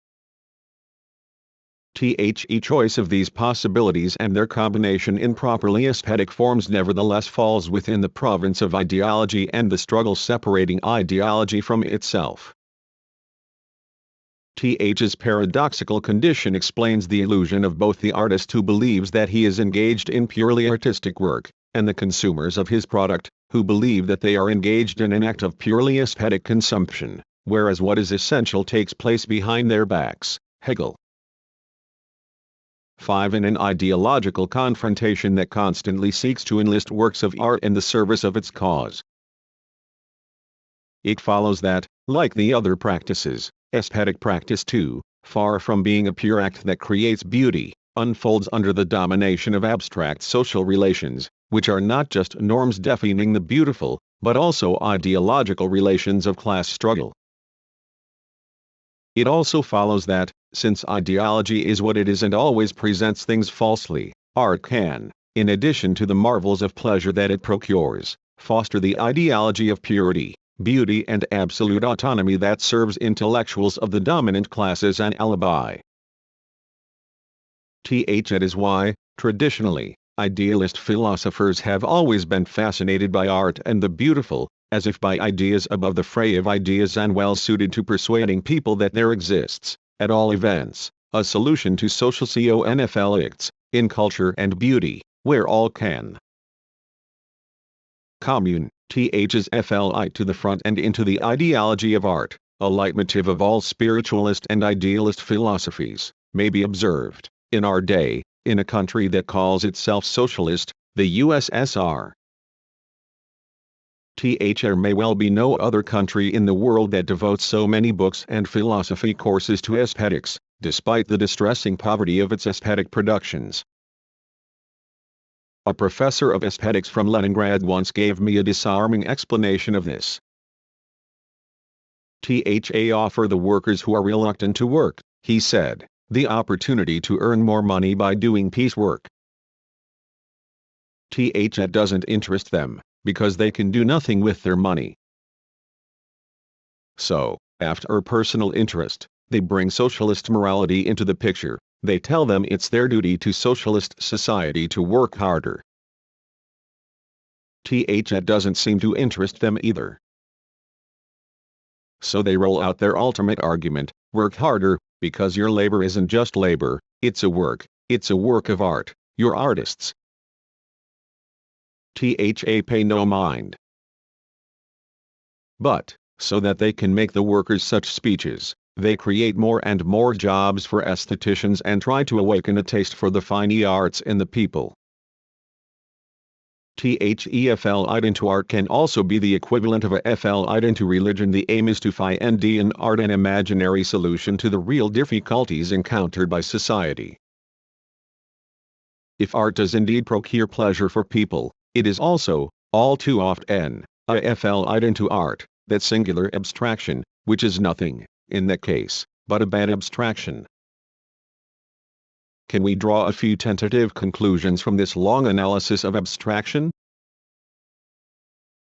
The choice of these possibilities and their combination in properly aesthetic forms nevertheless falls within the province of ideology and the struggle separating ideology from itself. Th's paradoxical condition explains the illusion of both the artist who believes that he is engaged in purely artistic work, and the consumers of his product, who believe that they are engaged in an act of purely aesthetic consumption, whereas what is essential takes place behind their backs. Hegel. 5. In an ideological confrontation that constantly seeks to enlist works of art in the service of its cause, it follows that, like the other practices, aesthetic practice too, far from being a pure act that creates beauty, unfolds under the domination of abstract social relations, which are not just norms defining the beautiful, but also ideological relations of class struggle. It also follows that, since ideology is what it is and always presents things falsely, art can, in addition to the marvels of pleasure that it procures, foster the ideology of purity, beauty and absolute autonomy that serves intellectuals of the dominant class as an alibi. That is why, traditionally, idealist philosophers have always been fascinated by art and the beautiful, as if by ideas above the fray of ideas and well suited to persuading people that there exists, at all events, a solution to social conflicts, in culture and beauty, where all can commune. Th's fli to the front and into the ideology of art, a leitmotif of all spiritualist and idealist philosophies, may be observed, in our day, in a country that calls itself socialist, the USSR. There may well be no other country in the world that devotes so many books and philosophy courses to aesthetics, despite the distressing poverty of its aesthetic productions. A professor of aesthetics from Leningrad once gave me a disarming explanation of this. Offer the workers who are reluctant to work, he said, the opportunity to earn more money by doing piecework. That doesn't interest them, because they can do nothing with their money. So, after personal interest, they bring socialist morality into the picture. They tell them it's their duty to socialist society to work harder. That doesn't seem to interest them either. So they roll out their ultimate argument, work harder, because your labor isn't just labor, it's a work of art, you're artists. Pay no mind. But, so that they can make the workers such speeches, they create more and more jobs for aestheticians and try to awaken a taste for the fine arts in the people. Flight into art can also be the equivalent of a flight into religion. The aim is to find in art an imaginary solution to the real difficulties encountered by society. If art does indeed procure pleasure for people, it is also, all too often, a flight into art, that singular abstraction, which is nothing, in that case, but a bad abstraction. Can we draw a few tentative conclusions from this long analysis of abstraction?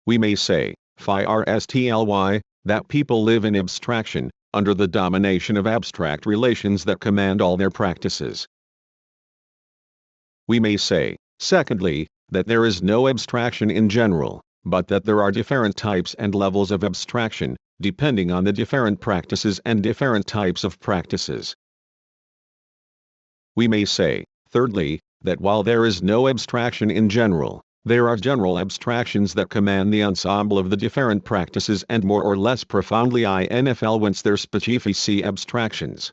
We may say, firstly, that people live in abstraction, under the domination of abstract relations that command all their practices. We may say, secondly, that there is no abstraction in general, but that there are different types and levels of abstraction, depending on the different practices and different types of practices. We may say, thirdly, that while there is no abstraction in general, there are general abstractions that command the ensemble of the different practices and more or less profoundly influence their specifici abstractions.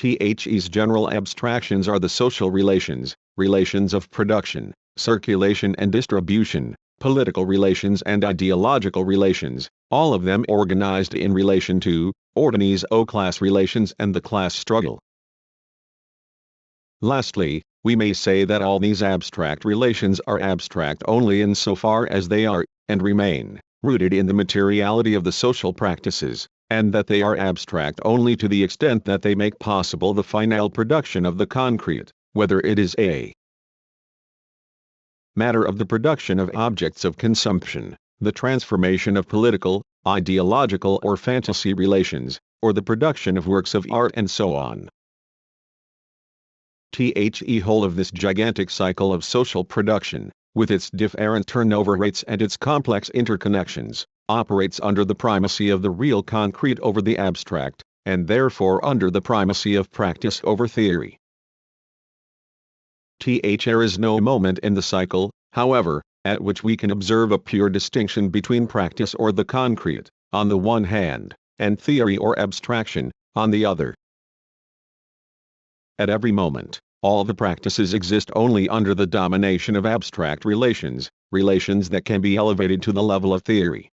These general abstractions are the social relations, relations of production, circulation and distribution, political relations and ideological relations, all of them organized in relation to, ordines o class relations and the class struggle. Lastly, we may say that all these abstract relations are abstract only insofar as they are, and remain, rooted in the materiality of the social practices, and that they are abstract only to the extent that they make possible the final production of the concrete, whether it is a matter of the production of objects of consumption, the transformation of political, ideological or fantasy relations, or the production of works of art and so on. The whole of this gigantic cycle of social production, with its different turnover rates and its complex interconnections, operates under the primacy of the real concrete over the abstract, and therefore under the primacy of practice over theory. There is no moment in the cycle, however, at which we can observe a pure distinction between practice or the concrete, on the one hand, and theory or abstraction, on the other. At every moment, all the practices exist only under the domination of abstract relations, relations that can be elevated to the level of theory.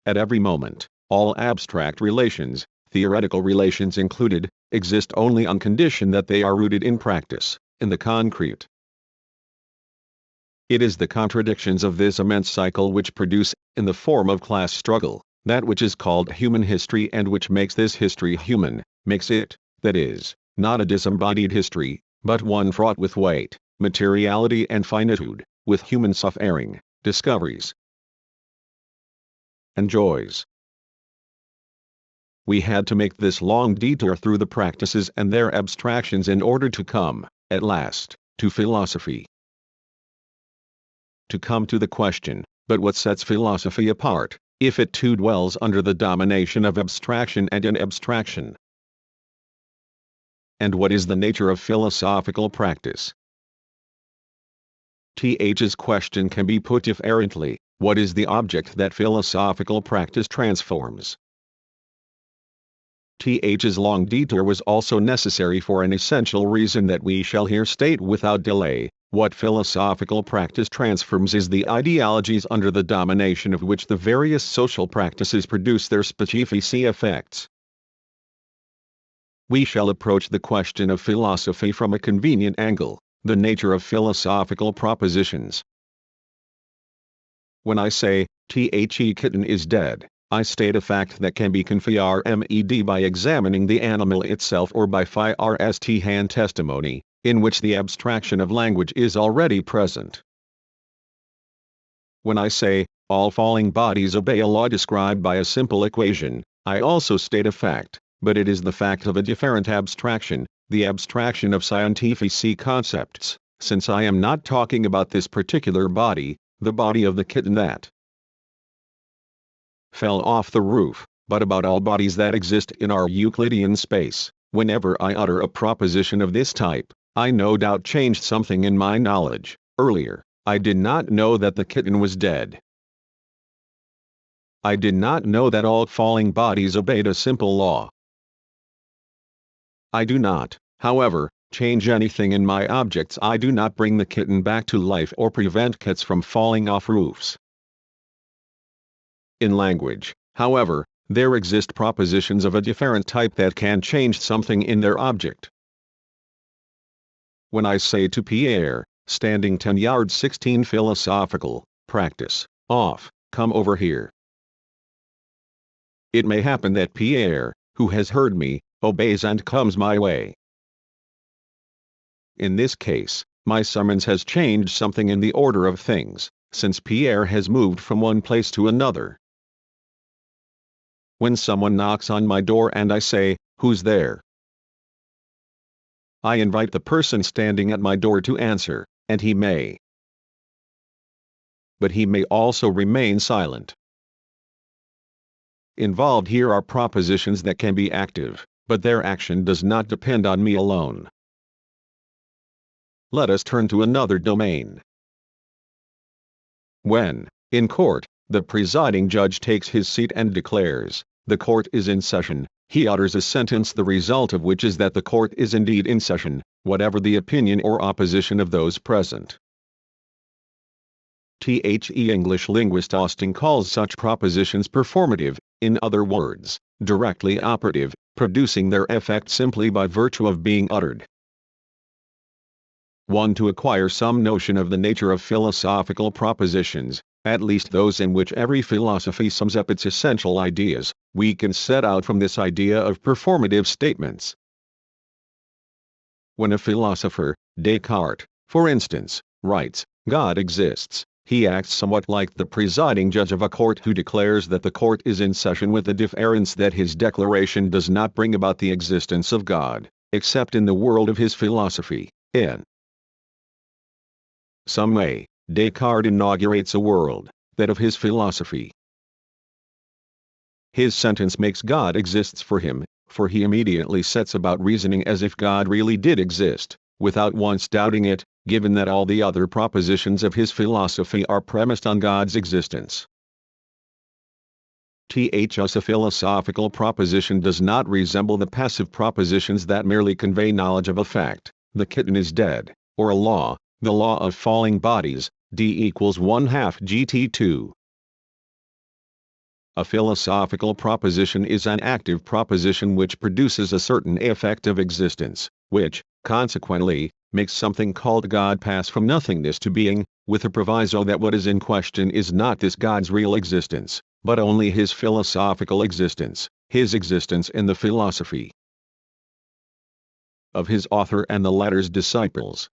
At every moment, all abstract relations, theoretical relations included, exist only on condition that they are rooted in practice, in the concrete. It is the contradictions of this immense cycle which produce, in the form of class struggle, that which is called human history and which makes this history human, makes it, that is, not a disembodied history, but one fraught with weight, materiality and finitude, with human suffering, discoveries, and joys. We had to make this long detour through the practices and their abstractions in order to come, at last, to philosophy. To come to the question, but what sets philosophy apart, if it too dwells under the domination of abstraction and in abstraction? And what is the nature of philosophical practice? Th's question can be put differently: what is the object that philosophical practice transforms? Th's long detour was also necessary for an essential reason that we shall here state without delay. What philosophical practice transforms is the ideologies under the domination of which the various social practices produce their specifici effects. We shall approach the question of philosophy from a convenient angle: the nature of philosophical propositions. When I say, "The kitten is dead," I state a fact that can be confirmed by examining the animal itself or by first-hand testimony, in which the abstraction of language is already present. When I say, "All falling bodies obey a law described by a simple equation," I also state a fact, but it is the fact of a different abstraction, the abstraction of scientific concepts, since I am not talking about this particular body, the body of the kitten that fell off the roof, but about all bodies that exist in our Euclidean space. Whenever I utter a proposition of this type, I no doubt changed something in my knowledge. Earlier, I did not know that the kitten was dead. I did not know that all falling bodies obeyed a simple law. I do not, however, change anything in my objects. I do not bring the kitten back to life or prevent cats from falling off roofs. In language, however, there exist propositions of a different type that can change something in their object. When I say to Pierre, standing 10 yards 16 philosophical, practice, off, come over here, it may happen that Pierre, who has heard me, obeys and comes my way. In this case, my summons has changed something in the order of things, since Pierre has moved from one place to another. When someone knocks on my door and I say, "Who's there?" I invite the person standing at my door to answer, and he may. But he may also remain silent. Involved here are propositions that can be active, but their action does not depend on me alone. Let us turn to another domain. When, in court, the presiding judge takes his seat and declares, "The court is in session," he utters a sentence the result of which is that the court is indeed in session, whatever the opinion or opposition of those present. The English linguist Austin calls such propositions performative, in other words, directly operative, producing their effect simply by virtue of being uttered. 1. To acquire some notion of the nature of philosophical propositions, at least those in which every philosophy sums up its essential ideas, we can set out from this idea of performative statements. When a philosopher, Descartes, for instance, writes, "God exists," he acts somewhat like the presiding judge of a court who declares that the court is in session, with the difference that his declaration does not bring about the existence of God, except in the world of his philosophy, in some way. Descartes inaugurates a world, that of his philosophy. His sentence makes God exists for him, for he immediately sets about reasoning as if God really did exist, without once doubting it, given that all the other propositions of his philosophy are premised on God's existence. Thus a philosophical proposition does not resemble the passive propositions that merely convey knowledge of a fact, "The kitten is dead," or a law, "The law of falling bodies, D equals 1/2 gt2. A philosophical proposition is an active proposition which produces a certain effect of existence, which, consequently, makes something called God pass from nothingness to being, with a proviso that what is in question is not this God's real existence, but only his philosophical existence, his existence in the philosophy of his author and the latter's disciples.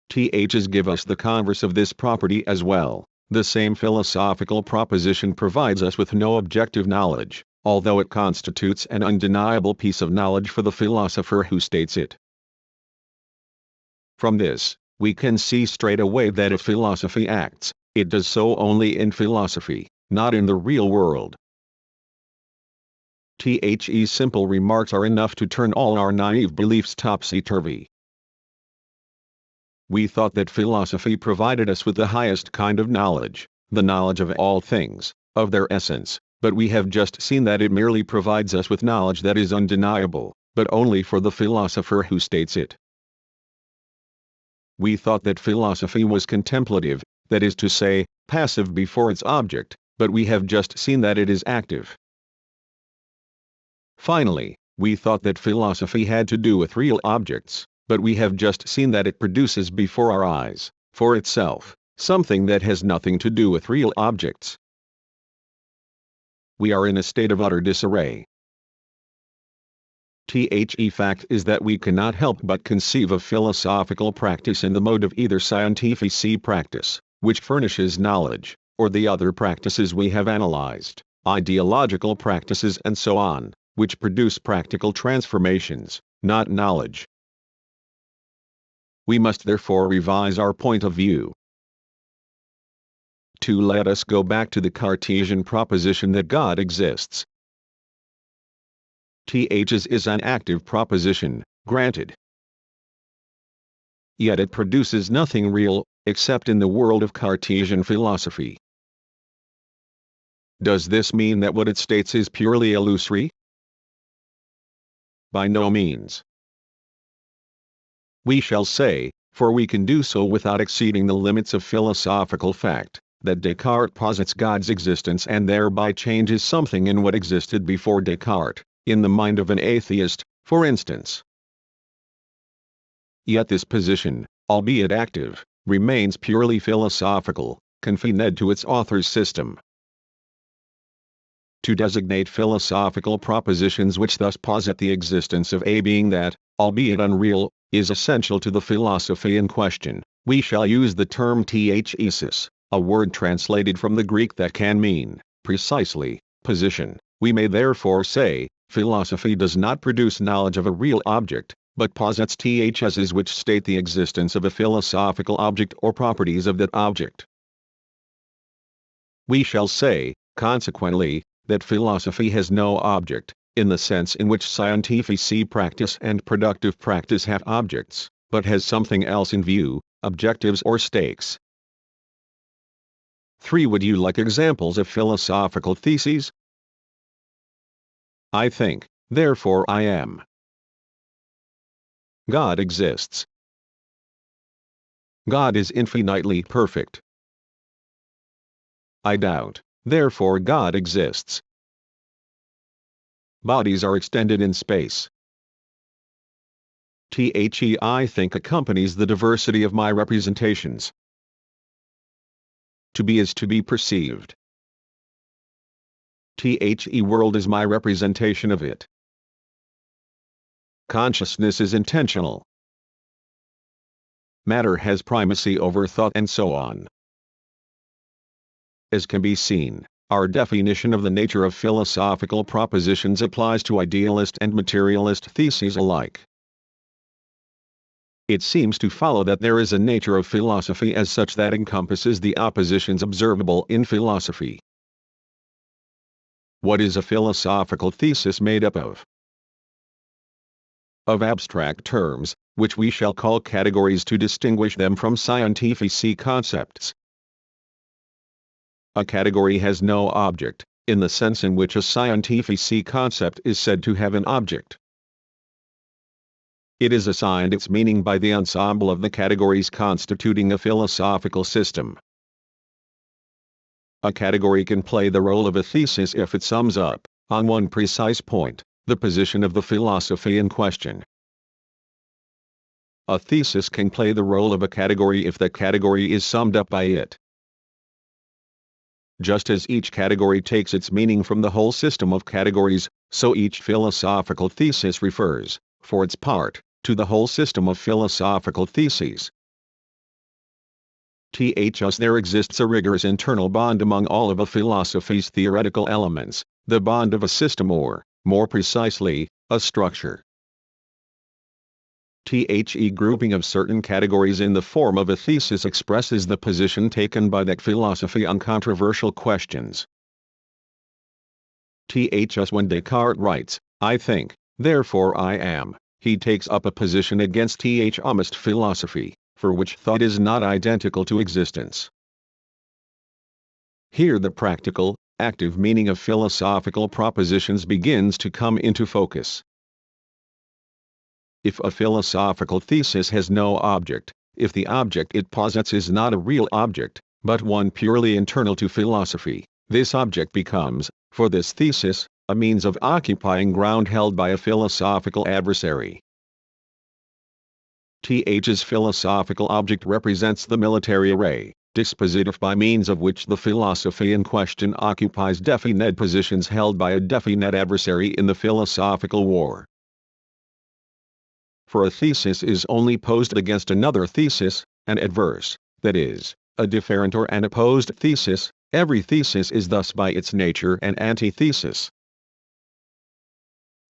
Ths give us the converse of this property as well. The same philosophical proposition provides us with no objective knowledge, although it constitutes an undeniable piece of knowledge for the philosopher who states it. From this, we can see straight away that if philosophy acts, it does so only in philosophy, not in the real world. These simple remarks are enough to turn all our naive beliefs topsy-turvy. We thought that philosophy provided us with the highest kind of knowledge, the knowledge of all things, of their essence, but we have just seen that it merely provides us with knowledge that is undeniable, but only for the philosopher who states it. We thought that philosophy was contemplative, that is to say, passive before its object, but we have just seen that it is active. Finally, we thought that philosophy had to do with real objects, but we have just seen that it produces before our eyes, for itself, something that has nothing to do with real objects. We are in a state of utter disarray. The fact is that we cannot help but conceive of philosophical practice in the mode of either scientific practice, which furnishes knowledge, or the other practices we have analyzed, ideological practices and so on, which produce practical transformations, not knowledge. We must therefore revise our point of view. Let us go back to the Cartesian proposition that God exists. Is an active proposition, granted. Yet it produces nothing real, except in the world of Cartesian philosophy. Does this mean that what it states is purely illusory? By no means. We shall say, for we can do so without exceeding the limits of philosophical fact, that Descartes posits God's existence and thereby changes something in what existed before Descartes, in the mind of an atheist, for instance. Yet this position, albeit active, remains purely philosophical, confined to its author's system. to designate philosophical propositions which thus posit the existence of a being that, albeit unreal, is essential to the philosophy in question. We shall use the term thesis, a word translated from the Greek that can mean, precisely, position. We may therefore say, philosophy does not produce knowledge of a real object, but posits ths which state the existence of a philosophical object or properties of that object. We shall say, consequently, that philosophy has no object, in the sense in which scientific practice and productive practice have objects, but has something else in view, objectives or stakes. 3. Would you like examples of philosophical theses? I think, therefore I am. God exists. God is infinitely perfect. I doubt, therefore God exists. Bodies are extended in space. I think accompanies the diversity of my representations. To be is to be perceived. World is my representation of it. Consciousness is intentional. Matter has primacy over thought and so on. As can be seen, our definition of the nature of philosophical propositions applies to idealist and materialist theses alike. It seems to follow that there is a nature of philosophy as such that encompasses the oppositions observable in philosophy. What is a philosophical thesis made up of? Of abstract terms, which we shall call categories to distinguish them from scientific concepts. A category has no object, in the sense in which a scientific concept is said to have an object. It is assigned its meaning by the ensemble of the categories constituting a philosophical system. A category can play the role of a thesis if it sums up, on one precise point, the position of the philosophy in question. A thesis can play the role of a category if that category is summed up by it. Just as each category takes its meaning from the whole system of categories, so each philosophical thesis refers, for its part, to the whole system of philosophical theses. Thus there exists a rigorous internal bond among all of a philosophy's theoretical elements, the bond of a system or, more precisely, a structure. Grouping of certain categories in the form of a thesis expresses the position taken by that philosophy on controversial questions. When Descartes writes, I think, therefore I am, he takes up a position against almost philosophy, for which thought is not identical to existence. Here the practical, active meaning of philosophical propositions begins to come into focus. If a philosophical thesis has no object, if the object it posits is not a real object, but one purely internal to philosophy, this object becomes, for this thesis, a means of occupying ground held by a philosophical adversary. His philosophical object represents the military array, dispositive by means of which the philosophy in question occupies definite positions held by a definite adversary in the philosophical war. For a thesis is only posed against another thesis, an adverse, that is, a different or an opposed thesis. Every thesis is thus by its nature an antithesis.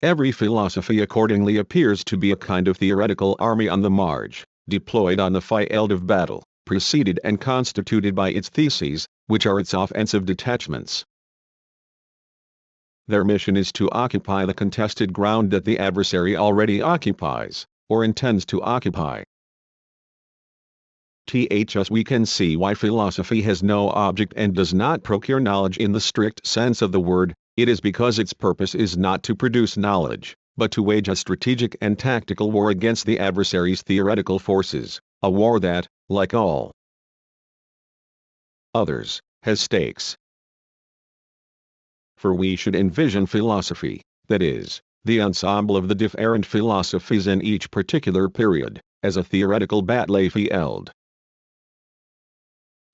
Every philosophy accordingly appears to be a kind of theoretical army on the marge, deployed on the field of battle, preceded and constituted by its theses, which are its offensive detachments. Their mission is to occupy the contested ground that the adversary already occupies, or intends to occupy. Thus we can see why philosophy has no object and does not procure knowledge in the strict sense of the word. It is because its purpose is not to produce knowledge, but to wage a strategic and tactical war against the adversary's theoretical forces, a war that, like all others, has stakes. For we should envision philosophy, that is, the ensemble of the different philosophies in each particular period, as a theoretical battlefield.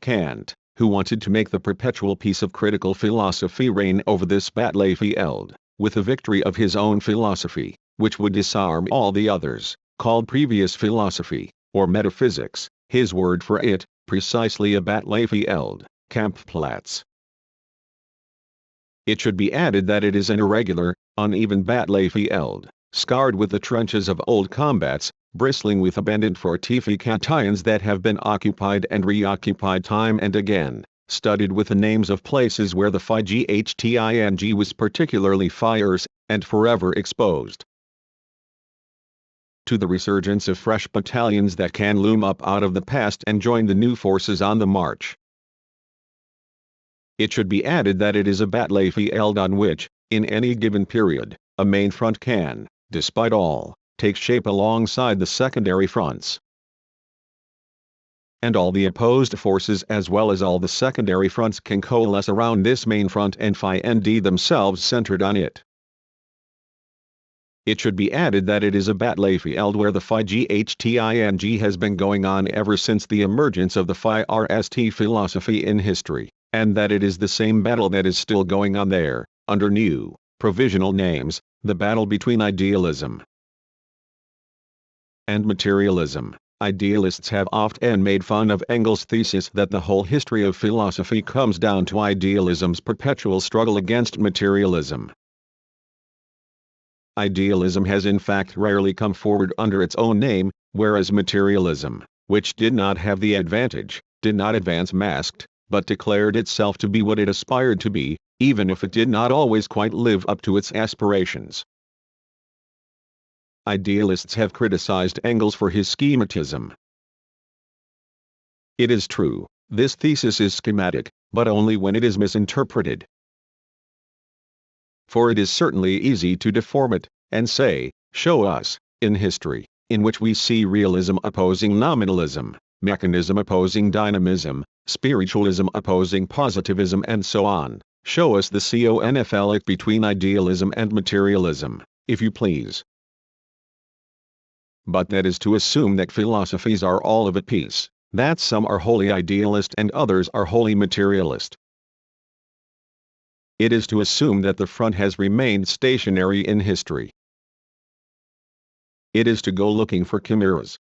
Kant, who wanted to make the perpetual peace of critical philosophy reign over this battlefield, with a victory of his own philosophy, which would disarm all the others, called previous philosophy, or metaphysics, his word for it, precisely a battlefield, Kampfplatz. It should be added that it is an irregular, uneven battlefield, scarred with the trenches of old combats, bristling with abandoned fortifications that have been occupied and reoccupied time and again, studded with the names of places where the fighting was particularly fierce, and forever exposed to the resurgence of fresh battalions that can loom up out of the past and join the new forces on the march. It should be added that it is a battlefield on which, in any given period, a main front can, despite all, take shape alongside the secondary fronts. And all the opposed forces as well as all the secondary fronts can coalesce around this main front and find themselves centered on it. It should be added that it is a battlefield where the fighting has been going on ever since the emergence of the First philosophy in history, and that it is the same battle that is still going on there, under new, provisional names, the battle between idealism and materialism. Idealists have often made fun of Engels' thesis that the whole history of philosophy comes down to idealism's perpetual struggle against materialism. Idealism has in fact rarely come forward under its own name, whereas materialism, which did not have the advantage, did not advance masked, but declared itself to be what it aspired to be, even if it did not always quite live up to its aspirations. Idealists have criticized Engels for his schematism. It is true, this thesis is schematic, but only when it is misinterpreted. For it is certainly easy to deform it, and say, show us, in history, in which we see realism opposing nominalism, mechanism opposing dynamism, spiritualism opposing positivism and so on, show us the conflict between idealism and materialism, if you please. But that is to assume that philosophies are all of a piece, that some are wholly idealist and others are wholly materialist. It is to assume that the front has remained stationary in history. It is to go looking for chimeras.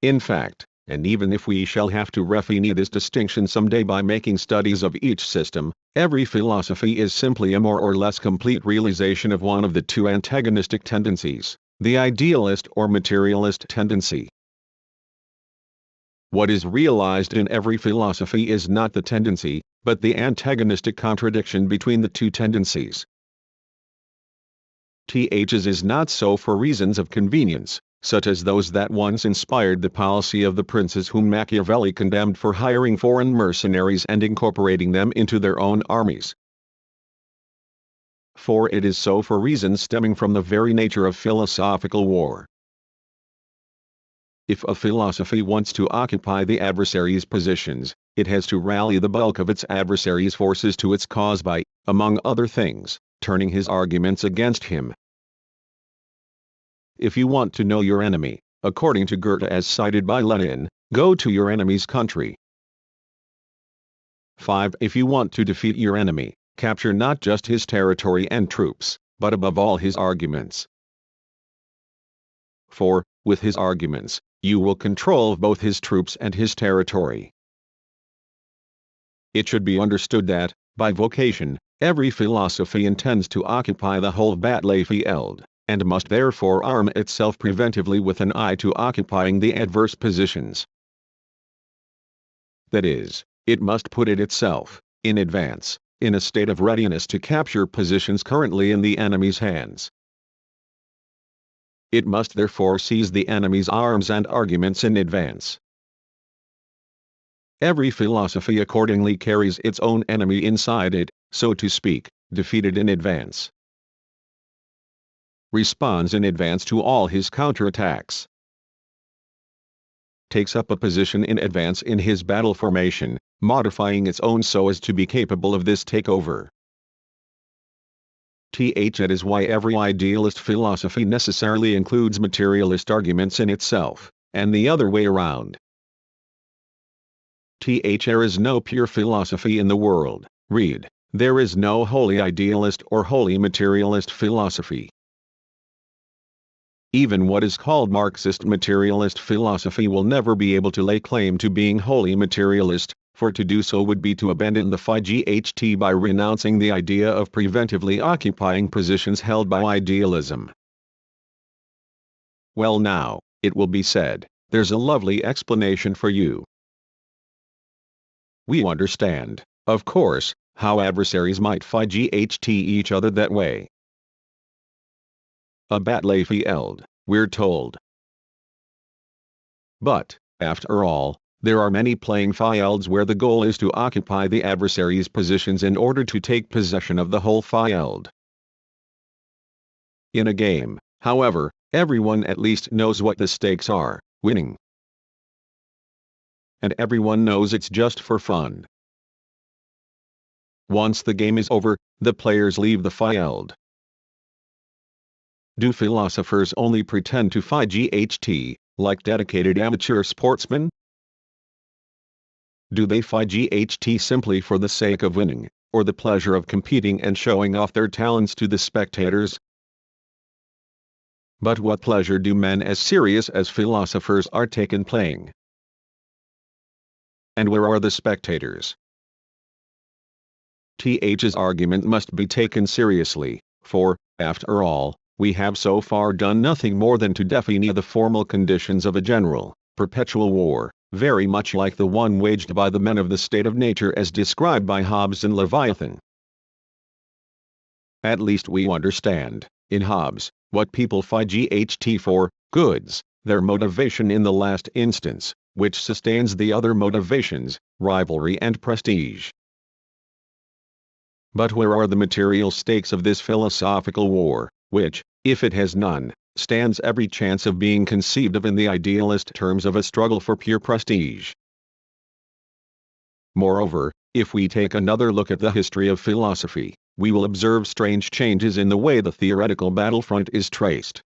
In fact, and even if we shall have to refine this distinction someday by making studies of each system, every philosophy is simply a more or less complete realization of one of the two antagonistic tendencies, the idealist or materialist tendency. What is realized in every philosophy is not the tendency, but the antagonistic contradiction between the two tendencies. Ths is not so for reasons of convenience, such as those that once inspired the policy of the princes whom Machiavelli condemned for hiring foreign mercenaries and incorporating them into their own armies. For it is so for reasons stemming from the very nature of philosophical war. If a philosophy wants to occupy the adversary's positions, it has to rally the bulk of its adversary's forces to its cause by, among other things, turning his arguments against him. If you want to know your enemy, according to Goethe as cited by Lenin, go to your enemy's country. 5. If you want to defeat your enemy, capture not just his territory and troops, but above all his arguments. 4. With his arguments, you will control both his troops and his territory. It should be understood that, by vocation, every philosophy intends to occupy the whole battlefield, and must therefore arm itself preventively with an eye to occupying the adverse positions. That is, it must put it itself, in advance, in a state of readiness to capture positions currently in the enemy's hands. It must therefore seize the enemy's arms and arguments in advance. Every philosophy accordingly carries its own enemy inside it, so to speak, defeated in advance. Responds in advance to all his counterattacks. Takes up a position in advance in his battle formation, modifying its own so as to be capable of this takeover. That is why every idealist philosophy necessarily includes materialist arguments in itself, and the other way around. There is no pure philosophy in the world. Read, there is no wholly idealist or wholly materialist philosophy. Even what is called Marxist materialist philosophy will never be able to lay claim to being wholly materialist, for to do so would be to abandon the phi-GHT by renouncing the idea of preventively occupying positions held by idealism. Well now, it will be said, there's a lovely explanation for you. We understand, of course, how adversaries might phi-GHT each other that way. A Battlefield, we're told. But, after all, there are many playing fields where the goal is to occupy the adversary's positions in order to take possession of the whole field. In a game, however, everyone at least knows what the stakes are: winning. And everyone knows it's just for fun. Once the game is over, the players leave the field. Do philosophers only pretend to phi-GHT, like dedicated amateur sportsmen? Do they phi-GHT simply for the sake of winning, or the pleasure of competing and showing off their talents to the spectators? But what pleasure do men as serious as philosophers are take in playing? And where are the spectators? Th's argument must be taken seriously, for, after all, we have so far done nothing more than to define the formal conditions of a general, perpetual war, very much like the one waged by the men of the state of nature as described by Hobbes and Leviathan. At least we understand, in Hobbes, what people phi-GHT for, goods, their motivation in the last instance, which sustains the other motivations, rivalry and prestige. But where are the material stakes of this philosophical war, which, if it has none, stands every chance of being conceived of in the idealist terms of a struggle for pure prestige? Moreover, if we take another look at the history of philosophy, we will observe strange changes in the way the theoretical battlefront is traced.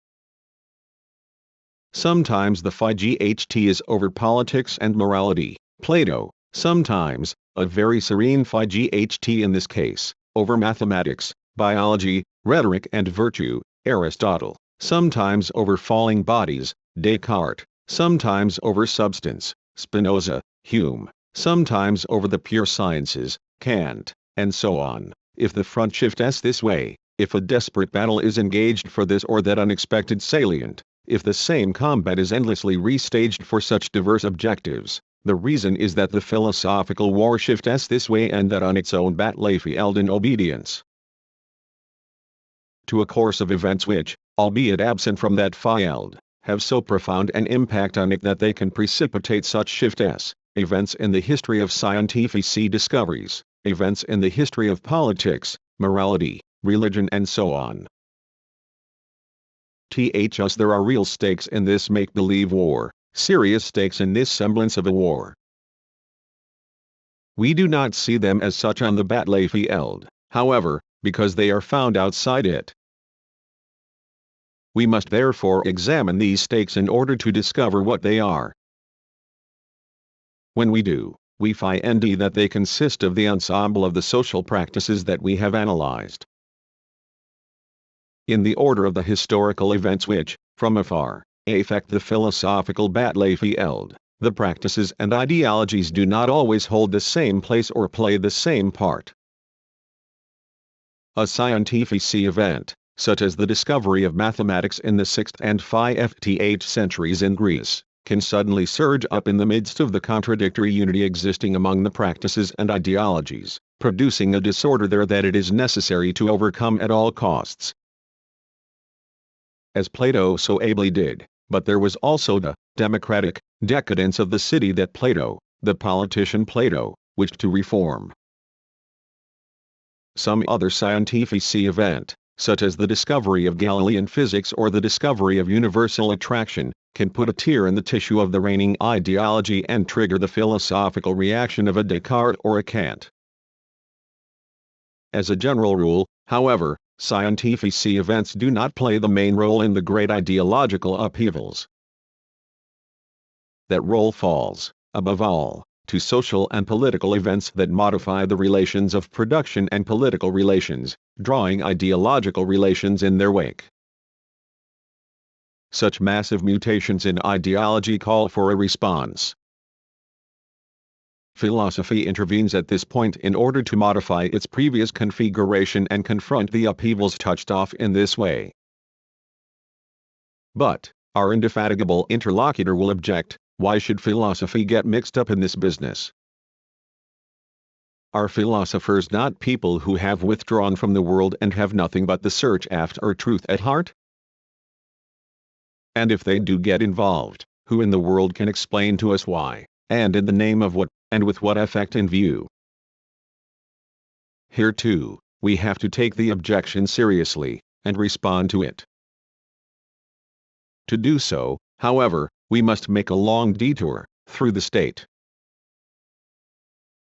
Sometimes the phi-GHT is over politics and morality, Plato; sometimes, a very serene phi-GHT in this case, over mathematics, biology, rhetoric and virtue, Aristotle; sometimes over falling bodies, Descartes; sometimes over substance, Spinoza, Hume; sometimes over the pure sciences, Kant, and so on. If the front shifts this way, if a desperate battle is engaged for this or that unexpected salient, if the same combat is endlessly restaged for such diverse objectives, the reason is that the philosophical war shifts this way and that on its own battlefield in obedience to a course of events which, albeit absent from that field, have so profound an impact on it that they can precipitate such shifts, events in the history of scientific discoveries, events in the history of politics, morality, religion and so on. Thus there are real stakes in this make-believe war, serious stakes in this semblance of a war. We do not see them as such on the battlefield, however, because they are found outside it. We must therefore examine these stakes in order to discover what they are. When we do, we find that they consist of the ensemble of the social practices that we have analyzed. In the order of the historical events which, from afar, affect the philosophical battlefield, the practices and ideologies do not always hold the same place or play the same part. A scientific event, such as the discovery of mathematics in the 6th and 5th centuries in Greece, can suddenly surge up in the midst of the contradictory unity existing among the practices and ideologies, producing a disorder there that it is necessary to overcome at all costs. As Plato so ably did, but there was also the democratic decadence of the city that Plato, the politician Plato, wished to reform. Some other scientific event, such as the discovery of Galilean physics or the discovery of universal attraction, can put a tear in the tissue of the reigning ideology and trigger the philosophical reaction of a Descartes or a Kant. As a general rule, however, scientific events do not play the main role in the great ideological upheavals. That role falls, above all, to social and political events that modify the relations of production and political relations, drawing ideological relations in their wake. Such massive mutations in ideology call for a response. Philosophy intervenes at this point in order to modify its previous configuration and confront the upheavals touched off in this way. But, our indefatigable interlocutor will object, why should philosophy get mixed up in this business? Are philosophers not people who have withdrawn from the world and have nothing but the search after truth at heart? And if they do get involved, who in the world can explain to us why, and in the name of what, and with what effect in view? Here too, we have to take the objection seriously, and respond to it. To do so, however, we must make a long detour through the state.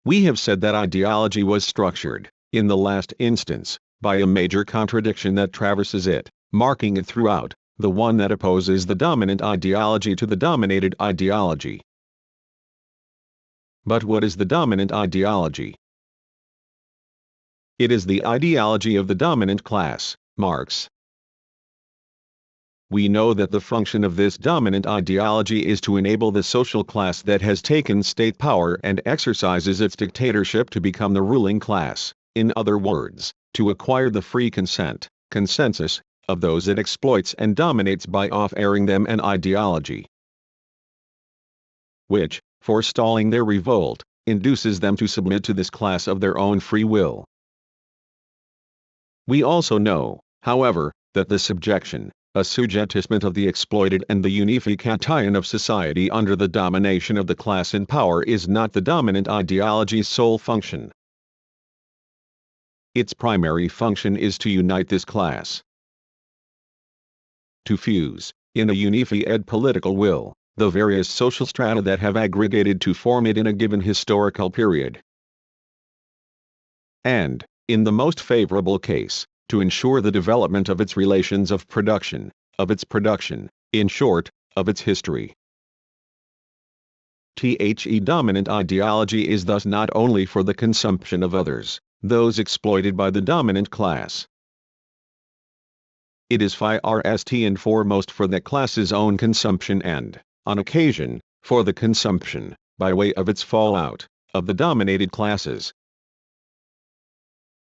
We have said that ideology was structured, in the last instance, by a major contradiction that traverses it, marking it throughout, the one that opposes the dominant ideology to the dominated ideology. But what is the dominant ideology? It is the ideology of the dominant class, Marx. We know that the function of this dominant ideology is to enable the social class that has taken state power and exercises its dictatorship to become the ruling class, in other words, to acquire the free consent, consensus, of those it exploits and dominates by off-airing them an ideology which, forestalling their revolt, induces them to submit to this class of their own free will. We also know, however, that the subjection, assujettissement of the exploited and the unification of society under the domination of the class in power is not the dominant ideology's sole function. Its primary function is to unite this class, to fuse, in a unified political will, the various social strata that have aggregated to form it in a given historical period. And, in the most favorable case, to ensure the development of its relations of production, in short, of its history. The dominant ideology is thus not only for the consumption of others, those exploited by the dominant class. It is first and foremost for that class's own consumption and, on occasion, for the consumption, by way of its fallout, of the dominated classes.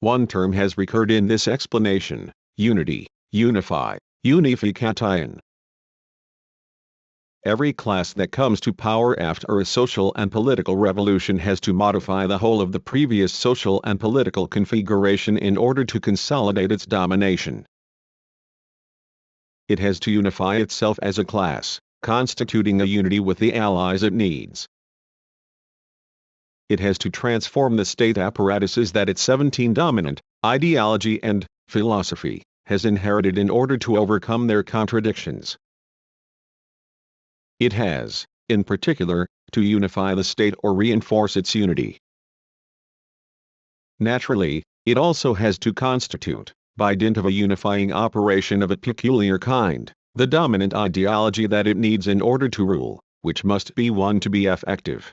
One term has recurred in this explanation: unity, unify, unification. Every class that comes to power after a social and political revolution has to modify the whole of the previous social and political configuration in order to consolidate its domination. It has to unify itself as a class, constituting a unity with the allies it needs. It has to transform the state apparatuses that its 17 dominant, ideology and philosophy, has inherited in order to overcome their contradictions. It has, in particular, to unify the state or reinforce its unity. Naturally, it also has to constitute, by dint of a unifying operation of a peculiar kind, the dominant ideology that it needs in order to rule, which must be one to be effective.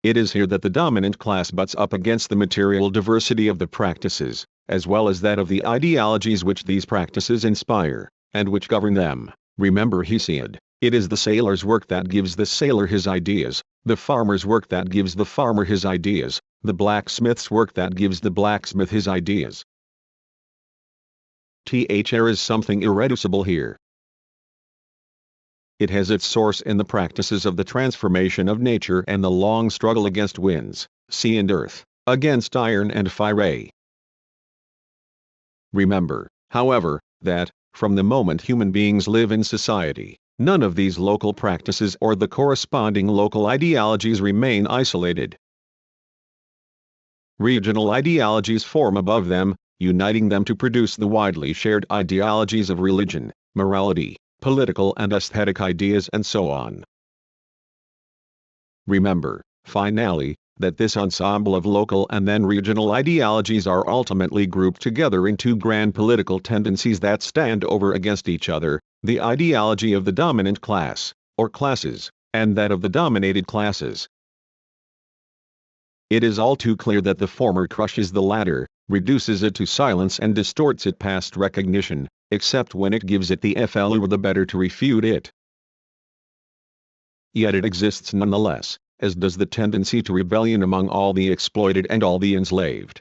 It is here that the dominant class butts up against the material diversity of the practices, as well as that of the ideologies which these practices inspire, and which govern them. Remember Hesiod, it is the sailor's work that gives the sailor his ideas, the farmer's work that gives the farmer his ideas, the blacksmith's work that gives the blacksmith his ideas. There is something irreducible here. It has its source in the practices of the transformation of nature and the long struggle against winds, sea and earth, against iron and fire. Remember, however, that, from the moment human beings live in society, none of these local practices or the corresponding local ideologies remain isolated. Regional ideologies form above them, uniting them to produce the widely shared ideologies of religion, morality, political and aesthetic ideas and so on. Remember, finally, that this ensemble of local and then regional ideologies are ultimately grouped together in two grand political tendencies that stand over against each other, the ideology of the dominant class, or classes, and that of the dominated classes. It is all too clear that the former crushes the latter, reduces it to silence and distorts it past recognition, except when it gives it the failure the better to refute it. Yet it exists nonetheless, as does the tendency to rebellion among all the exploited and all the enslaved.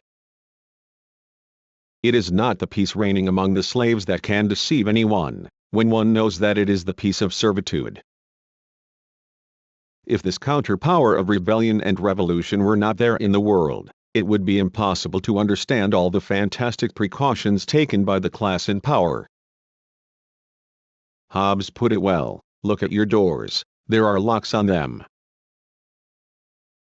It is not the peace reigning among the slaves that can deceive anyone, when one knows that it is the peace of servitude. If this counterpower of rebellion and revolution were not there in the world, it would be impossible to understand all the fantastic precautions taken by the class in power. Hobbes put it well, "Look at your doors, there are locks on them."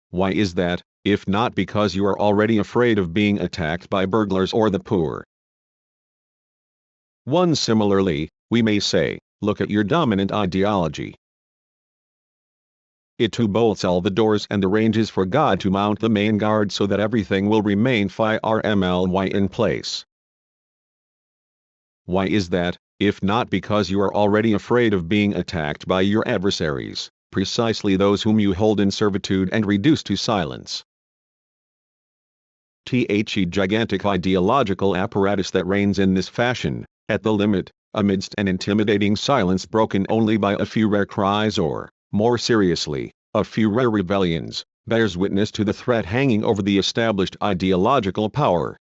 Why is that, if not because you are already afraid of being attacked by burglars or the poor? Similarly, we may say, look at your dominant ideology. It too bolts all the doors and arranges for God to mount the main guard so that everything will remain firmly in place. Why is that, if not because you are already afraid of being attacked by your adversaries, precisely those whom you hold in servitude and reduce to silence? The gigantic ideological apparatus that reigns in this fashion, at the limit, amidst an intimidating silence broken only by a few rare cries or, more seriously, a few rare rebellions, bears witness to the threat hanging over the established ideological power.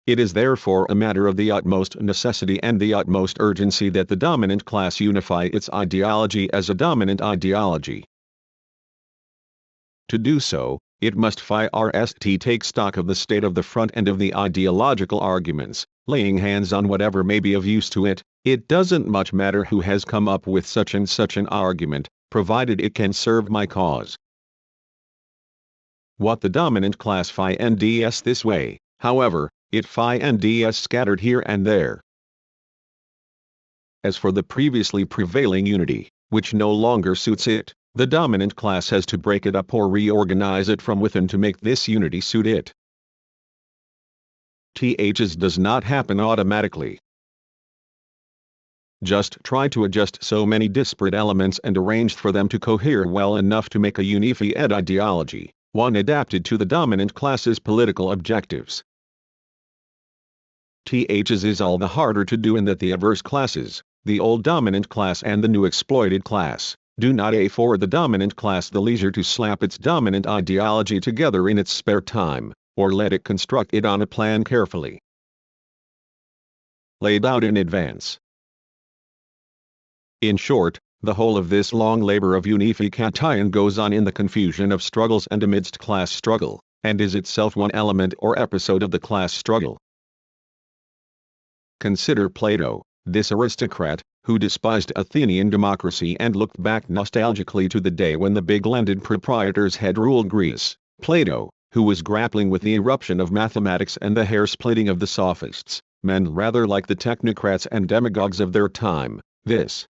It is therefore a matter of the utmost necessity and the utmost urgency that the dominant class unify its ideology as a dominant ideology. To do so, it must first take stock of the state of the front end of the ideological arguments, laying hands on whatever may be of use to it. It doesn't much matter who has come up with such and such an argument, provided it can serve my cause. What the dominant class finds this way, however, it finds scattered here and there. As for the previously prevailing unity, which no longer suits it, the dominant class has to break it up or reorganize it from within to make this unity suit it. This does not happen automatically. Just try to adjust so many disparate elements and arrange for them to cohere well enough to make a unified ideology, one adapted to the dominant class's political objectives. This is all the harder to do in that the adverse classes, the old dominant class and the new exploited class, do not afford the dominant class the leisure to slap its dominant ideology together in its spare time, or let it construct it on a plan carefully laid out in advance. In short, the whole of this long labor of unification goes on in the confusion of struggles and amidst class struggle, and is itself one element or episode of the class struggle. Consider Plato, this aristocrat, who despised Athenian democracy and looked back nostalgically to the day when the big landed proprietors had ruled Greece. Plato, who was grappling with the eruption of mathematics and the hair-splitting of the sophists, men rather like the technocrats and demagogues of their time. This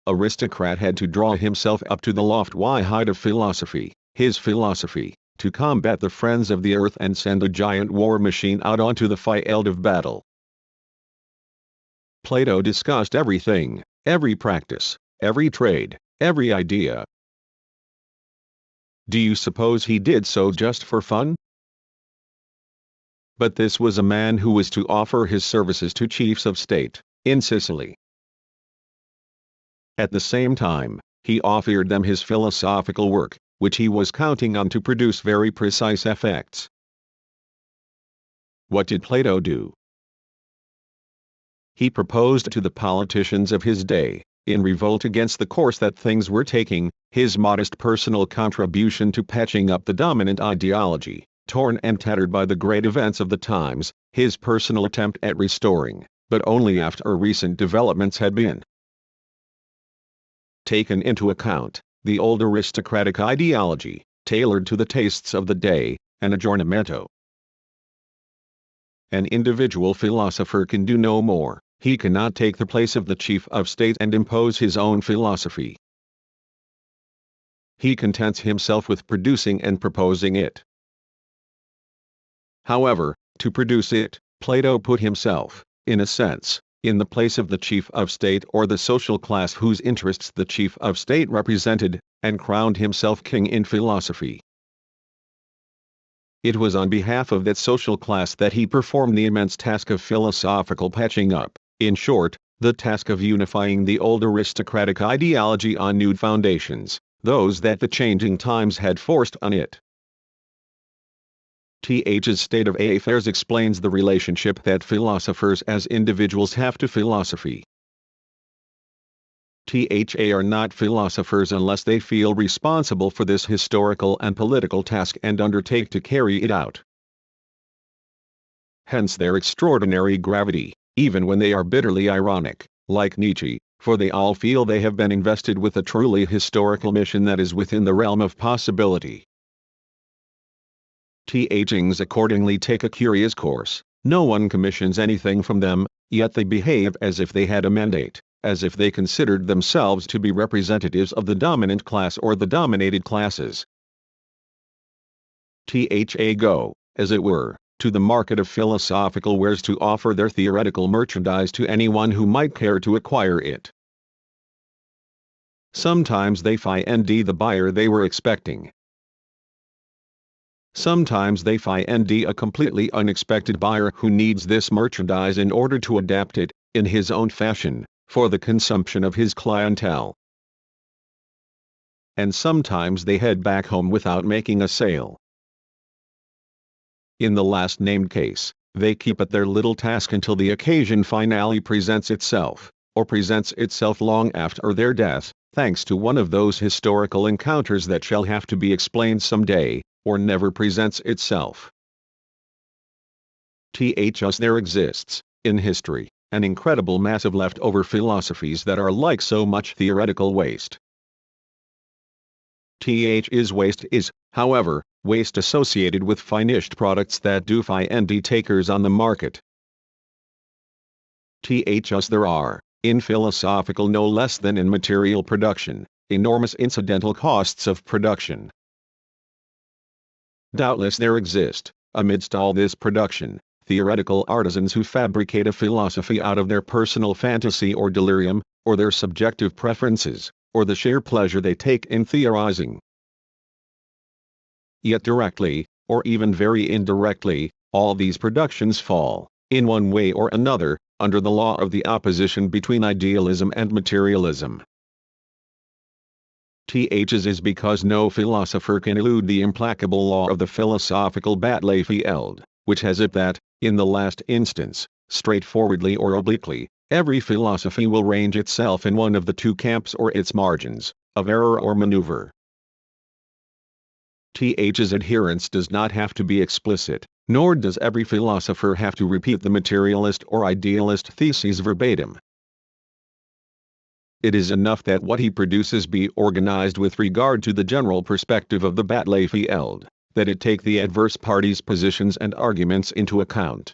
aristocrat had to draw himself up to the lofty height of philosophy, his philosophy, to combat the friends of the earth and send a giant war machine out onto the field of battle. Plato discussed everything, every practice, every trade, every idea. Do you suppose he did so just for fun? But this was a man who was to offer his services to chiefs of state, in Sicily. At the same time, he offered them his philosophical work, which he was counting on to produce very precise effects. What did Plato do? He proposed to the politicians of his day, in revolt against the course that things were taking, his modest personal contribution to patching up the dominant ideology, torn and tattered by the great events of the times, his personal attempt at restoring, but only after recent developments had been taken into account, the old aristocratic ideology, tailored to the tastes of the day, an aggiornamento. An individual philosopher can do no more. He cannot take the place of the chief of state and impose his own philosophy. He contents himself with producing and proposing it. However, to produce it, Plato put himself, in a sense, in the place of the chief of state or the social class whose interests the chief of state represented, and crowned himself king in philosophy. It was on behalf of that social class that he performed the immense task of philosophical patching up, in short, the task of unifying the old aristocratic ideology on new foundations, those that the changing times had forced on it. Th's state of affairs explains the relationship that philosophers as individuals have to philosophy. They are not philosophers unless they feel responsible for this historical and political task and undertake to carry it out. Hence their extraordinary gravity, even when they are bitterly ironic, like Nietzsche, for they all feel they have been invested with a truly historical mission that is within the realm of possibility. Things accordingly take a curious course. No one commissions anything from them, yet they behave as if they had a mandate, as if they considered themselves to be representatives of the dominant class or the dominated classes. They go, as it were, to the market of philosophical wares to offer their theoretical merchandise to anyone who might care to acquire it. Sometimes they find the buyer they were expecting. Sometimes they find a completely unexpected buyer who needs this merchandise in order to adapt it, in his own fashion, for the consumption of his clientele. And sometimes they head back home without making a sale. In the last named case, they keep at their little task until the occasion finally presents itself, or presents itself long after their death, thanks to one of those historical encounters that shall have to be explained someday, or never presents itself. Thus there exists, in history, an incredible mass of leftover philosophies that are like so much theoretical waste. Waste is, however, waste associated with finished products that do find takers on the market. Thus there are, in philosophical no less than in material production, enormous incidental costs of production. Doubtless there exist, amidst all this production, theoretical artisans who fabricate a philosophy out of their personal fantasy or delirium, or their subjective preferences, or the sheer pleasure they take in theorizing. Yet directly, or even very indirectly, all these productions fall, in one way or another, under the law of the opposition between idealism and materialism. Is because no philosopher can elude the implacable law of the philosophical Battlefield, which has it that, in the last instance, straightforwardly or obliquely, every philosophy will range itself in one of the two camps or its margins, of error or maneuver. Th's adherence does not have to be explicit, nor does every philosopher have to repeat the materialist or idealist theses verbatim. It is enough that what he produces be organized with regard to the general perspective of the Battlefield, that it take the adverse parties' positions and arguments into account.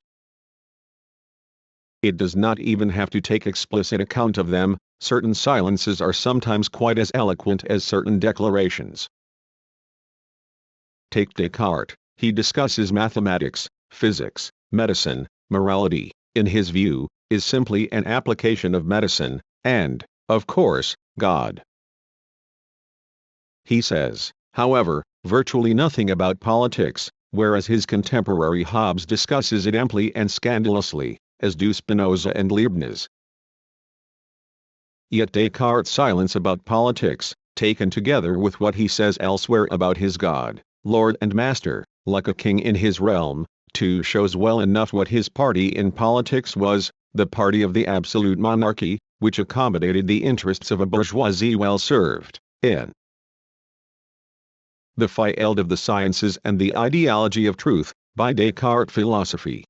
It does not even have to take explicit account of them. Certain silences are sometimes quite as eloquent as certain declarations. Take Descartes. He discusses mathematics, physics, medicine, morality. In his view, is simply an application of medicine, and, of course, God. He says, however, virtually nothing about politics, whereas his contemporary Hobbes discusses it amply and scandalously, as do Spinoza and Leibniz. Yet Descartes' silence about politics, taken together with what he says elsewhere about his God, Lord and Master, like a king in his realm, too shows well enough what his party in politics was, the party of the absolute monarchy, which accommodated the interests of a bourgeoisie well served, in the field of the sciences and the ideology of truth, by Descartes philosophy.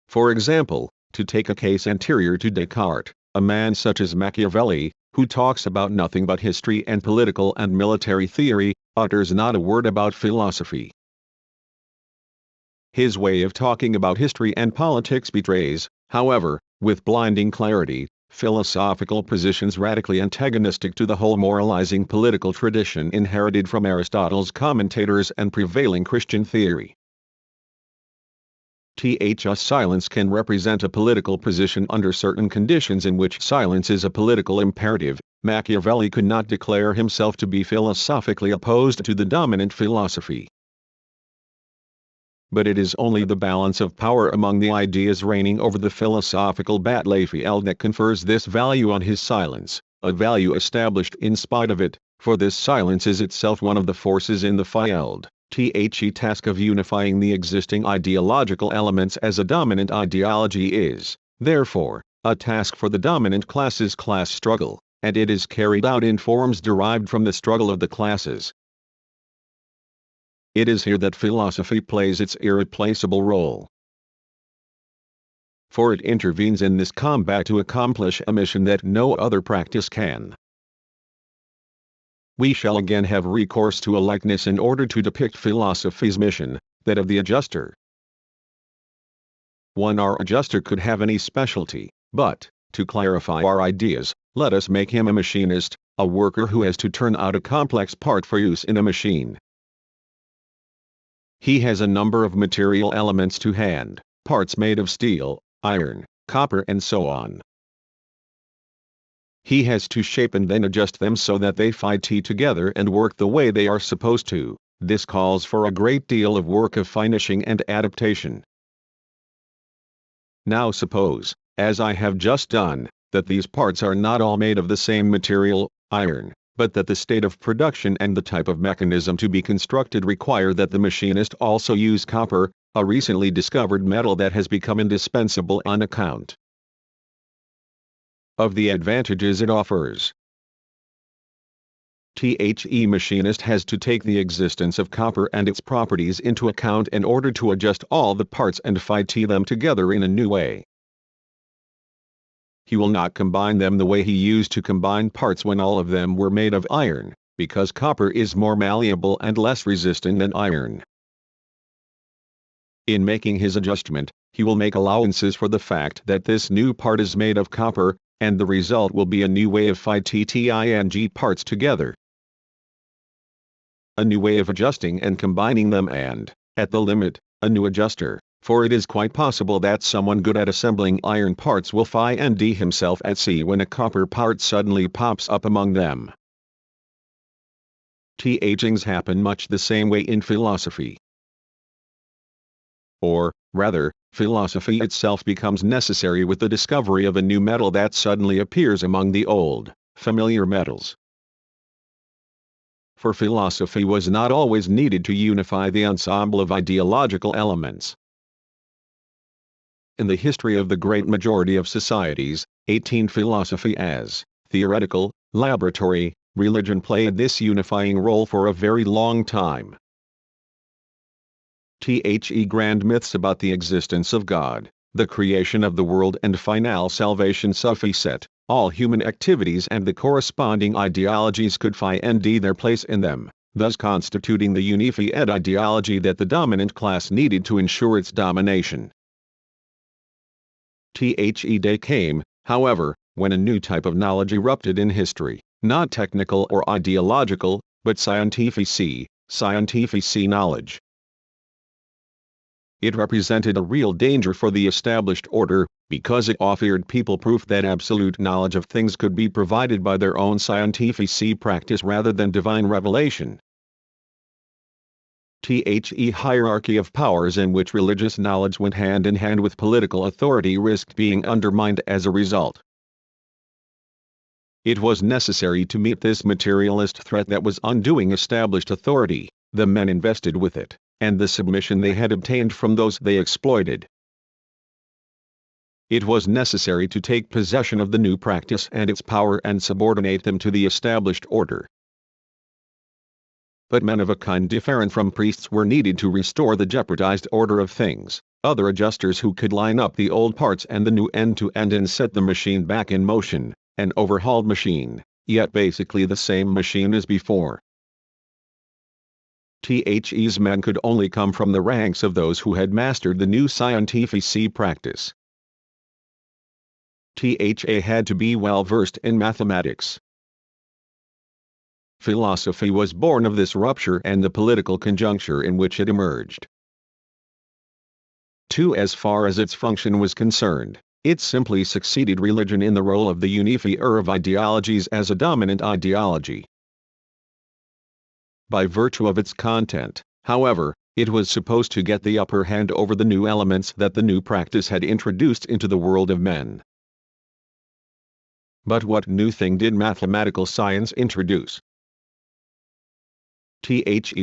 For example, to take a case anterior to Descartes, a man such as Machiavelli, who talks about nothing but history and political and military theory, utters not a word about philosophy. His way of talking about history and politics betrays, however, with blinding clarity, philosophical positions radically antagonistic to the whole moralizing political tradition inherited from Aristotle's commentators and prevailing Christian theory. Silence can represent a political position under certain conditions in which silence is a political imperative. Machiavelli could not declare himself to be philosophically opposed to the dominant philosophy. But it is only the balance of power among the ideas reigning over the philosophical battlefield that confers this value on his silence, a value established in spite of it, for this silence is itself one of the forces in the field. The task of unifying the existing ideological elements as a dominant ideology is, therefore, a task for the dominant class's class struggle, and it is carried out in forms derived from the struggle of the classes. It is here that philosophy plays its irreplaceable role. For it intervenes in this combat to accomplish a mission that no other practice can. We shall again have recourse to a likeness in order to depict philosophy's mission, that of the adjuster. Our adjuster could have any specialty, but, to clarify our ideas, let us make him a machinist, a worker who has to turn out a complex part for use in a machine. He has a number of material elements to hand, parts made of steel, iron, copper and so on. He has to shape and then adjust them so that they fit together and work the way they are supposed to. This calls for a great deal of work of finishing and adaptation. Now suppose, as I have just done, that these parts are not all made of the same material, iron, but that the state of production and the type of mechanism to be constructed require that the machinist also use copper, a recently discovered metal that has become indispensable on account of the advantages it offers. The machinist has to take the existence of copper and its properties into account in order to adjust all the parts and fit them together in a new way. He will not combine them the way he used to combine parts when all of them were made of iron, because copper is more malleable and less resistant than iron. In making his adjustment, he will make allowances for the fact that this new part is made of copper, and the result will be a new way of fitting parts together. A new way of adjusting and combining them and, at the limit, a new adjuster. For it is quite possible that someone good at assembling iron parts will find himself at sea when a copper part suddenly pops up among them. Things happen much the same way in philosophy. Or, rather, philosophy itself becomes necessary with the discovery of a new metal that suddenly appears among the old, familiar metals. For philosophy was not always needed to unify the ensemble of ideological elements. In the history of the great majority of societies, philosophy as theoretical laboratory, religion played this unifying role for a very long time. Grand myths about the existence of God, the creation of the world and final salvation sufficit, all human activities and the corresponding ideologies could find their place in them, thus constituting the unified ideology that the dominant class needed to ensure its domination. Day came, however, when a new type of knowledge erupted in history, not technical or ideological, but scientific knowledge. It represented a real danger for the established order, because it offered people proof that absolute knowledge of things could be provided by their own scientific practice rather than divine revelation. Hierarchy of powers in which religious knowledge went hand in hand with political authority risked being undermined as a result. It was necessary to meet this materialist threat that was undoing established authority, the men invested with it, and the submission they had obtained from those they exploited. It was necessary to take possession of the new practice and its power and subordinate them to the established order. But men of a kind different from priests were needed to restore the jeopardized order of things, other adjusters who could line up the old parts and the new end to end and set the machine back in motion, an overhauled machine, yet basically the same machine as before. These men could only come from the ranks of those who had mastered the new scientific practice. Had to be well versed in mathematics. Philosophy was born of this rupture and the political conjuncture in which it emerged. 2. As far as its function was concerned, it simply succeeded religion in the role of the unifier of ideologies as a dominant ideology. By virtue of its content, however, it was supposed to get the upper hand over the new elements that the new practice had introduced into the world of men. But what new thing did mathematical science introduce?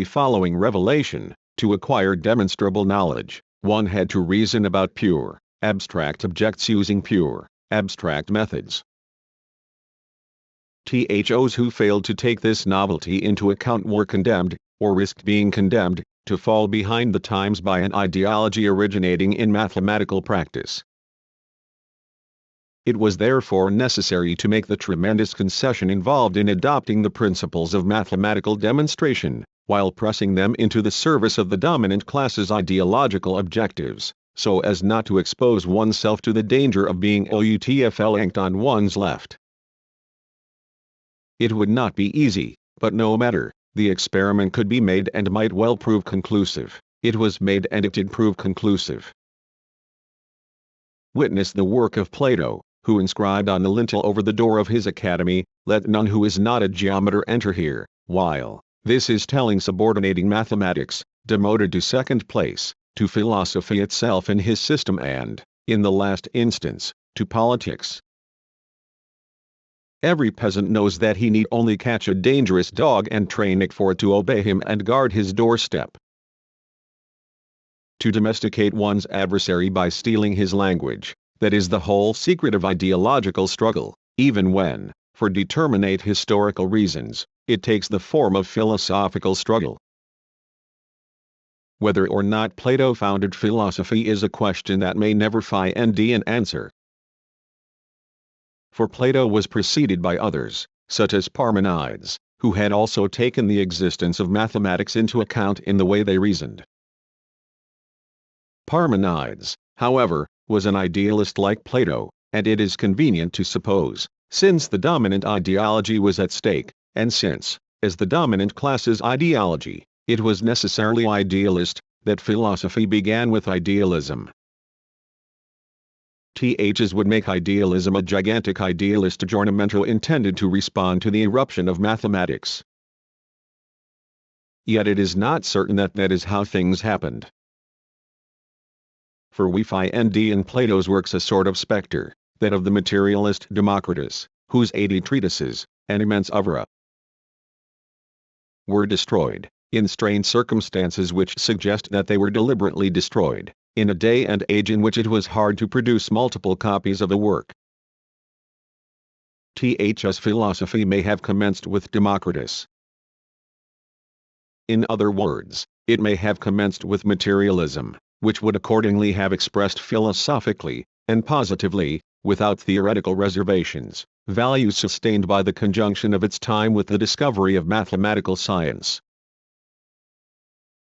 Following revelation, to acquire demonstrable knowledge, one had to reason about pure, abstract objects using pure, abstract methods. Those who failed to take this novelty into account were condemned, or risked being condemned, to fall behind the times by an ideology originating in mathematical practice. It was therefore necessary to make the tremendous concession involved in adopting the principles of mathematical demonstration, while pressing them into the service of the dominant class's ideological objectives, so as not to expose oneself to the danger of being outflanked on one's left. It would not be easy, but no matter, the experiment could be made and might well prove conclusive. It was made and it did prove conclusive. Witness the work of Plato, who inscribed on the lintel over the door of his academy, "Let none who is not a geometer enter here," while this is telling subordinating mathematics, demoted to second place, to philosophy itself in his system and, in the last instance, to politics. Every peasant knows that he need only catch a dangerous dog and train it for it to obey him and guard his doorstep. To domesticate one's adversary by stealing his language, that is the whole secret of ideological struggle, even when, for determinate historical reasons, it takes the form of philosophical struggle. Whether or not Plato founded philosophy is a question that may never find an answer. For Plato was preceded by others, such as Parmenides, who had also taken the existence of mathematics into account in the way they reasoned. Parmenides, however, was an idealist like Plato, and it is convenient to suppose, since the dominant ideology was at stake, and since, as the dominant class's ideology, it was necessarily idealist, that philosophy began with idealism. Ths would make idealism a gigantic idealist giornamento intended to respond to the eruption of mathematics. Yet it is not certain that that is how things happened. For we find in Plato's works a sort of spectre, that of the materialist Democritus, whose 80 treatises, and immense oeuvre, were destroyed, in strange circumstances which suggest that they were deliberately destroyed, in a day and age in which it was hard to produce multiple copies of the work. Thus philosophy may have commenced with Democritus. In other words, it may have commenced with materialism, which would accordingly have expressed philosophically, and positively, without theoretical reservations, values sustained by the conjunction of its time with the discovery of mathematical science.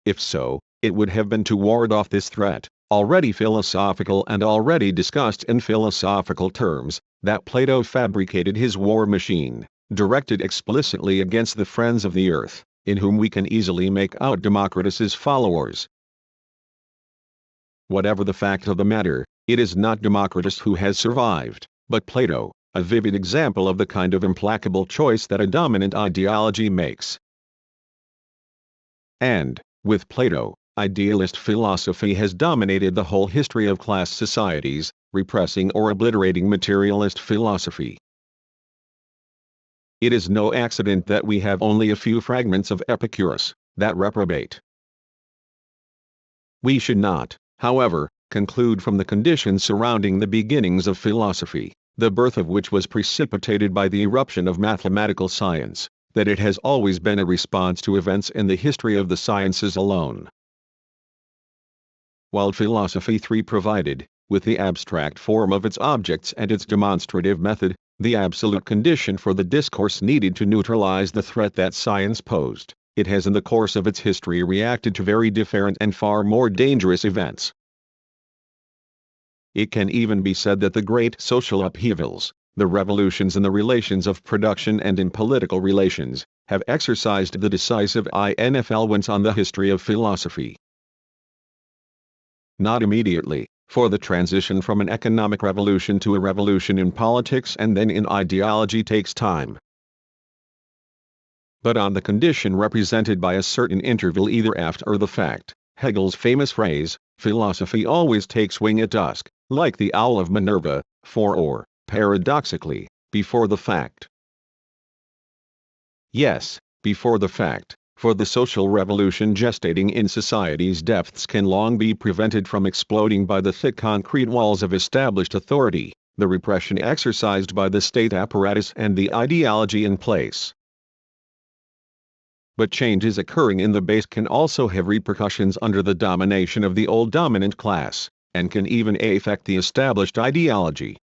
If so, it would have been to ward off this threat, already philosophical and already discussed in philosophical terms, that Plato fabricated his war machine, directed explicitly against the friends of the earth, in whom we can easily make out Democritus's followers. Whatever the fact of the matter, it is not Democritus who has survived, but Plato, a vivid example of the kind of implacable choice that a dominant ideology makes. And, with Plato, idealist philosophy has dominated the whole history of class societies, repressing or obliterating materialist philosophy. It is no accident that we have only a few fragments of Epicurus, that reprobate. We should not, however, conclude from the conditions surrounding the beginnings of philosophy, the birth of which was precipitated by the eruption of mathematical science, that it has always been a response to events in the history of the sciences alone. While philosophy 3 provided, with the abstract form of its objects and its demonstrative method, the absolute condition for the discourse needed to neutralize the threat that science posed, it has in the course of its history reacted to very different and far more dangerous events. It can even be said that the great social upheavals, the revolutions in the relations of production and in political relations, have exercised the decisive influence on the history of philosophy. not immediately, for the transition from an economic revolution to a revolution in politics and then in ideology takes time. But on the condition represented by a certain interval either after the fact, Hegel's famous phrase, philosophy always takes wing at dusk, like the owl of Minerva, or, paradoxically, before the fact. Yes, before the fact, for the social revolution gestating in society's depths can long be prevented from exploding by the thick concrete walls of established authority, the repression exercised by the state apparatus and the ideology in place. But changes occurring in the base can also have repercussions under the domination of the old dominant class, and can even affect the established ideology.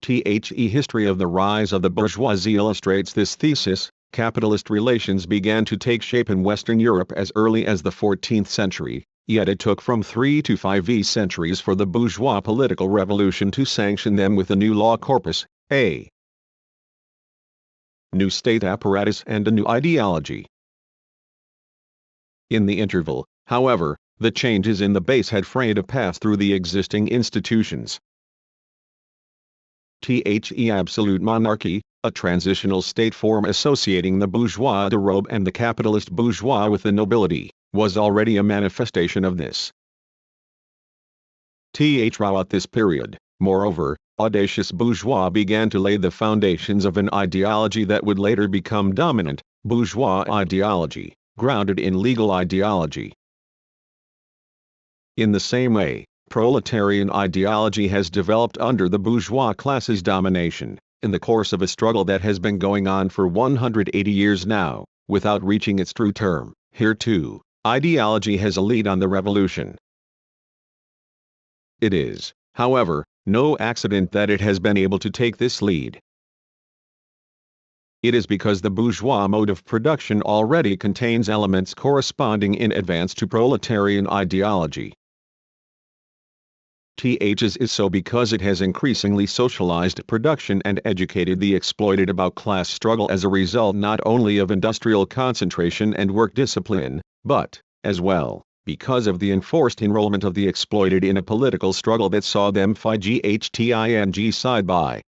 History of the rise of the bourgeoisie illustrates this thesis. Capitalist relations began to take shape in Western Europe as early as the 14th century, yet it took from 3 to 5 centuries for the bourgeois political revolution to sanction them with a new law corpus, a new state apparatus and a new ideology. In the interval, however, the changes in the base had frayed a path through the existing institutions. Absolute monarchy, a transitional state form associating the bourgeois de robe and the capitalist bourgeois with the nobility, was already a manifestation of this. Throughout this period, moreover, audacious bourgeois began to lay the foundations of an ideology that would later become dominant, bourgeois ideology, grounded in legal ideology. In the same way, proletarian ideology has developed under the bourgeois class's domination, in the course of a struggle that has been going on for 180 years now, without reaching its true term. Here too, ideology has a lead on the revolution. It is, however, no accident that it has been able to take this lead. It is because the bourgeois mode of production already contains elements corresponding in advance to proletarian ideology. Is so because it has increasingly socialized production and educated the exploited about class struggle as a result not only of industrial concentration and work discipline, but, as well, because of the enforced enrollment of the exploited in a political struggle that saw them fighting side by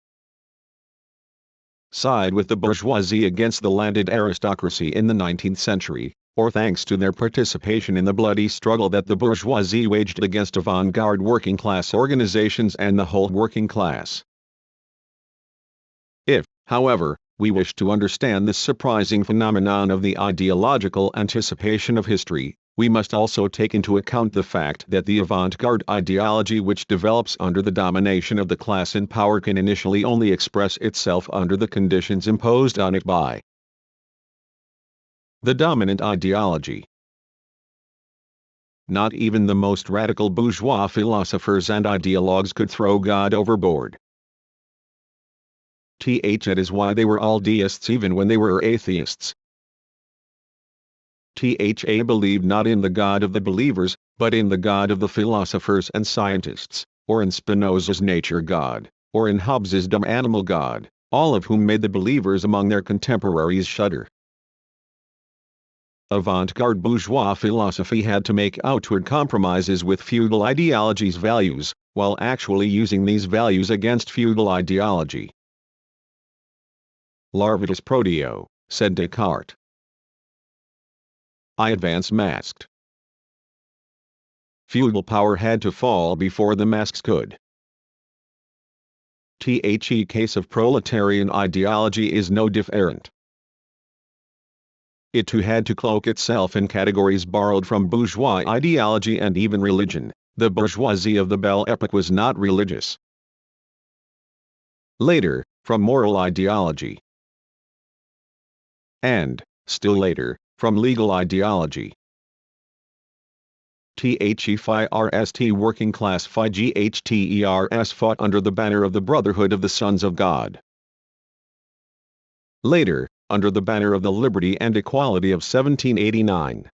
side with the bourgeoisie against the landed aristocracy in the 19th century, or thanks to their participation in the bloody struggle that the bourgeoisie waged against avant-garde working-class organizations and the whole working class. If, however, we wish to understand this surprising phenomenon of the ideological anticipation of history, we must also take into account the fact that the avant-garde ideology which develops under the domination of the class in power can initially only express itself under the conditions imposed on it by the dominant ideology. Not even the most radical bourgeois philosophers and ideologues could throw God overboard. That is why they were all deists even when they were atheists. Believed not in the God of the believers, but in the God of the philosophers and scientists, or in Spinoza's nature God, or in Hobbes's dumb animal God, all of whom made the believers among their contemporaries shudder. Avant-garde bourgeois philosophy had to make outward compromises with feudal ideology's values, while actually using these values against feudal ideology. Larvatus proteo, said Descartes. I advance masked. Feudal power had to fall before the masks could. The case of proletarian ideology is no different. It too had to cloak itself in categories borrowed from bourgeois ideology and even religion. The bourgeoisie of the Belle Epoque was not religious. Later, from moral ideology. And, still later, from legal ideology. The working class fought under the banner of the Brotherhood of the Sons of God. Later, under the banner of the Liberty and Equality of 1789.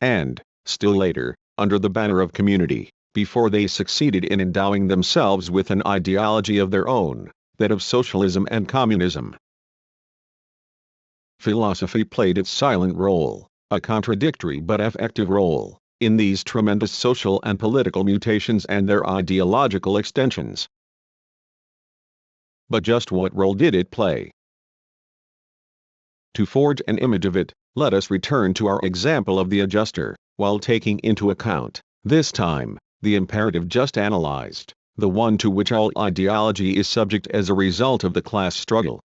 And, still later, under the banner of community, before they succeeded in endowing themselves with an ideology of their own, that of socialism and communism. Philosophy played its silent role, a contradictory but effective role, in these tremendous social and political mutations and their ideological extensions. But just what role did it play? To forge an image of it, let us return to our example of the adjuster, while taking into account, this time, the imperative just analyzed, the one to which all ideology is subject as a result of the class struggle.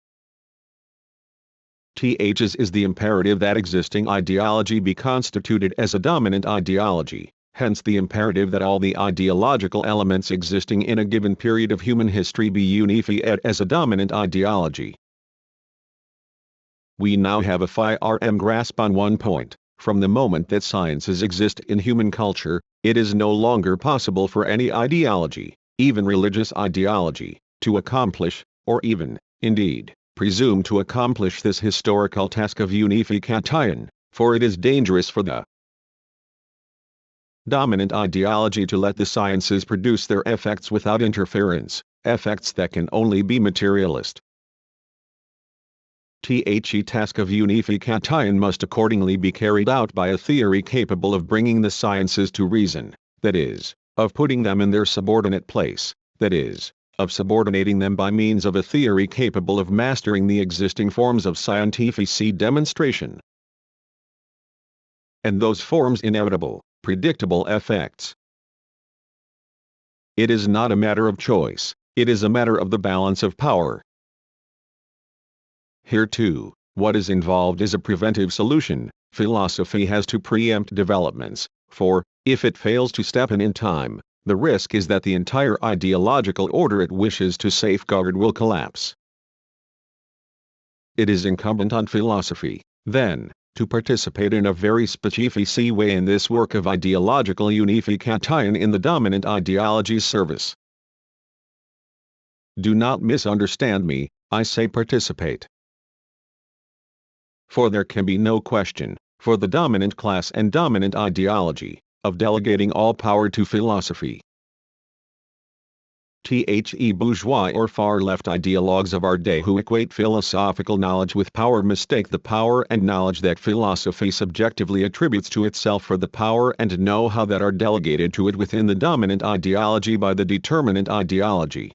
Is the imperative that existing ideology be constituted as a dominant ideology, hence the imperative that all the ideological elements existing in a given period of human history be unified as a dominant ideology. We now have a firm grasp on one point: from the moment that sciences exist in human culture, it is no longer possible for any ideology, even religious ideology, to accomplish, or even, indeed, presume to accomplish this historical task of unification, for it is dangerous for the dominant ideology to let the sciences produce their effects without interference, effects that can only be materialist. The task of unification must accordingly be carried out by a theory capable of bringing the sciences to reason, that is, of putting them in their subordinate place, that is, of subordinating them by means of a theory capable of mastering the existing forms of scientific demonstration, and those forms inevitable, predictable effects. It is not a matter of choice, it is a matter of the balance of power. Here too, what is involved is a preventive solution. Philosophy has to preempt developments, for, if it fails to step in time, the risk is that the entire ideological order it wishes to safeguard will collapse. It is incumbent on philosophy, then, to participate in a very specific way in this work of ideological unification in the dominant ideology's service. Do not misunderstand me, I say participate. For there can be no question, for the dominant class and dominant ideology, of delegating all power to philosophy. Bourgeois or far-left ideologues of our day who equate philosophical knowledge with power mistake the power and knowledge that philosophy subjectively attributes to itself for the power and know-how that are delegated to it within the dominant ideology by the determinant ideology.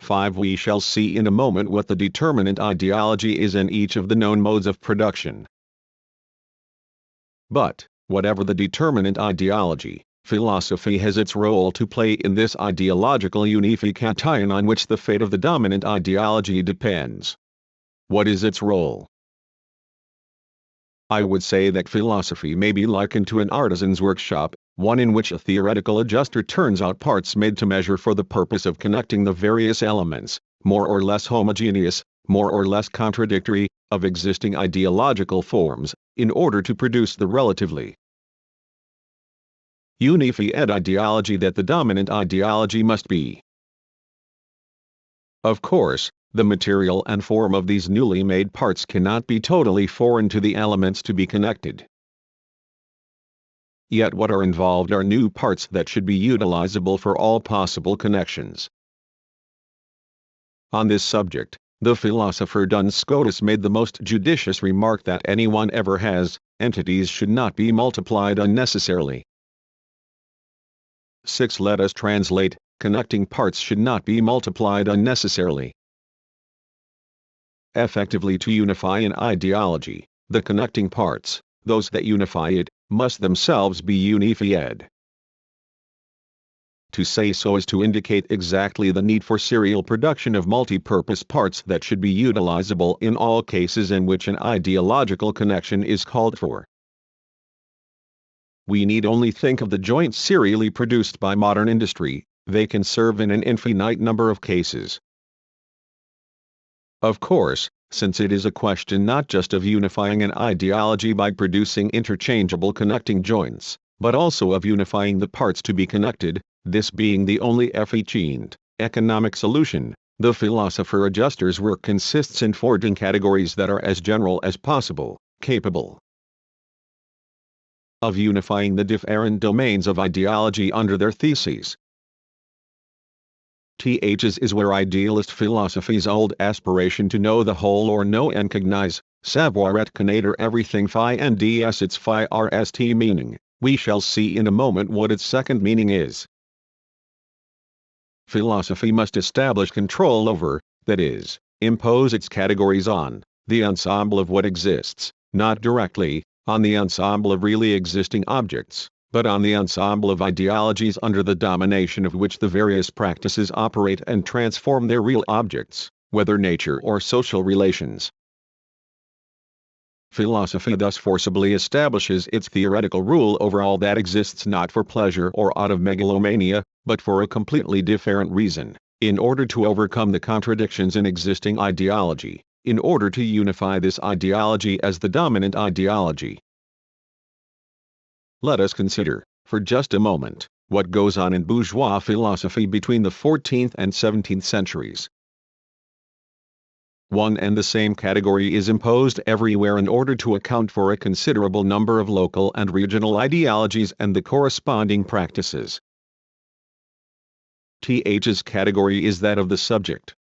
5. We shall see in a moment what the determinant ideology is in each of the known modes of production. But, whatever the determinant ideology, philosophy has its role to play in this ideological unification on which the fate of the dominant ideology depends. What is its role? I would say that philosophy may be likened to an artisan's workshop, one in which a theoretical adjuster turns out parts made to measure for the purpose of connecting the various elements, more or less homogeneous, more or less contradictory, of existing ideological forms, in order to produce the relatively unified ideology that the dominant ideology must be. Of course, the material and form of these newly made parts cannot be totally foreign to the elements to be connected. Yet what are involved are new parts that should be utilizable for all possible connections. On this subject, the philosopher Duns Scotus made the most judicious remark that anyone ever has: entities should not be multiplied unnecessarily. 6. Let us translate: connecting parts should not be multiplied unnecessarily. Effectively, to unify an ideology, the connecting parts, those that unify it, must themselves be unified. To say so is to indicate exactly the need for serial production of multi-purpose parts that should be utilizable in all cases in which an ideological connection is called for. We need only think of the joints serially produced by modern industry; they can serve in an infinite number of cases. Of course, since it is a question not just of unifying an ideology by producing interchangeable connecting joints, but also of unifying the parts to be connected, this being the only efficient, economic solution, the philosopher adjuster's work consists in forging categories that are as general as possible, capable of unifying the different domains of ideology under their theses. Is where idealist philosophy's old aspiration to know the whole or know and cognize, Savoir et connaître everything phi and its phi rst meaning. We shall see in a moment what its second meaning is. Philosophy must establish control over, that is, impose its categories on, the ensemble of what exists, not directly, on the ensemble of really existing objects, but on the ensemble of ideologies under the domination of which the various practices operate and transform their real objects, whether nature or social relations. Philosophy thus forcibly establishes its theoretical rule over all that exists not for pleasure or out of megalomania, but for a completely different reason, in order to overcome the contradictions in existing ideology, in order to unify this ideology as the dominant ideology. Let us consider, for just a moment, what goes on in bourgeois philosophy between the 14th and 17th centuries. One and the same category is imposed everywhere in order to account for a considerable number of local and regional ideologies and the corresponding practices. Th's category is that of the subject.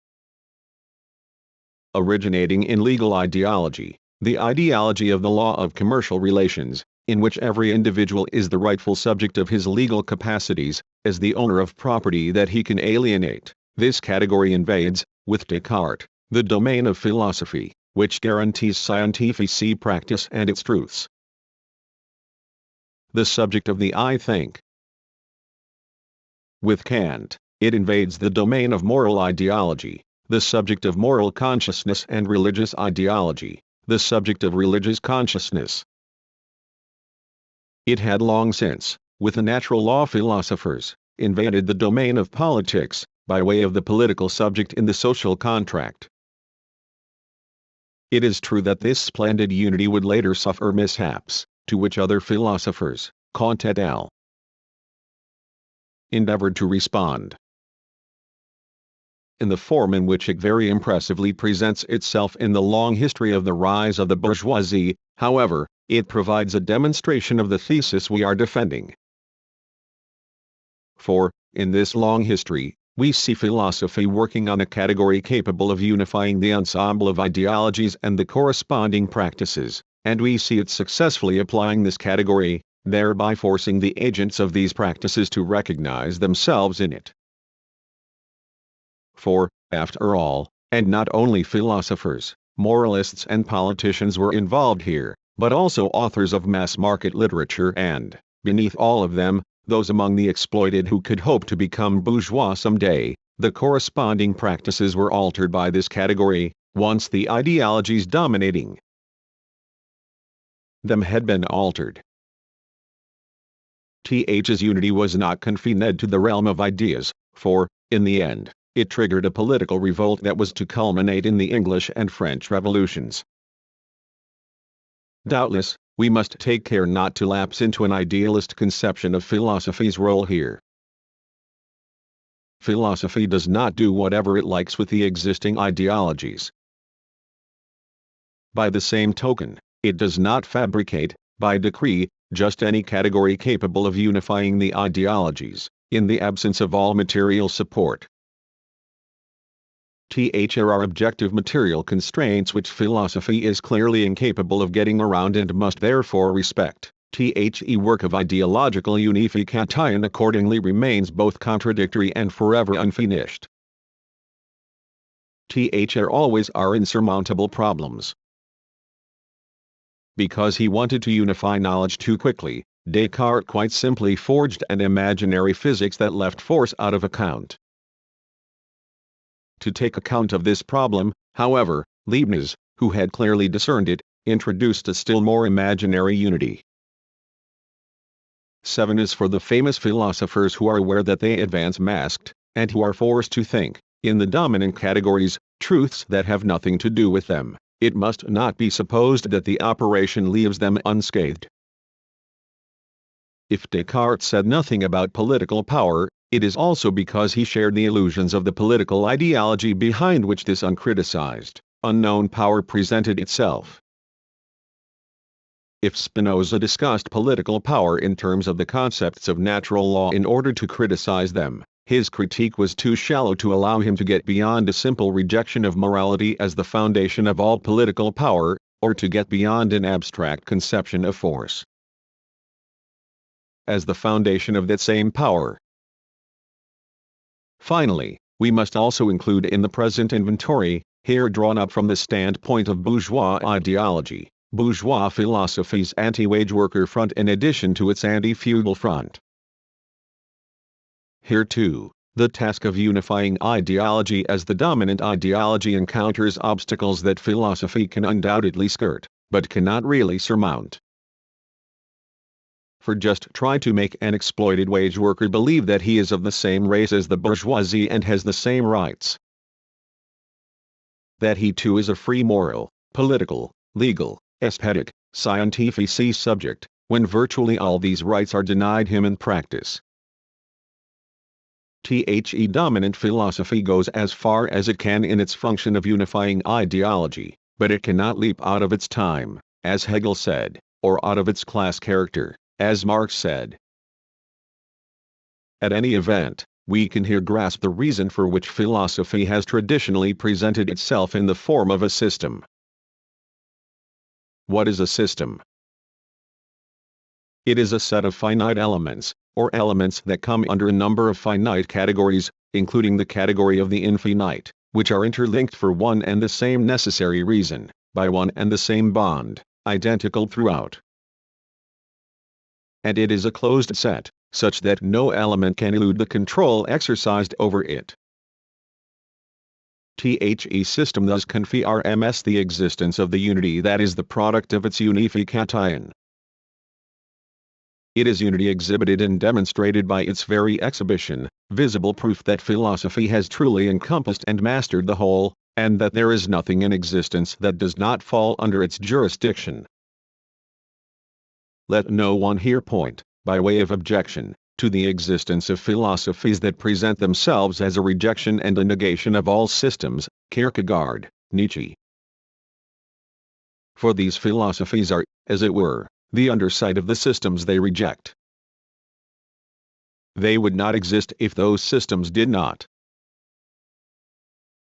Originating in legal ideology, the ideology of the law of commercial relations, in which every individual is the rightful subject of his legal capacities, as the owner of property that he can alienate, this category invades, with Descartes, the domain of philosophy, which guarantees scientific practice and its truths. The subject of the I think. With Kant, it invades the domain of moral ideology, the subject of moral consciousness, and religious ideology, the subject of religious consciousness. It had long since, with the natural law philosophers, invaded the domain of politics, by way of the political subject in the social contract. It is true that this splendid unity would later suffer mishaps, to which other philosophers, Kant et al., endeavored to respond. In the form in which it very impressively presents itself in the long history of the rise of the bourgeoisie, however, it provides a demonstration of the thesis we are defending. For, in this long history, we see philosophy working on a category capable of unifying the ensemble of ideologies and the corresponding practices, and we see it successfully applying this category, thereby forcing the agents of these practices to recognize themselves in it. For, after all, and not only philosophers, moralists and politicians were involved here, but also authors of mass-market literature and, beneath all of them, those among the exploited who could hope to become bourgeois someday. The corresponding practices were altered by this category, once the ideologies dominating them had been altered. Th's unity was not confined to the realm of ideas, for, in the end, it triggered a political revolt that was to culminate in the English and French revolutions. Doubtless, we must take care not to lapse into an idealist conception of philosophy's role here. Philosophy does not do whatever it likes with the existing ideologies. By the same token, it does not fabricate, by decree, just any category capable of unifying the ideologies, in the absence of all material support. There are objective material constraints which philosophy is clearly incapable of getting around and must therefore respect. The work of ideological unification accordingly remains both contradictory and forever unfinished. There always are insurmountable problems. Because he wanted to unify knowledge too quickly, Descartes quite simply forged an imaginary physics that left force out of account. To take account of this problem, however, Leibniz, who had clearly discerned it, introduced a still more imaginary unity. 7 is for the famous philosophers who are aware that they advance masked, and who are forced to think, in the dominant categories, truths that have nothing to do with them. It must not be supposed that the operation leaves them unscathed. If Descartes said nothing about political power, it is also because he shared the illusions of the political ideology behind which this uncriticized, unknown power presented itself. If Spinoza discussed political power in terms of the concepts of natural law in order to criticize them, his critique was too shallow to allow him to get beyond a simple rejection of morality as the foundation of all political power. or to get beyond an abstract conception of force as the foundation of that same power. Finally, we must also include in the present inventory, here drawn up from the standpoint of bourgeois ideology, bourgeois philosophy's anti-wage worker front in addition to its anti-feudal front. Here too, the task of unifying ideology as the dominant ideology encounters obstacles that philosophy can undoubtedly skirt, but cannot really surmount. For just try to make an exploited wage worker believe that he is of the same race as the bourgeoisie and has the same rights. That he too is a free moral, political, legal, aesthetic, scientific subject, when virtually all these rights are denied him in practice. The dominant philosophy goes as far as it can in its function of unifying ideology, but it cannot leap out of its time, as Hegel said, or out of its class character, as Marx said. At any event, we can here grasp the reason for which philosophy has traditionally presented itself in the form of a system. What is a system? It is a set of finite elements, or elements that come under a number of finite categories, including the category of the infinite, which are interlinked for one and the same necessary reason, by one and the same bond, identical throughout. And it is a closed set, such that no element can elude the control exercised over it. The system thus confirms the existence of the unity that is the product of its unification. It is unity exhibited and demonstrated by its very exhibition, visible proof that philosophy has truly encompassed and mastered the whole, and that there is nothing in existence that does not fall under its jurisdiction. Let no one here point, by way of objection, to the existence of philosophies that present themselves as a rejection and a negation of all systems, Kierkegaard, Nietzsche. For these philosophies are, as it were, the underside of the systems they reject. They would not exist if those systems did not.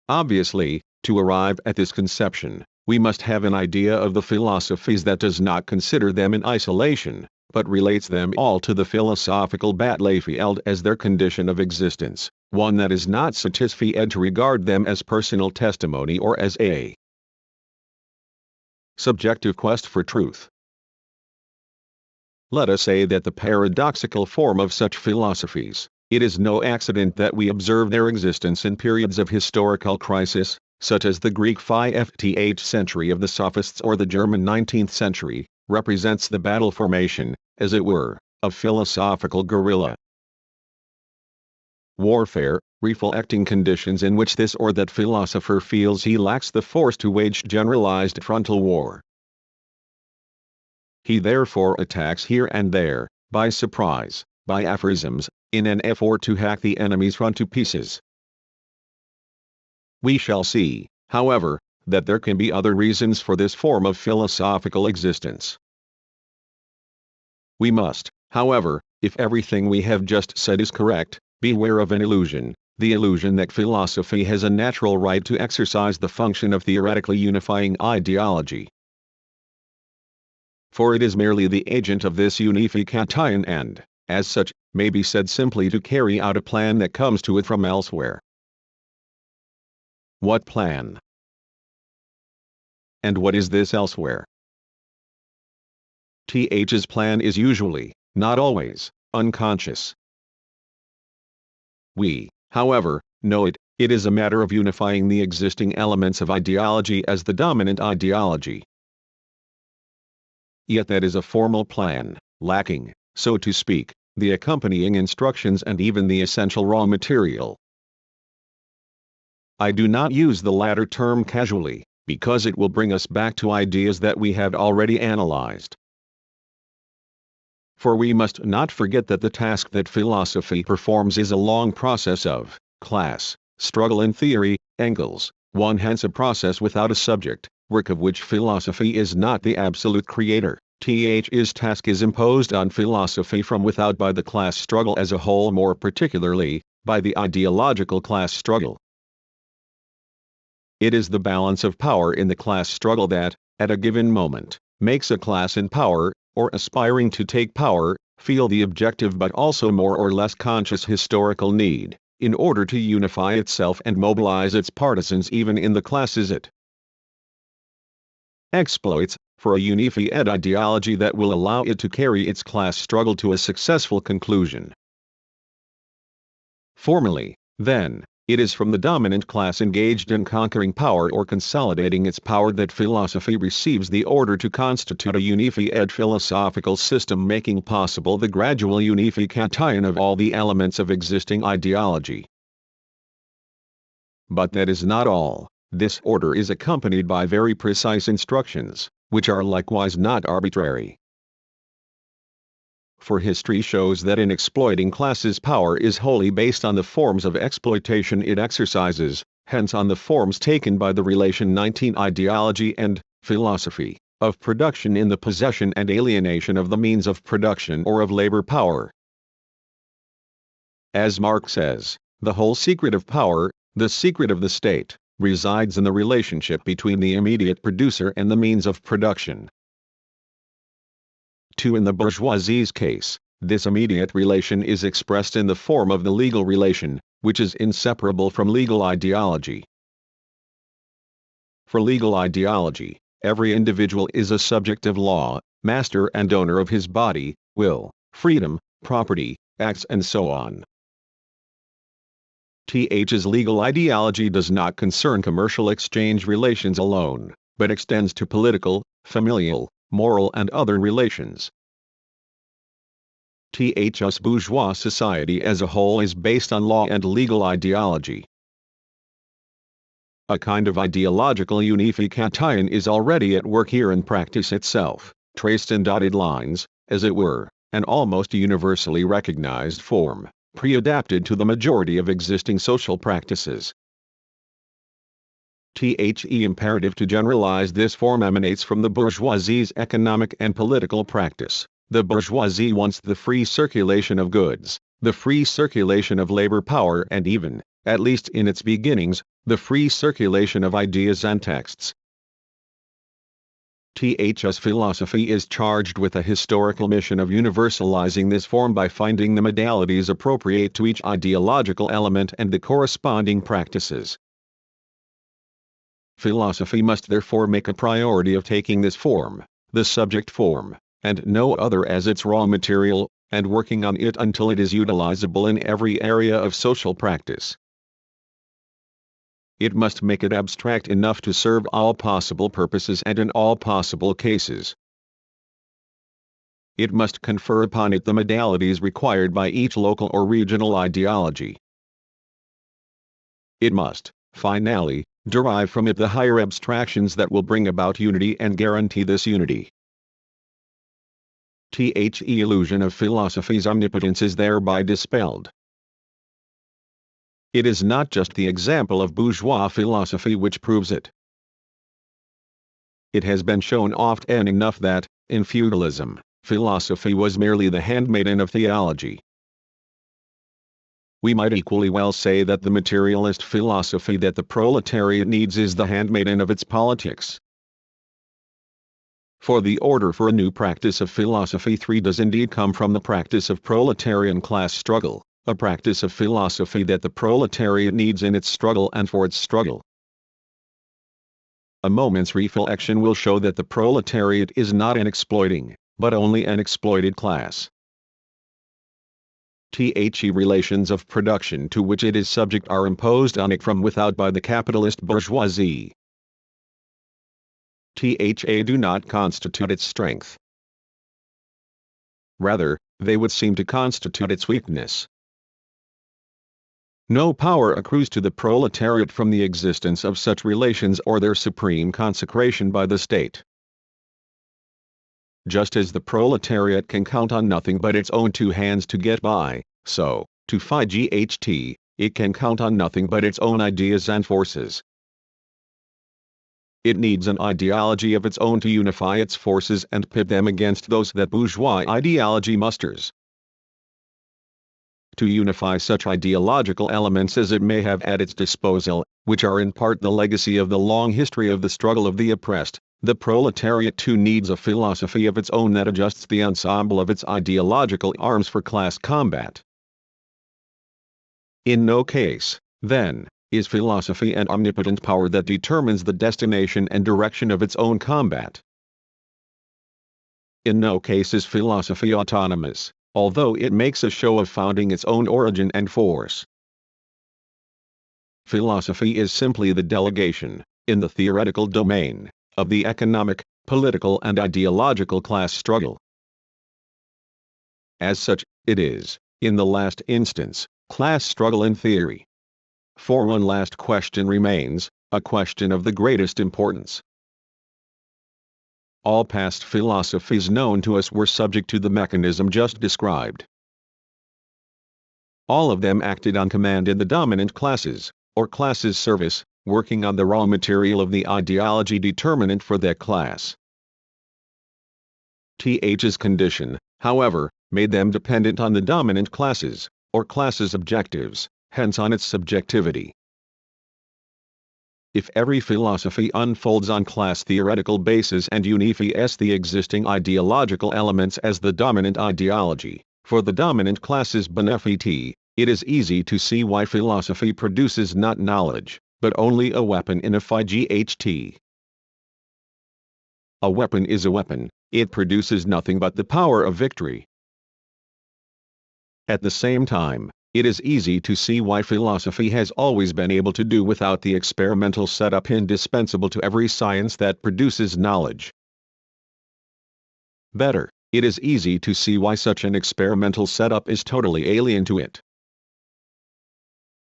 Obviously, to arrive at this conception, we must have an idea of the philosophies that does not consider them in isolation, but relates them all to the philosophical Battlefield as their condition of existence, one that is not satisfied to regard them as personal testimony or as a subjective quest for truth. Let us say that the paradoxical form of such philosophies, it is no accident that we observe their existence in periods of historical crisis, such as the Greek 5th century of the Sophists or the German 19th century, represents the battle formation, as it were, of philosophical guerrilla warfare, reflecting conditions in which this or that philosopher feels he lacks the force to wage generalized frontal war. He therefore attacks here and there, by surprise, by aphorisms, in an effort to hack the enemy's front to pieces. We shall see, however, that there can be other reasons for this form of philosophical existence. We must, however, if everything we have just said is correct, beware of an illusion, the illusion that philosophy has a natural right to exercise the function of theoretically unifying ideology. For it is merely the agent of this unification and, as such, may be said simply to carry out a plan that comes to it from elsewhere. What plan? And what is this elsewhere? Th's plan is usually, not always, unconscious. We, however, know it. It is a matter of unifying the existing elements of ideology as the dominant ideology. Yet that is a formal plan, lacking, so to speak, the accompanying instructions and even the essential raw material. I do not use the latter term casually, because it will bring us back to ideas that we have already analyzed. For we must not forget that the task that philosophy performs is a long process of class struggle in theory, Engels, one hence a process without a subject, work of which philosophy is not the absolute creator. His task is imposed on philosophy from without by the class struggle as a whole, more particularly, by the ideological class struggle. It is the balance of power in the class struggle that, at a given moment, makes a class in power, or aspiring to take power, feel the objective but also more or less conscious historical need, in order to unify itself and mobilize its partisans even in the classes it exploits, for a unified ideology that will allow it to carry its class struggle to a successful conclusion. Formally, then, it is from the dominant class engaged in conquering power or consolidating its power that philosophy receives the order to constitute a unified philosophical system, making possible the gradual unification of all the elements of existing ideology. But that is not all. This order is accompanied by very precise instructions, which are likewise not arbitrary. For history shows that in exploiting classes power is wholly based on the forms of exploitation it exercises, hence on the forms taken by the relation 19 ideology and philosophy, of production in the possession and alienation of the means of production or of labor power. As Marx says, the whole secret of power, the secret of the state, resides in the relationship between the immediate producer and the means of production. In the bourgeoisie's case, this immediate relation is expressed in the form of the legal relation, which is inseparable from legal ideology. For legal ideology, every individual is a subject of law, master and owner of his body, will, freedom, property, acts and so on. His legal ideology does not concern commercial exchange relations alone, but extends to political, familial, moral and other relations. Thus bourgeois society as a whole is based on law and legal ideology. A kind of ideological unification is already at work here in practice itself, traced in dotted lines, as it were, an almost universally recognized form, pre-adapted to the majority of existing social practices. The imperative to generalize this form emanates from the bourgeoisie's economic and political practice. The bourgeoisie wants the free circulation of goods, the free circulation of labor power and even, at least in its beginnings, the free circulation of ideas and texts. Thus philosophy is charged with a historical mission of universalizing this form by finding the modalities appropriate to each ideological element and the corresponding practices. Philosophy must therefore make a priority of taking this form, the subject form, and no other as its raw material, and working on it until it is utilizable in every area of social practice. It must make it abstract enough to serve all possible purposes and in all possible cases. It must confer upon it the modalities required by each local or regional ideology. It must, finally, derive from it the higher abstractions that will bring about unity and guarantee this unity. The illusion of philosophy's omnipotence is thereby dispelled. It is not just the example of bourgeois philosophy which proves it. It has been shown often enough that, in feudalism, philosophy was merely the handmaiden of theology. We might equally well say that the materialist philosophy that the proletariat needs is the handmaiden of its politics. For the order for a new practice of philosophy 3 does indeed come from the practice of proletarian class struggle, a practice of philosophy that the proletariat needs in its struggle and for its struggle. A moment's reflection will show that the proletariat is not an exploiting, but only an exploited class. The relations of production to which it is subject are imposed on it from without by the capitalist bourgeoisie. Do not constitute its strength. Rather, they would seem to constitute its weakness. No power accrues to the proletariat from the existence of such relations or their supreme consecration by the state. Just as the proletariat can count on nothing but its own 2 hands to get by, so, to fight it can count on nothing but its own ideas and forces. It needs an ideology of its own to unify its forces and pit them against those that bourgeois ideology musters. to unify such ideological elements as it may have at its disposal, which are in part the legacy of the long history of the struggle of the oppressed. The proletariat too needs a philosophy of its own that adjusts the ensemble of its ideological arms for class combat. In no case, then, is philosophy an omnipotent power that determines the destination and direction of its own combat. In no case is philosophy autonomous, although it makes a show of founding its own origin and force. Philosophy is simply the delegation, in the theoretical domain, of the economic, political and ideological class struggle. As such, it is, in the last instance, class struggle in theory. For one last question remains, a question of the greatest importance. All past philosophies known to us were subject to the mechanism just described. All of them acted on command in the dominant classes, or classes' service, working on the raw material of the ideology determinant for that class. Th's condition, however, made them dependent on the dominant classes, or classes' objectives, hence on its subjectivity. If every philosophy unfolds on class theoretical basis and unifies the existing ideological elements as the dominant ideology, for the dominant class's benefit, it is easy to see why philosophy produces not knowledge, but only a weapon in a fight. A weapon is a weapon, it produces nothing but the power of victory. At the same time, it is easy to see why philosophy has always been able to do without the experimental setup indispensable to every science that produces knowledge. Better, it is easy to see why such an experimental setup is totally alien to it.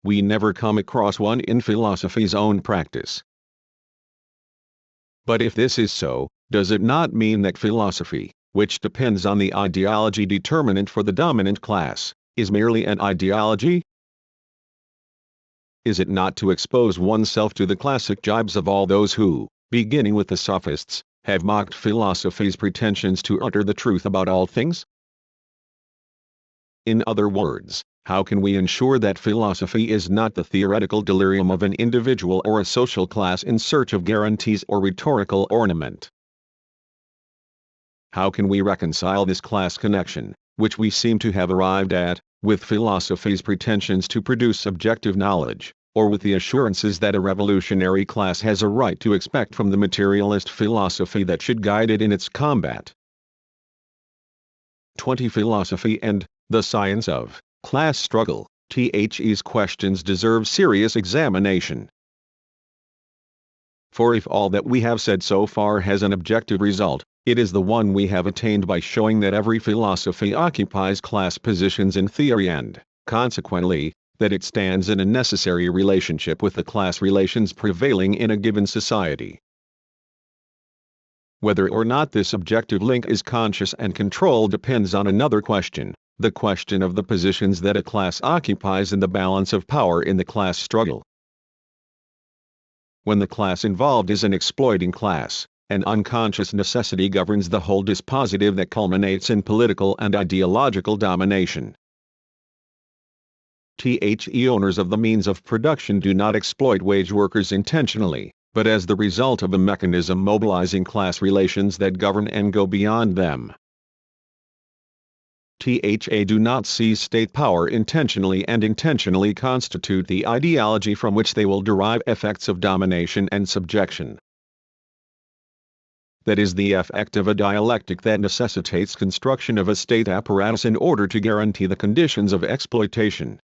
We never come across one in philosophy's own practice. But if this is so, does it not mean that philosophy, which depends on the ideology determinant for the dominant class, is merely an ideology? Is it not to expose oneself to the classic jibes of all those who, beginning with the sophists, have mocked philosophy's pretensions to utter the truth about all things? In other words, how can we ensure that philosophy is not the theoretical delirium of an individual or a social class in search of guarantees or rhetorical ornament? How can we reconcile this class connection, which we seem to have arrived at, with philosophy's pretensions to produce subjective knowledge, or with the assurances that a revolutionary class has a right to expect from the materialist philosophy that should guide it in its combat? 20. Philosophy and the science of class struggle. These questions deserve serious examination. For if all that we have said so far has an objective result, it is the one we have attained by showing that every philosophy occupies class positions in theory and, consequently, that it stands in a necessary relationship with the class relations prevailing in a given society. Whether or not this objective link is conscious and controlled depends on another question, the question of the positions that a class occupies in the balance of power in the class struggle. When the class involved is an exploiting class, an unconscious necessity governs the whole dispositive that culminates in political and ideological domination. The owners of the means of production do not exploit wage workers intentionally, but as the result of a mechanism mobilizing class relations that govern and go beyond them. Do not seize state power intentionally and intentionally constitute the ideology from which they will derive effects of domination and subjection. That is the effect of a dialectic that necessitates construction of a state apparatus in order to guarantee the conditions of exploitation.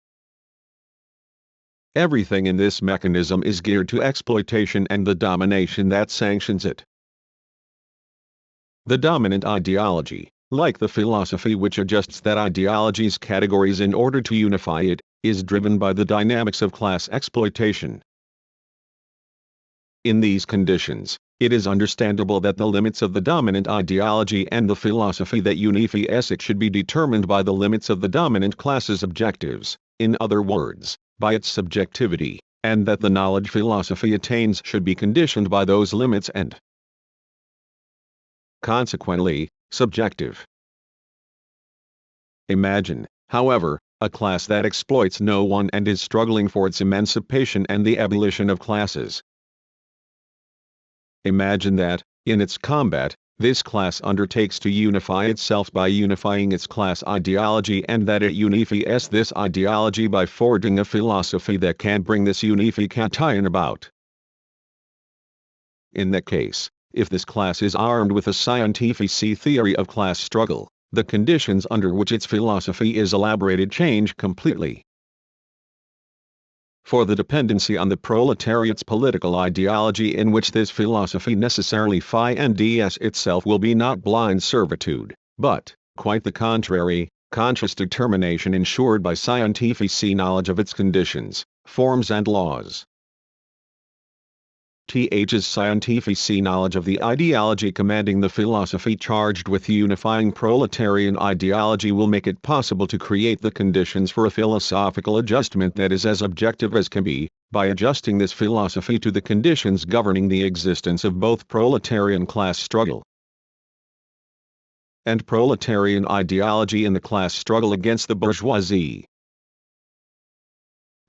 Everything in this mechanism is geared to exploitation and the domination that sanctions it. The dominant ideology, like the philosophy which adjusts that ideology's categories in order to unify it, is driven by the dynamics of class exploitation. In these conditions, it is understandable that the limits of the dominant ideology and the philosophy that unifies it should be determined by the limits of the dominant class's objectives, in other words, by its subjectivity, and that the knowledge philosophy attains should be conditioned by those limits and, consequently, subjective. Imagine, however, a class that exploits no one and is struggling for its emancipation and the abolition of classes. Imagine that, in its combat, this class undertakes to unify itself by unifying its class ideology, and that it unifies this ideology by forging a philosophy that can bring this unification about. In that case, if this class is armed with a scientific theory of class struggle, the conditions under which its philosophy is elaborated change completely. For the dependency on the proletariat's political ideology in which this philosophy necessarily finds itself will be not blind servitude, but, quite the contrary, conscious determination ensured by scientific knowledge of its conditions, forms and laws. Th's scientific knowledge of the ideology commanding the philosophy charged with unifying proletarian ideology will make it possible to create the conditions for a philosophical adjustment that is as objective as can be, by adjusting this philosophy to the conditions governing the existence of both proletarian class struggle and proletarian ideology in the class struggle against the bourgeoisie.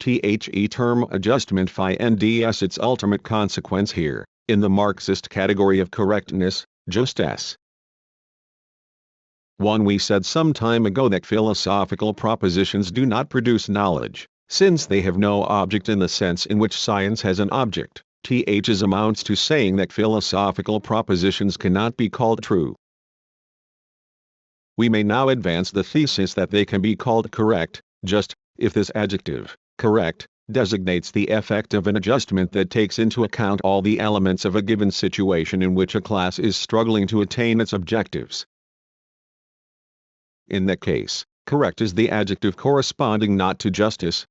The term adjustment finds its ultimate consequence here, in the Marxist category of correctness, justice. 1. We said some time ago that philosophical propositions do not produce knowledge, since they have no object in the sense in which science has an object. This amounts to saying that philosophical propositions cannot be called true. We may now advance the thesis that they can be called correct, just, if this adjective, correct, designates the effect of an adjustment that takes into account all the elements of a given situation in which a class is struggling to attain its objectives. In that case, correct is the adjective corresponding not to justice,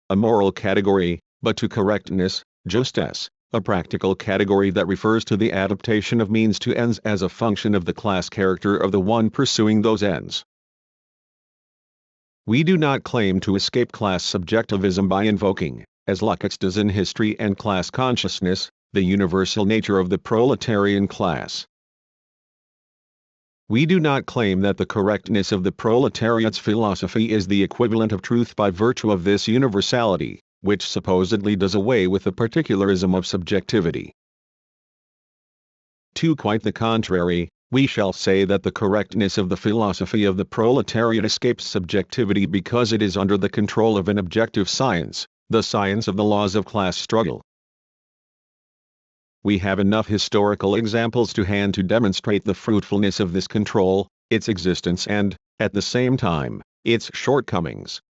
a moral category, but to correctness, justice, a practical category that refers to the adaptation of means to ends as a function of the class character of the one pursuing those ends. We do not claim to escape class subjectivism by invoking, as Lukács does in History and Class Consciousness, the universal nature of the proletarian class. We do not claim that the correctness of the proletariat's philosophy is the equivalent of truth by virtue of this universality, which supposedly does away with the particularism of subjectivity. To quite the contrary, we shall say that the correctness of the philosophy of the proletariat escapes subjectivity because it is under the control of an objective science, the science of the laws of class struggle. We have enough historical examples to hand to demonstrate the fruitfulness of this control, its existence and, at the same time, its shortcomings.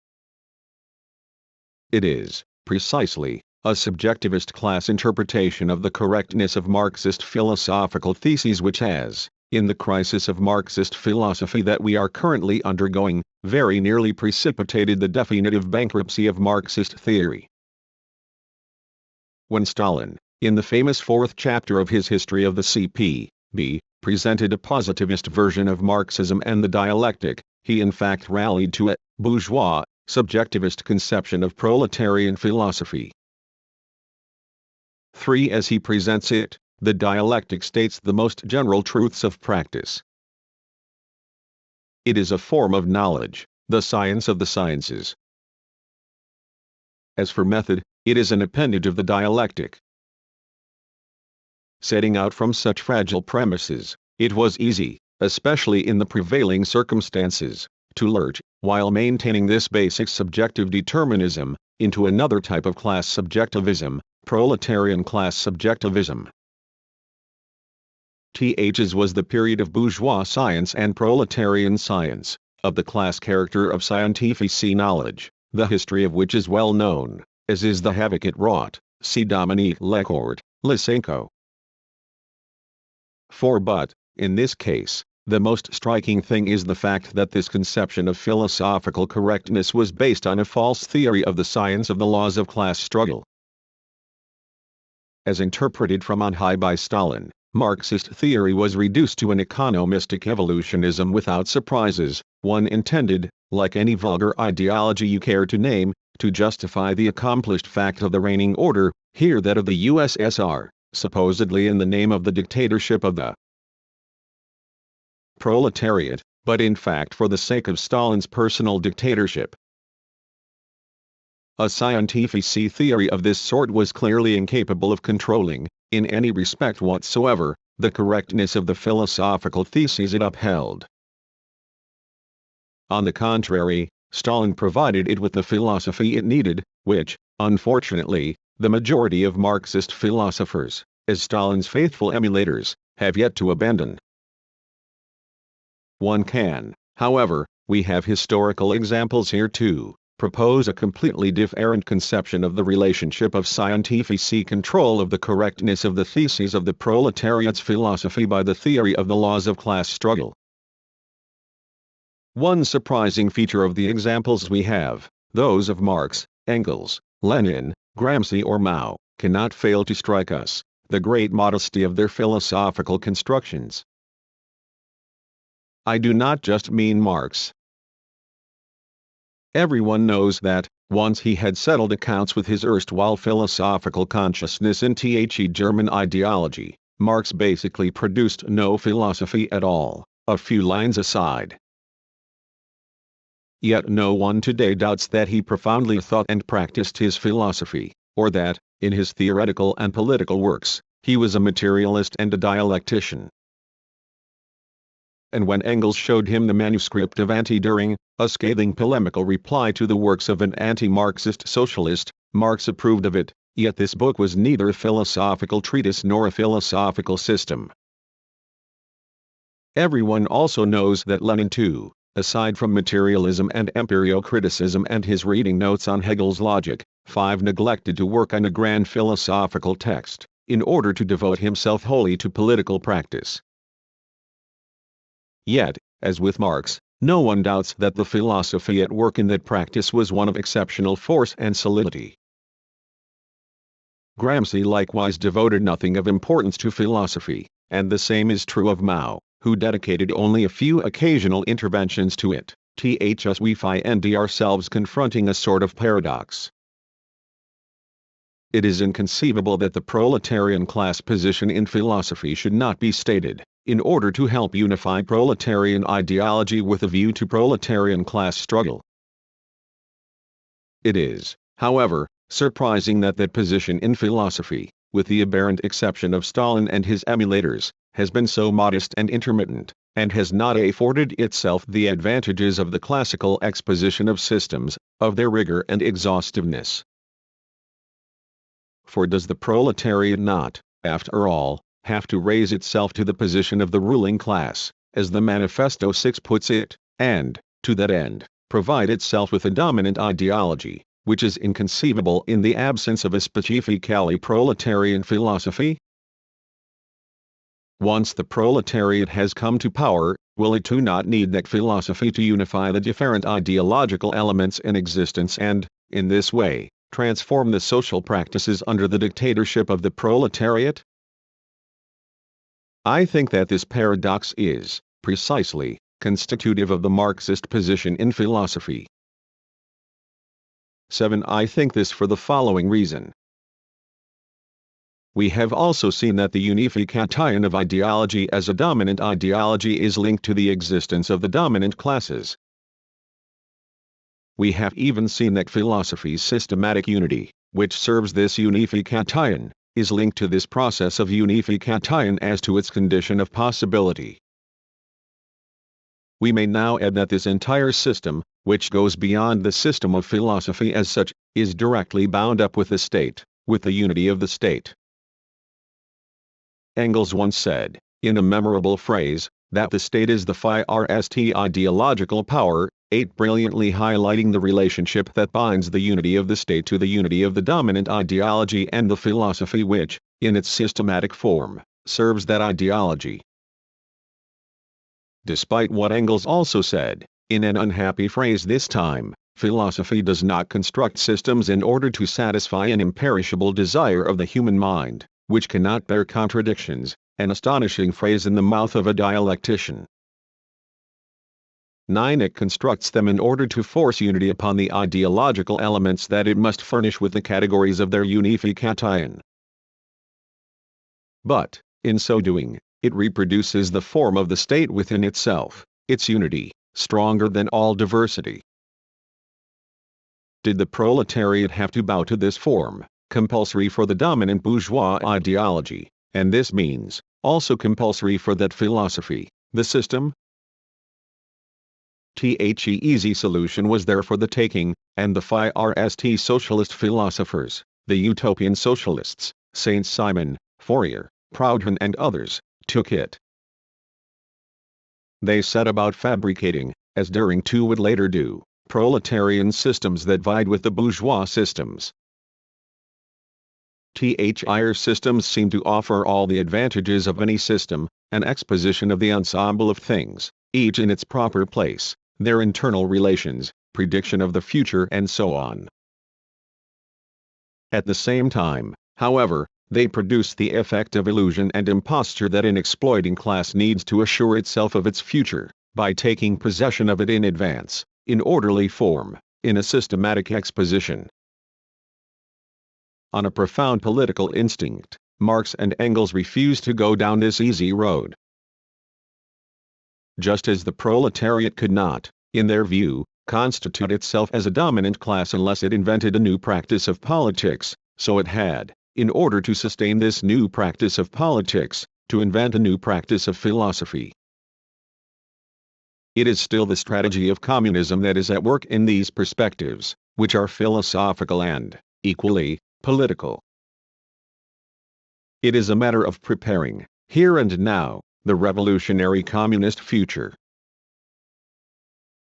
It is, precisely, a subjectivist class interpretation of the correctness of Marxist philosophical theses which has, in the crisis of Marxist philosophy that we are currently undergoing, very nearly precipitated the definitive bankruptcy of Marxist theory. When Stalin, in the famous fourth chapter of his History of the C.P.B., presented a positivist version of Marxism and the dialectic, he in fact rallied to a bourgeois, subjectivist conception of proletarian philosophy. 3. As he presents it, the dialectic states the most general truths of practice. It is a form of knowledge, the science of the sciences. As for method, it is an appendage of the dialectic. Setting out from such fragile premises, it was easy, especially in the prevailing circumstances, to lurch, while maintaining this basic subjective determinism, into another type of class subjectivism, proletarian class subjectivism. Th's was the period of bourgeois science and proletarian science, of the class character of scientific knowledge, the history of which is well known, as is the havoc it wrought, see Dominique Lecourt, Lysenko. 4. But, in this case, the most striking thing is the fact that this conception of philosophical correctness was based on a false theory of the science of the laws of class struggle. As interpreted from on high by Stalin, Marxist theory was reduced to an economistic evolutionism without surprises, one intended, like any vulgar ideology you care to name, to justify the accomplished fact of the reigning order, here that of the USSR, supposedly in the name of the dictatorship of the proletariat, but in fact for the sake of Stalin's personal dictatorship. A scientific theory of this sort was clearly incapable of controlling, in any respect whatsoever, the correctness of the philosophical theses it upheld. On the contrary, Stalin provided it with the philosophy it needed, which, unfortunately, the majority of Marxist philosophers, as Stalin's faithful emulators, have yet to abandon. One can, however, we have historical examples here too, propose a completely different conception of the relationship of scientific control of the correctness of the theses of the proletariat's philosophy by the theory of the laws of class struggle. One surprising feature of the examples we have, those of Marx, Engels, Lenin, Gramsci or Mao, cannot fail to strike us, the great modesty of their philosophical constructions. I do not just mean Marx. Everyone knows that, once he had settled accounts with his erstwhile philosophical consciousness in the German ideology, Marx basically produced no philosophy at all, a few lines aside. Yet no one today doubts that he profoundly thought and practiced his philosophy, or that, in his theoretical and political works, he was a materialist and a dialectician. And when Engels showed him the manuscript of Anti-Düring, a scathing polemical reply to the works of an anti-Marxist socialist, Marx approved of it, yet this book was neither a philosophical treatise nor a philosophical system. Everyone also knows that Lenin too, aside from materialism and empirio-criticism and his reading notes on Hegel's logic, neglected to work on a grand philosophical text, in order to devote himself wholly to political practice. Yet, as with Marx, no one doubts that the philosophy at work in that practice was one of exceptional force and solidity. Gramsci likewise devoted nothing of importance to philosophy, and the same is true of Mao, who dedicated only a few occasional interventions to it. Thus we find ourselves confronting a sort of paradox. It is inconceivable that the proletarian class position in philosophy should not be stated, in order to help unify proletarian ideology with a view to proletarian class struggle. It is, however, surprising that that position in philosophy, with the aberrant exception of Stalin and his emulators, has been so modest and intermittent, and has not afforded itself the advantages of the classical exposition of systems, of their rigor and exhaustiveness. For does the proletariat not, after all, have to raise itself to the position of the ruling class, as the Manifesto 6 puts it, and, to that end, provide itself with a dominant ideology, which is inconceivable in the absence of a specifically proletarian philosophy? Once the proletariat has come to power, will it too not need that philosophy to unify the different ideological elements in existence and, in this way, transform the social practices under the dictatorship of the proletariat? I think that this paradox is, precisely, constitutive of the Marxist position in philosophy. 7. I think this for the following reason. We have also seen that the unification of ideology as a dominant ideology is linked to the existence of the dominant classes. We have even seen that philosophy's systematic unity, which serves this unification, is linked to this process of unification as to its condition of possibility. We may now add that this entire system, which goes beyond the system of philosophy as such, is directly bound up with the state, with the unity of the state. Engels once said, in a memorable phrase, that the state is the first ideological power, 8 brilliantly highlighting the relationship that binds the unity of the state to the unity of the dominant ideology and the philosophy which, in its systematic form, serves that ideology. Despite what Engels also said, in an unhappy phrase this time, philosophy does not construct systems in order to satisfy an imperishable desire of the human mind, which cannot bear contradictions, an astonishing phrase in the mouth of a dialectician. 9. It constructs them in order to force unity upon the ideological elements that it must furnish with the categories of their unification. But, in so doing, it reproduces the form of the state within itself, its unity, stronger than all diversity. Did the proletariat have to bow to this form, compulsory for the dominant bourgeois ideology, and this means, also compulsory for that philosophy, the system? The easy solution was there for the taking, and the first socialist philosophers, the utopian socialists, Saint Simon, Fourier, Proudhon and others, took it. They set about fabricating, as Dühring too would later do, proletarian systems that vied with the bourgeois systems. Their systems seem to offer all the advantages of any system, an exposition of the ensemble of things, each in its proper place, their internal relations, prediction of the future and so on. At the same time, however, they produce the effect of illusion and imposture that an exploiting class needs to assure itself of its future, by taking possession of it in advance, in orderly form, in a systematic exposition. On a profound political instinct, Marx and Engels refused to go down this easy road. Just as the proletariat could not, in their view, constitute itself as a dominant class unless it invented a new practice of politics, so it had, in order to sustain this new practice of politics, to invent a new practice of philosophy. It is still the strategy of communism that is at work in these perspectives, which are philosophical and, equally, political. It is a matter of preparing, here and now, the revolutionary communist future.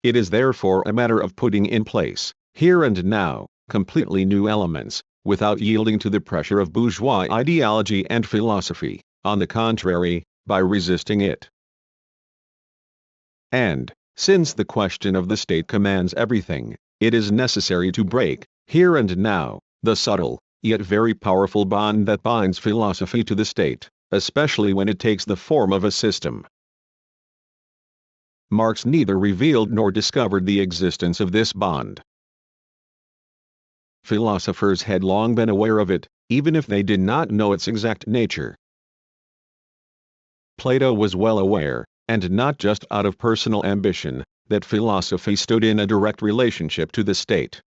It is therefore a matter of putting in place, here and now, completely new elements, without yielding to the pressure of bourgeois ideology and philosophy, on the contrary, by resisting it. And, since the question of the state commands everything, it is necessary to break, here and now, the subtle, yet very powerful bond that binds philosophy to the state, especially when it takes the form of a system. Marx neither revealed nor discovered the existence of this bond. Philosophers had long been aware of it, even if they did not know its exact nature. Plato was well aware, and not just out of personal ambition, that philosophy stood in a direct relationship to the state.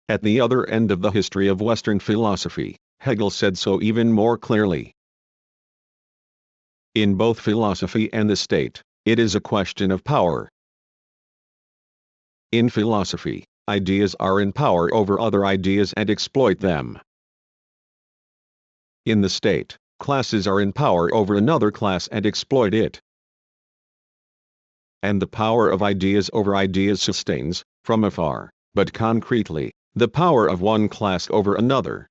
At the other end of the history of Western philosophy, Hegel said so even more clearly. In both philosophy and the state, it is a question of power. In philosophy, ideas are in power over other ideas and exploit them. In the state, classes are in power over another class and exploit it. And the power of ideas over ideas sustains, from afar, but concretely, the power of one class over another.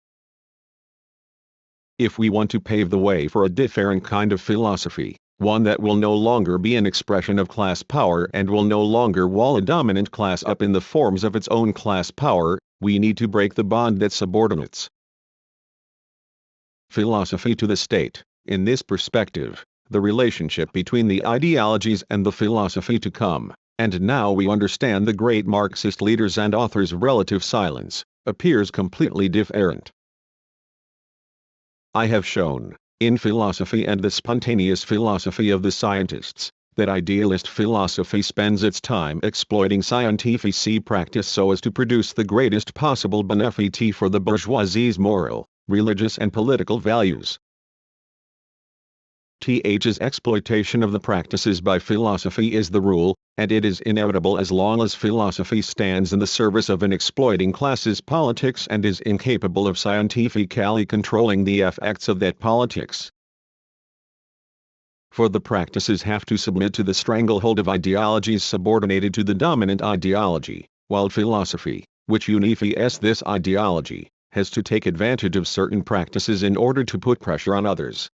If we want to pave the way for a different kind of philosophy, one that will no longer be an expression of class power and will no longer wall a dominant class up in the forms of its own class power, we need to break the bond that subordinates philosophy to the state. In this perspective, the relationship between the ideologies and the philosophy to come, and now we understand the great Marxist leaders and authors' relative silence, appears completely different. I have shown, in Philosophy and the Spontaneous Philosophy of the Scientists, that idealist philosophy spends its time exploiting scientific practice so as to produce the greatest possible benefit for the bourgeoisie's moral, religious and political values. Th's exploitation of the practices by philosophy is the rule, and it is inevitable as long as philosophy stands in the service of an exploiting class's politics and is incapable of scientifically controlling the effects of that politics. For the practices have to submit to the stranglehold of ideologies subordinated to the dominant ideology, while philosophy, which unifies this ideology, has to take advantage of certain practices in order to put pressure on others.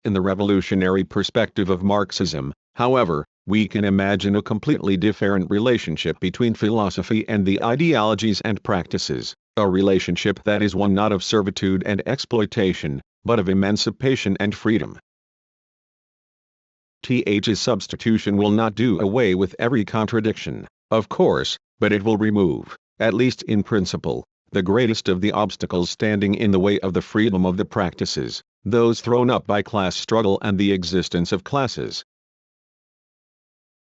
In the revolutionary perspective of Marxism, however, we can imagine a completely different relationship between philosophy and the ideologies and practices, a relationship that is one not of servitude and exploitation, but of emancipation and freedom. Th's substitution will not do away with every contradiction, of course, but it will remove, at least in principle, the greatest of the obstacles standing in the way of the freedom of the practices, those thrown up by class struggle and the existence of classes.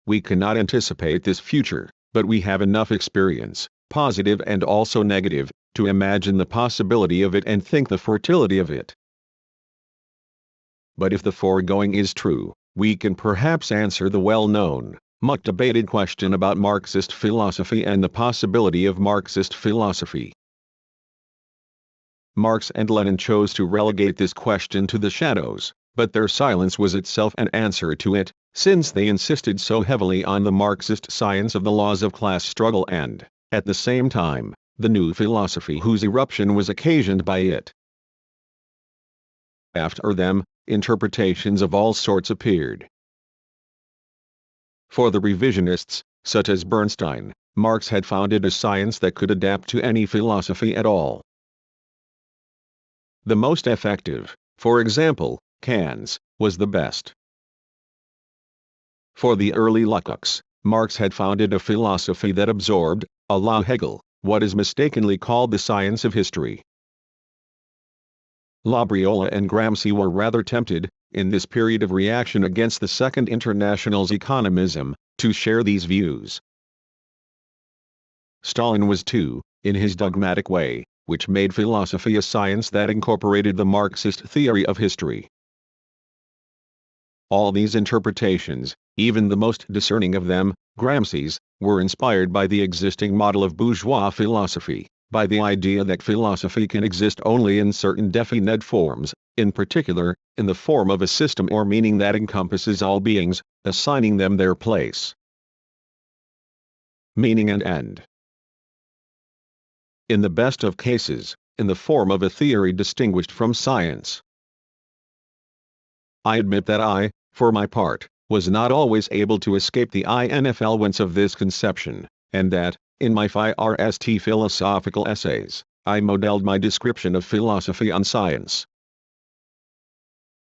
We cannot anticipate this future, but we have enough experience, positive and also negative, to imagine the possibility of it and think the fertility of it. But if the foregoing is true, we can perhaps answer the well-known, much-debated question about Marxist philosophy and the possibility of Marxist philosophy. Marx and Lenin chose to relegate this question to the shadows, but their silence was itself an answer to it, since they insisted so heavily on the Marxist science of the laws of class struggle and, at the same time, the new philosophy whose eruption was occasioned by it. After them, interpretations of all sorts appeared. For the revisionists, such as Bernstein, Marx had founded a science that could adapt to any philosophy at all. The most effective, for example, Kant's, was the best. For the early Lecoqs, Marx had founded a philosophy that absorbed, à la Hegel, what is mistakenly called the science of history. Labriola and Gramsci were rather tempted, in this period of reaction against the Second International's economism, to share these views. Stalin was too, in his dogmatic way, which made philosophy a science that incorporated the Marxist theory of history. All these interpretations, even the most discerning of them, Gramsci's, were inspired by the existing model of bourgeois philosophy, by the idea that philosophy can exist only in certain definite forms, in particular, in the form of a system or meaning that encompasses all beings, assigning them their place, meaning and end. In the best of cases, in the form of a theory distinguished from science. I admit that I, for my part, was not always able to escape the influence of this conception, and that, in my first philosophical essays, I modeled my description of philosophy on science.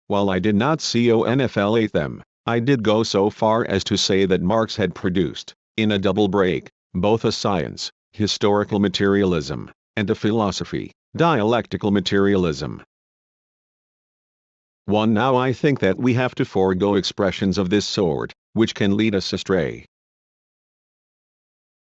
While I did not conflate them, I did go so far as to say that Marx had produced, in a double break, both a science, historical materialism, and a philosophy, dialectical materialism. Now I think that we have to forego expressions of this sort, which can lead us astray.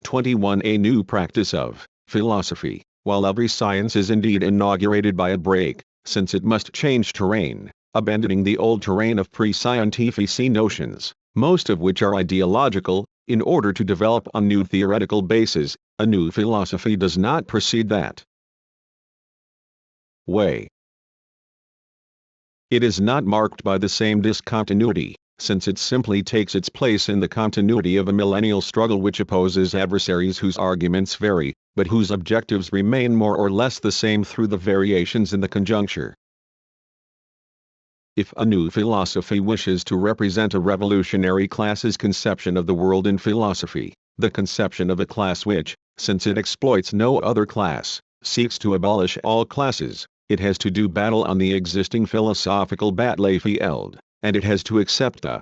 21. A new practice of philosophy, while every science is indeed inaugurated by a break, since it must change terrain, abandoning the old terrain of pre-scientific notions, most of which are ideological, in order to develop on new theoretical bases, a new philosophy does not proceed that way. It is not marked by the same discontinuity, since it simply takes its place in the continuity of a millennial struggle which opposes adversaries whose arguments vary, but whose objectives remain more or less the same through the variations in the conjuncture. If a new philosophy wishes to represent a revolutionary class's conception of the world in philosophy, the conception of a class which, since it exploits no other class, seeks to abolish all classes, it has to do battle on the existing philosophical battlefield, and it has to accept the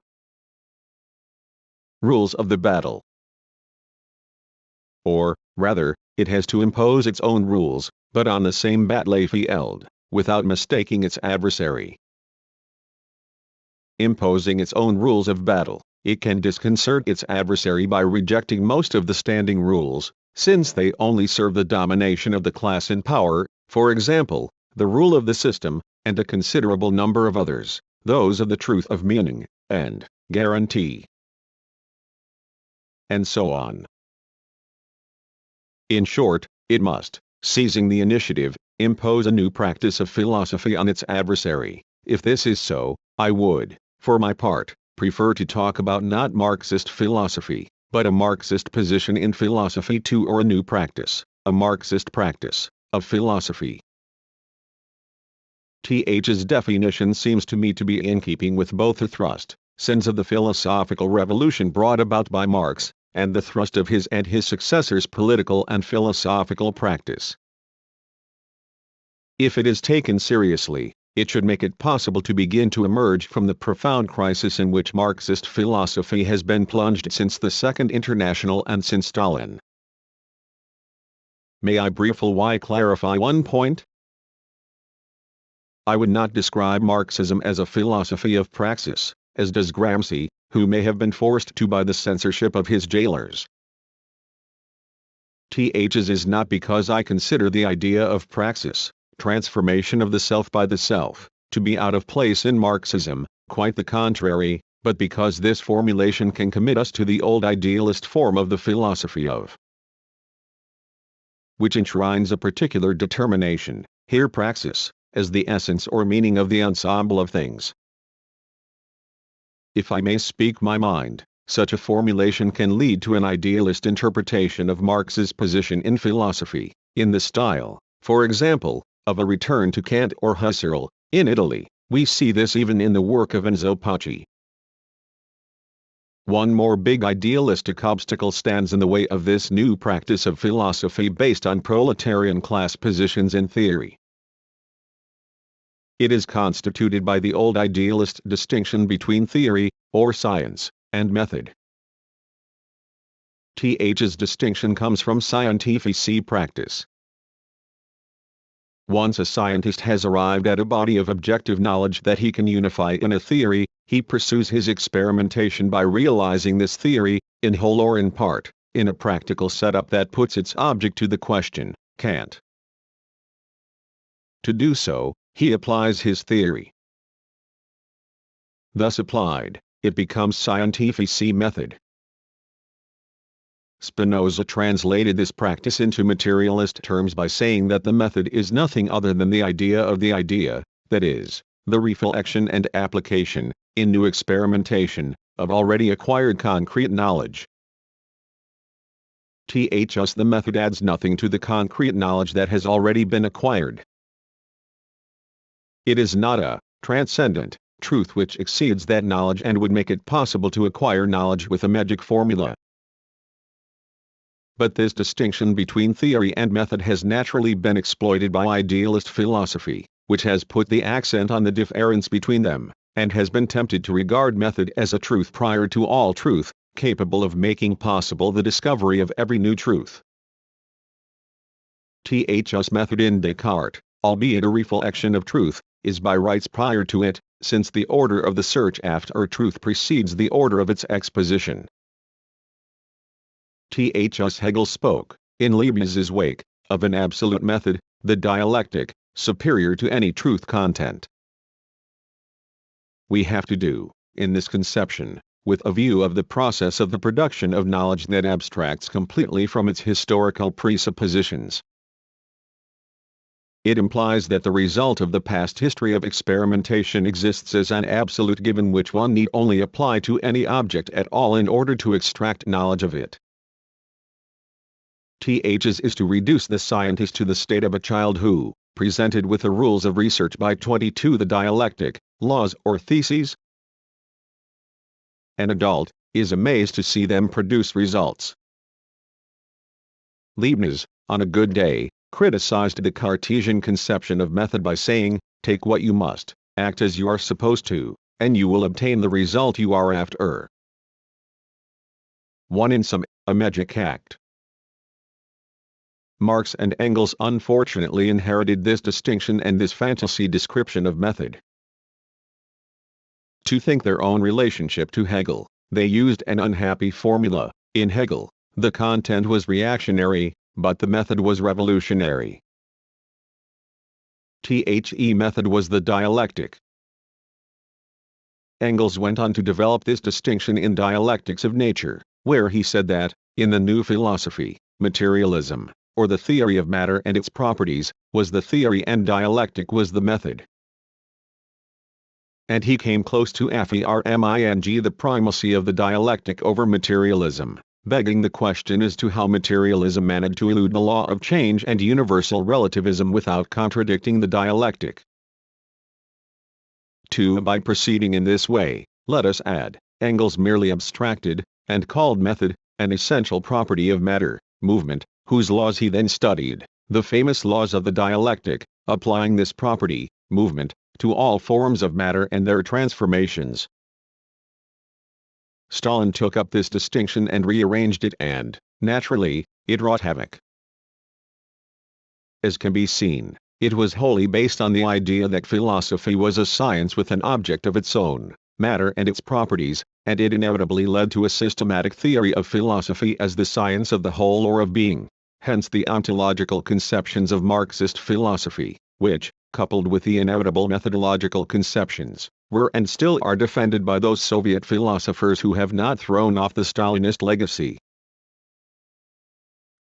rules of the battle. Or, rather, it has to impose its own rules, but on the same battlefield, without mistaking its adversary. Imposing its own rules of battle, it can disconcert its adversary by rejecting most of the standing rules, since they only serve the domination of the class in power, for example, the rule of the system, and a considerable number of others, those of the truth of meaning, and guarantee, and so on. In short, it must, seizing the initiative, impose a new practice of philosophy on its adversary. If this is so, I would, for my part, prefer to talk about not Marxist philosophy, but a Marxist position in philosophy too, or a new practice, a Marxist practice, of philosophy. Th's definition seems to me to be in keeping with both the thrust, sense of the philosophical revolution brought about by Marx, and the thrust of his and his successors' political and philosophical practice. If it is taken seriously, it should make it possible to begin to emerge from the profound crisis in which Marxist philosophy has been plunged since the Second International and since Stalin. May I briefly clarify one point? I would not describe Marxism as a philosophy of praxis, as does Gramsci, who may have been forced to by the censorship of his jailers. Ths is not because I consider the idea of praxis, transformation of the self by the self, to be out of place in Marxism, quite the contrary, but because this formulation can commit us to the old idealist form of the philosophy of, which enshrines a particular determination, here praxis, as the essence or meaning of the ensemble of things. If I may speak my mind, such a formulation can lead to an idealist interpretation of Marx's position in philosophy, in the style, for example, of a return to Kant or Husserl. In Italy, we see this even in the work of Enzo Paci. One more big idealistic obstacle stands in the way of this new practice of philosophy based on proletarian class positions in theory. It is constituted by the old idealist distinction between theory, or science, and method. Th's distinction comes from scientific practice. Once a scientist has arrived at a body of objective knowledge that he can unify in a theory, he pursues his experimentation by realizing this theory, in whole or in part, in a practical setup that puts its object to the question, Kant. To do so, he applies his theory. Thus applied, it becomes scientific method. Spinoza translated this practice into materialist terms by saying that the method is nothing other than the idea of the idea, that is, the reflection and application, in new experimentation, of already acquired concrete knowledge. Thus the method adds nothing to the concrete knowledge that has already been acquired. It is not a transcendent truth which exceeds that knowledge and would make it possible to acquire knowledge with a magic formula. But this distinction between theory and method has naturally been exploited by idealist philosophy, which has put the accent on the difference between them, and has been tempted to regard method as a truth prior to all truth, capable of making possible the discovery of every new truth. Thus method in Descartes, albeit a reflection of truth, is by rights prior to it, since the order of the search after truth precedes the order of its exposition. Thus Hegel spoke, in Leibniz's wake, of an absolute method, the dialectic, superior to any truth content. We have to do, in this conception, with a view of the process of the production of knowledge that abstracts completely from its historical presuppositions. It implies that the result of the past history of experimentation exists as an absolute given which one need only apply to any object at all in order to extract knowledge of it. Thus is to reduce the scientist to the state of a child who, presented with the rules of research by 22 the dialectic, laws or theses, an adult, is amazed to see them produce results. Leibniz, on a good day, criticized the Cartesian conception of method by saying, take what you must, act as you are supposed to, and you will obtain the result you are after. One in sum, a magic act. Marx and Engels unfortunately inherited this distinction and this fantasy description of method. To think their own relationship to Hegel, they used an unhappy formula. In Hegel, the content was reactionary, but the method was revolutionary. The method was the dialectic. Engels went on to develop this distinction in Dialectics of Nature, where he said that, in the new philosophy, materialism, or the theory of matter and its properties, was the theory and dialectic was the method. And he came close to affirming the primacy of the dialectic over materialism, begging the question as to how materialism managed to elude the law of change and universal relativism without contradicting the dialectic. 2. By proceeding in this way, let us add, Engels merely abstracted, and called method, an essential property of matter, movement, whose laws he then studied, the famous laws of the dialectic, applying this property, movement, to all forms of matter and their transformations. Stalin took up this distinction and rearranged it and, naturally, it wrought havoc. As can be seen, It was wholly based on the idea that philosophy was a science with an object of its own, matter and its properties, and it inevitably led to a systematic theory of philosophy as the science of the whole or of being. Hence the ontological conceptions of Marxist philosophy, which, coupled with the inevitable methodological conceptions, were and still are defended by those Soviet philosophers who have not thrown off the Stalinist legacy.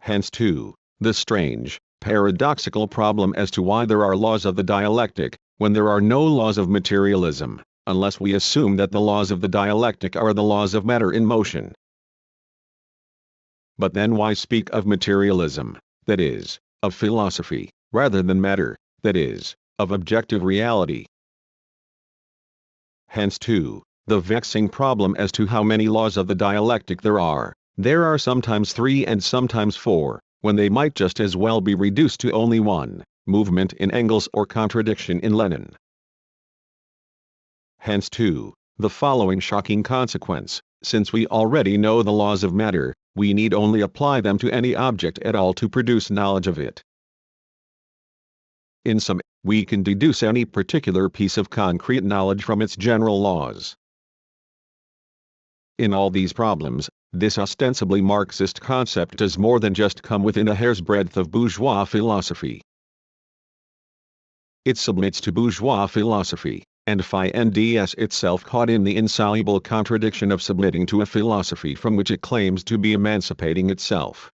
Hence too, the strange, paradoxical problem as to why there are laws of the dialectic, when there are no laws of materialism, unless we assume that the laws of the dialectic are the laws of matter in motion. But then why speak of materialism, that is, of philosophy, rather than matter, that is, of objective reality? Hence too, the vexing problem as to how many laws of the dialectic there are. There are sometimes 3 and sometimes 4, when they might just as well be reduced to only 1, movement in Engels or contradiction in Lenin. Hence too, the following shocking consequence: since we already know the laws of matter, we need only apply them to any object at all to produce knowledge of it. In sum, we can deduce any particular piece of concrete knowledge from its general laws. In all these problems, this ostensibly Marxist concept does more than just come within a hair's breadth of bourgeois philosophy. It submits to bourgeois philosophy, and finds itself caught in the insoluble contradiction of submitting to a philosophy from which it claims to be emancipating itself.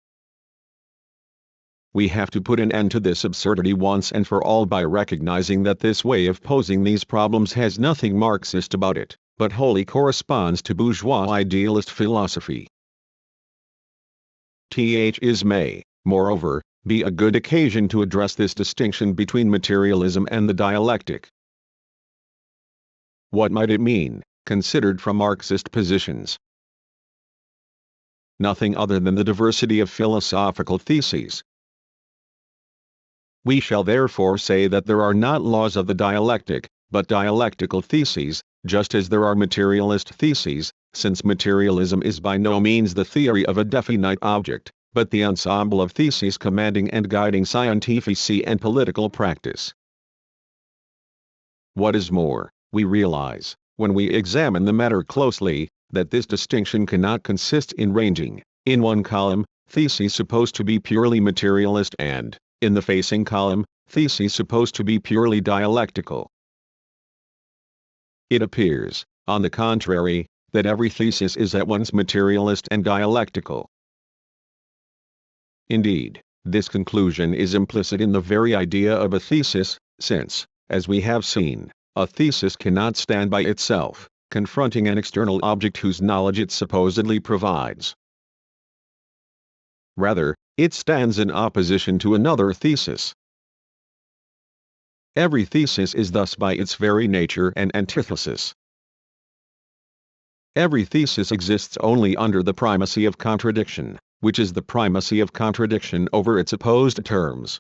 We have to put an end to this absurdity once and for all by recognizing that this way of posing these problems has nothing Marxist about it, but wholly corresponds to bourgeois idealist philosophy. Is may, moreover, be a good occasion to address this distinction between materialism and the dialectic. What might it mean, considered from Marxist positions? Nothing other than the diversity of philosophical theses. We shall therefore say that there are not laws of the dialectic, but dialectical theses, just as there are materialist theses, since materialism is by no means the theory of a definite object, but the ensemble of theses commanding and guiding scientific and political practice. What is more, we realize, when we examine the matter closely, that this distinction cannot consist in ranging, in one column, theses supposed to be purely materialist and, in the facing column, theses supposed to be purely dialectical. It appears, on the contrary, that every thesis is at once materialist and dialectical. Indeed, this conclusion is implicit in the very idea of a thesis, since, as we have seen, a thesis cannot stand by itself, confronting an external object whose knowledge it supposedly provides. Rather, it stands in opposition to another thesis. Every thesis is thus by its very nature an antithesis. Every thesis exists only under the primacy of contradiction, which is the primacy of contradiction over its opposed terms.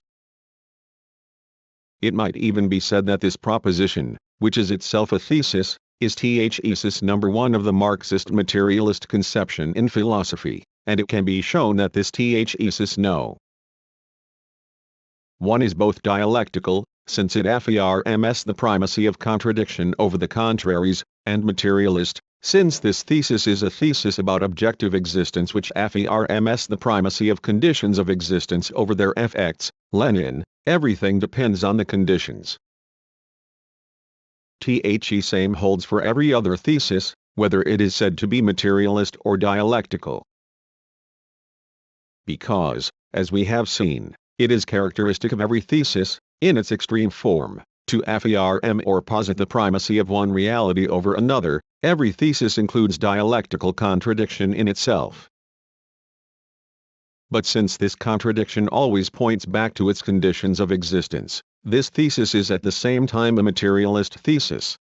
It might even be said that this proposition, which is itself a thesis, is thesis number 1 of the Marxist materialist conception in philosophy, and it can be shown that this thesis no. 1 is both dialectical, since it affirms the primacy of contradiction over the contraries, and materialist, since this thesis is a thesis about objective existence which affirms the primacy of conditions of existence over their effects. Lenin, everything depends on the conditions. Same holds for every other thesis, whether it is said to be materialist or dialectical. Because, as we have seen, it is characteristic of every thesis, in its extreme form, to affirm or posit the primacy of one reality over another. Every thesis includes dialectical contradiction in itself. But since this contradiction always points back to its conditions of existence, this thesis is at the same time a materialist thesis.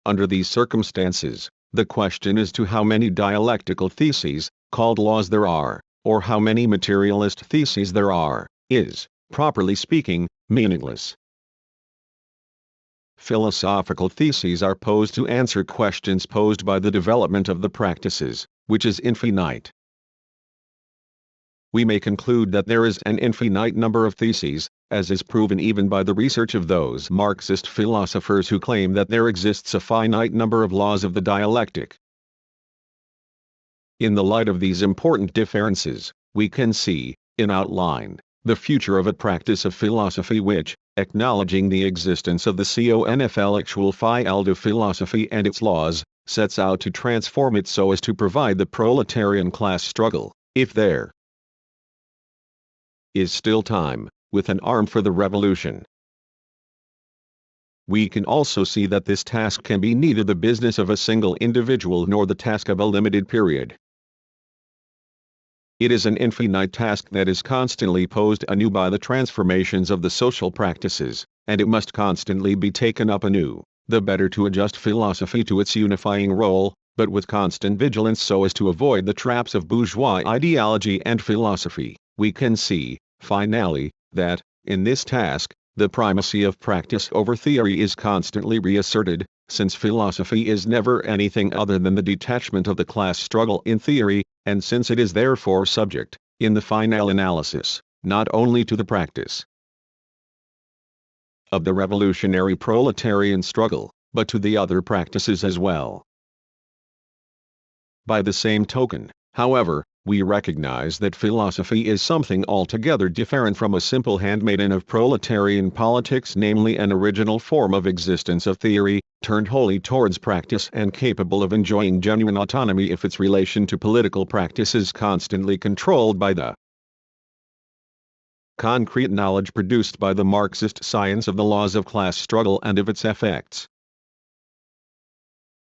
Under these circumstances, the question as to how many dialectical theses, called laws there are, or how many materialist theses there are, is, properly speaking, meaningless. Philosophical theses are posed to answer questions posed by the development of the practices, which is infinite. We may conclude that there is an infinite number of theses, as is proven even by the research of those Marxist philosophers who claim that there exists a finite number of laws of the dialectic. In the light of these important differences, we can see, in outline, the future of a practice of philosophy which, acknowledging the existence of the confounded philosophy and its laws, sets out to transform it so as to provide the proletarian class struggle, if there is still time, with an arm for the revolution. We can also see that this task can be neither the business of a single individual nor the task of a limited period. It is an infinite task that is constantly posed anew by the transformations of the social practices, and it must constantly be taken up anew, the better to adjust philosophy to its unifying role, but with constant vigilance so as to avoid the traps of bourgeois ideology and philosophy. We can see, finally, that, in this task, the primacy of practice over theory is constantly reasserted, since philosophy is never anything other than the detachment of the class struggle in theory, and since it is therefore subject, in the final analysis, not only to the practice of the revolutionary proletarian struggle, but to the other practices as well. By the same token, however, we recognize that philosophy is something altogether different from a simple handmaiden of proletarian politics, namely an original form of existence of theory, turned wholly towards practice and capable of enjoying genuine autonomy if its relation to political practice is constantly controlled by the concrete knowledge produced by the Marxist science of the laws of class struggle and of its effects.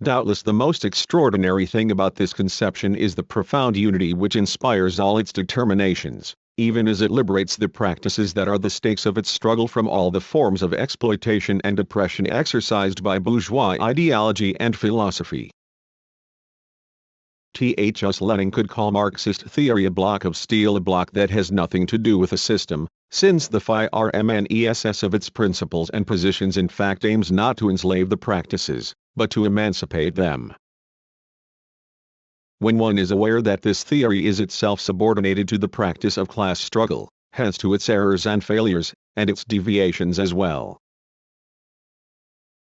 Doubtless the most extraordinary thing about this conception is the profound unity which inspires all its determinations, even as it liberates the practices that are the stakes of its struggle from all the forms of exploitation and oppression exercised by bourgeois ideology and philosophy. Thus Lenin could call Marxist theory a block of steel, a block that has nothing to do with a system, since the firmness of its principles and positions in fact aims not to enslave the practices, but to emancipate them. When one is aware that this theory is itself subordinated to the practice of class struggle, hence to its errors and failures, and its deviations as well.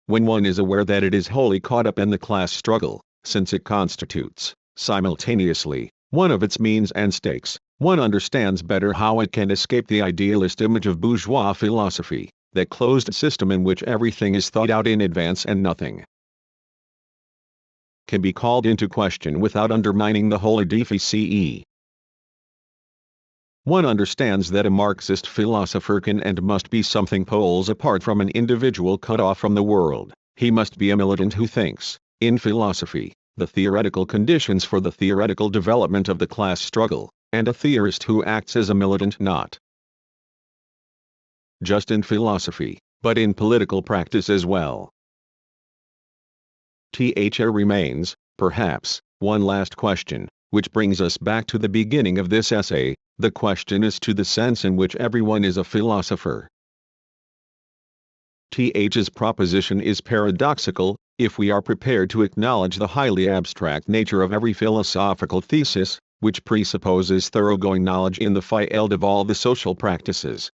When one is aware that it is wholly caught up in the class struggle, since it constitutes, simultaneously, one of its means and stakes, one understands better how it can escape the idealist image of bourgeois philosophy, that closed system in which everything is thought out in advance and nothing can be called into question without undermining the whole edifice. One understands that a Marxist philosopher can and must be something poles apart from an individual cut off from the world. He must be a militant who thinks, in philosophy, the theoretical conditions for the theoretical development of the class struggle, and a theorist who acts as a militant not just in philosophy, but in political practice as well. There remains, perhaps, one last question, which brings us back to the beginning of this essay. The question is to the sense in which everyone is a philosopher. His proposition is paradoxical, if we are prepared to acknowledge the highly abstract nature of every philosophical thesis, which presupposes thoroughgoing knowledge in the field of all the social practices.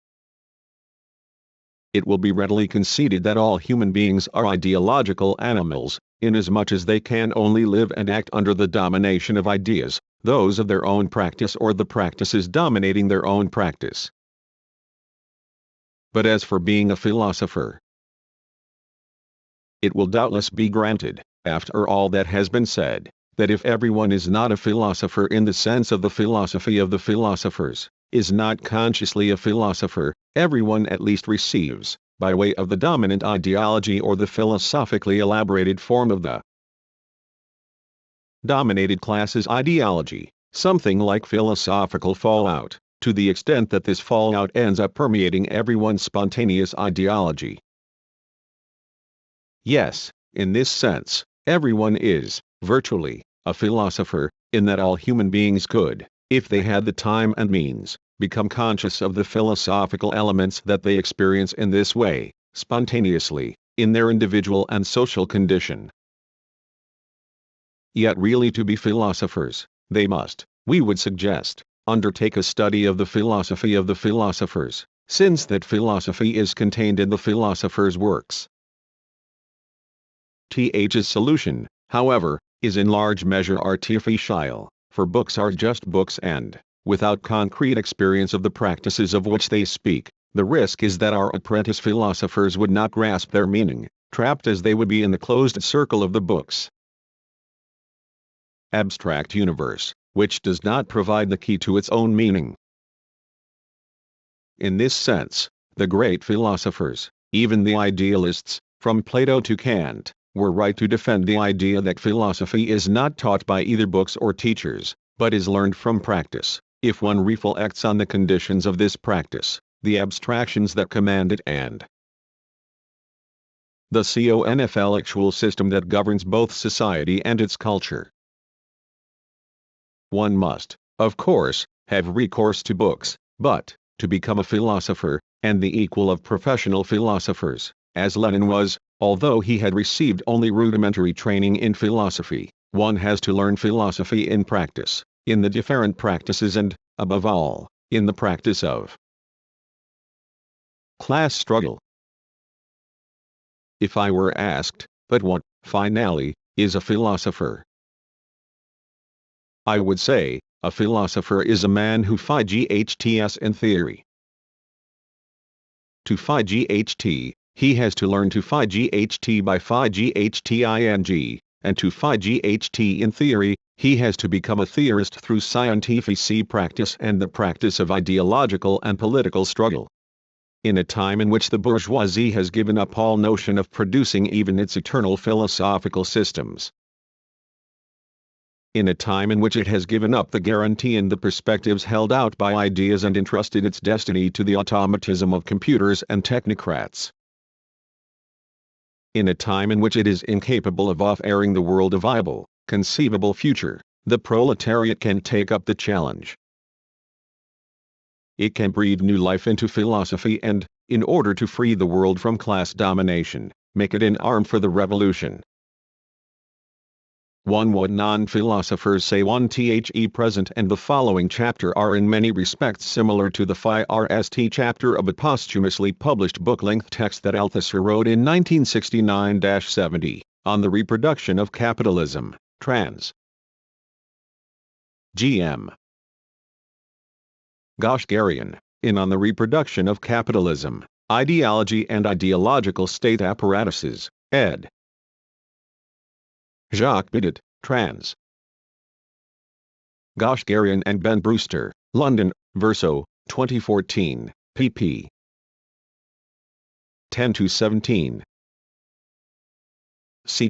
It will be readily conceded that all human beings are ideological animals, inasmuch as they can only live and act under the domination of ideas, those of their own practice or the practices dominating their own practice. But as for being a philosopher, it will doubtless be granted, after all that has been said, that if everyone is not a philosopher in the sense of the philosophy of the philosophers, is not consciously a philosopher, everyone at least receives, by way of the dominant ideology or the philosophically elaborated form of the dominated class's ideology, something like philosophical fallout, to the extent that this fallout ends up permeating everyone's spontaneous ideology. Yes, in this sense, everyone is, virtually, a philosopher, in that all human beings could, if they had the time and means, become conscious of the philosophical elements that they experience in this way, spontaneously, in their individual and social condition. Yet really to be philosophers, they must, we would suggest, undertake a study of the philosophy of the philosophers, since that philosophy is contained in the philosopher's works. Th's solution, however, is in large measure artificial, for books are just books and, without concrete experience of the practices of which they speak, the risk is that our apprentice philosophers would not grasp their meaning, trapped as they would be in the closed circle of the books. Abstract universe, which does not provide the key to its own meaning. In this sense, the great philosophers, even the idealists, from Plato to Kant, were right to defend the idea that philosophy is not taught by either books or teachers, but is learned from practice, if one reflects on the conditions of this practice, the abstractions that command it and the conceptual system that governs both society and its culture. One must, of course, have recourse to books, but, to become a philosopher, and the equal of professional philosophers, as Lenin was, although he had received only rudimentary training in philosophy, one has to learn philosophy in practice, in the different practices and, above all, in the practice of class struggle. If I were asked, but what, finally, is a philosopher? I would say, a philosopher is a man who fights in theory. To fight he has to learn to fight by fighting, and to fight in theory, he has to become a theorist through scientific practice and the practice of ideological and political struggle. In a time in which the bourgeoisie has given up all notion of producing even its eternal philosophical systems. In a time in which it has given up the guarantee and the perspectives held out by ideas and entrusted its destiny to the automatism of computers and technocrats. In a time in which it is incapable of offering the world a viable, conceivable future, the proletariat can take up the challenge. It can breathe new life into philosophy and, in order to free the world from class domination, make it an arm for the revolution. What non-philosophers say. The present and the following chapter are in many respects similar to the first chapter of a posthumously published book-length text that Althusser wrote in 1969-70, on the reproduction of capitalism, trans. G.M. Goshgarian, in On the Reproduction of Capitalism, Ideology and Ideological State Apparatuses, ed. Jacques Bidet, trans. Goshgarian and Ben Brewster, London, Verso, 2014, pp. 10-17. See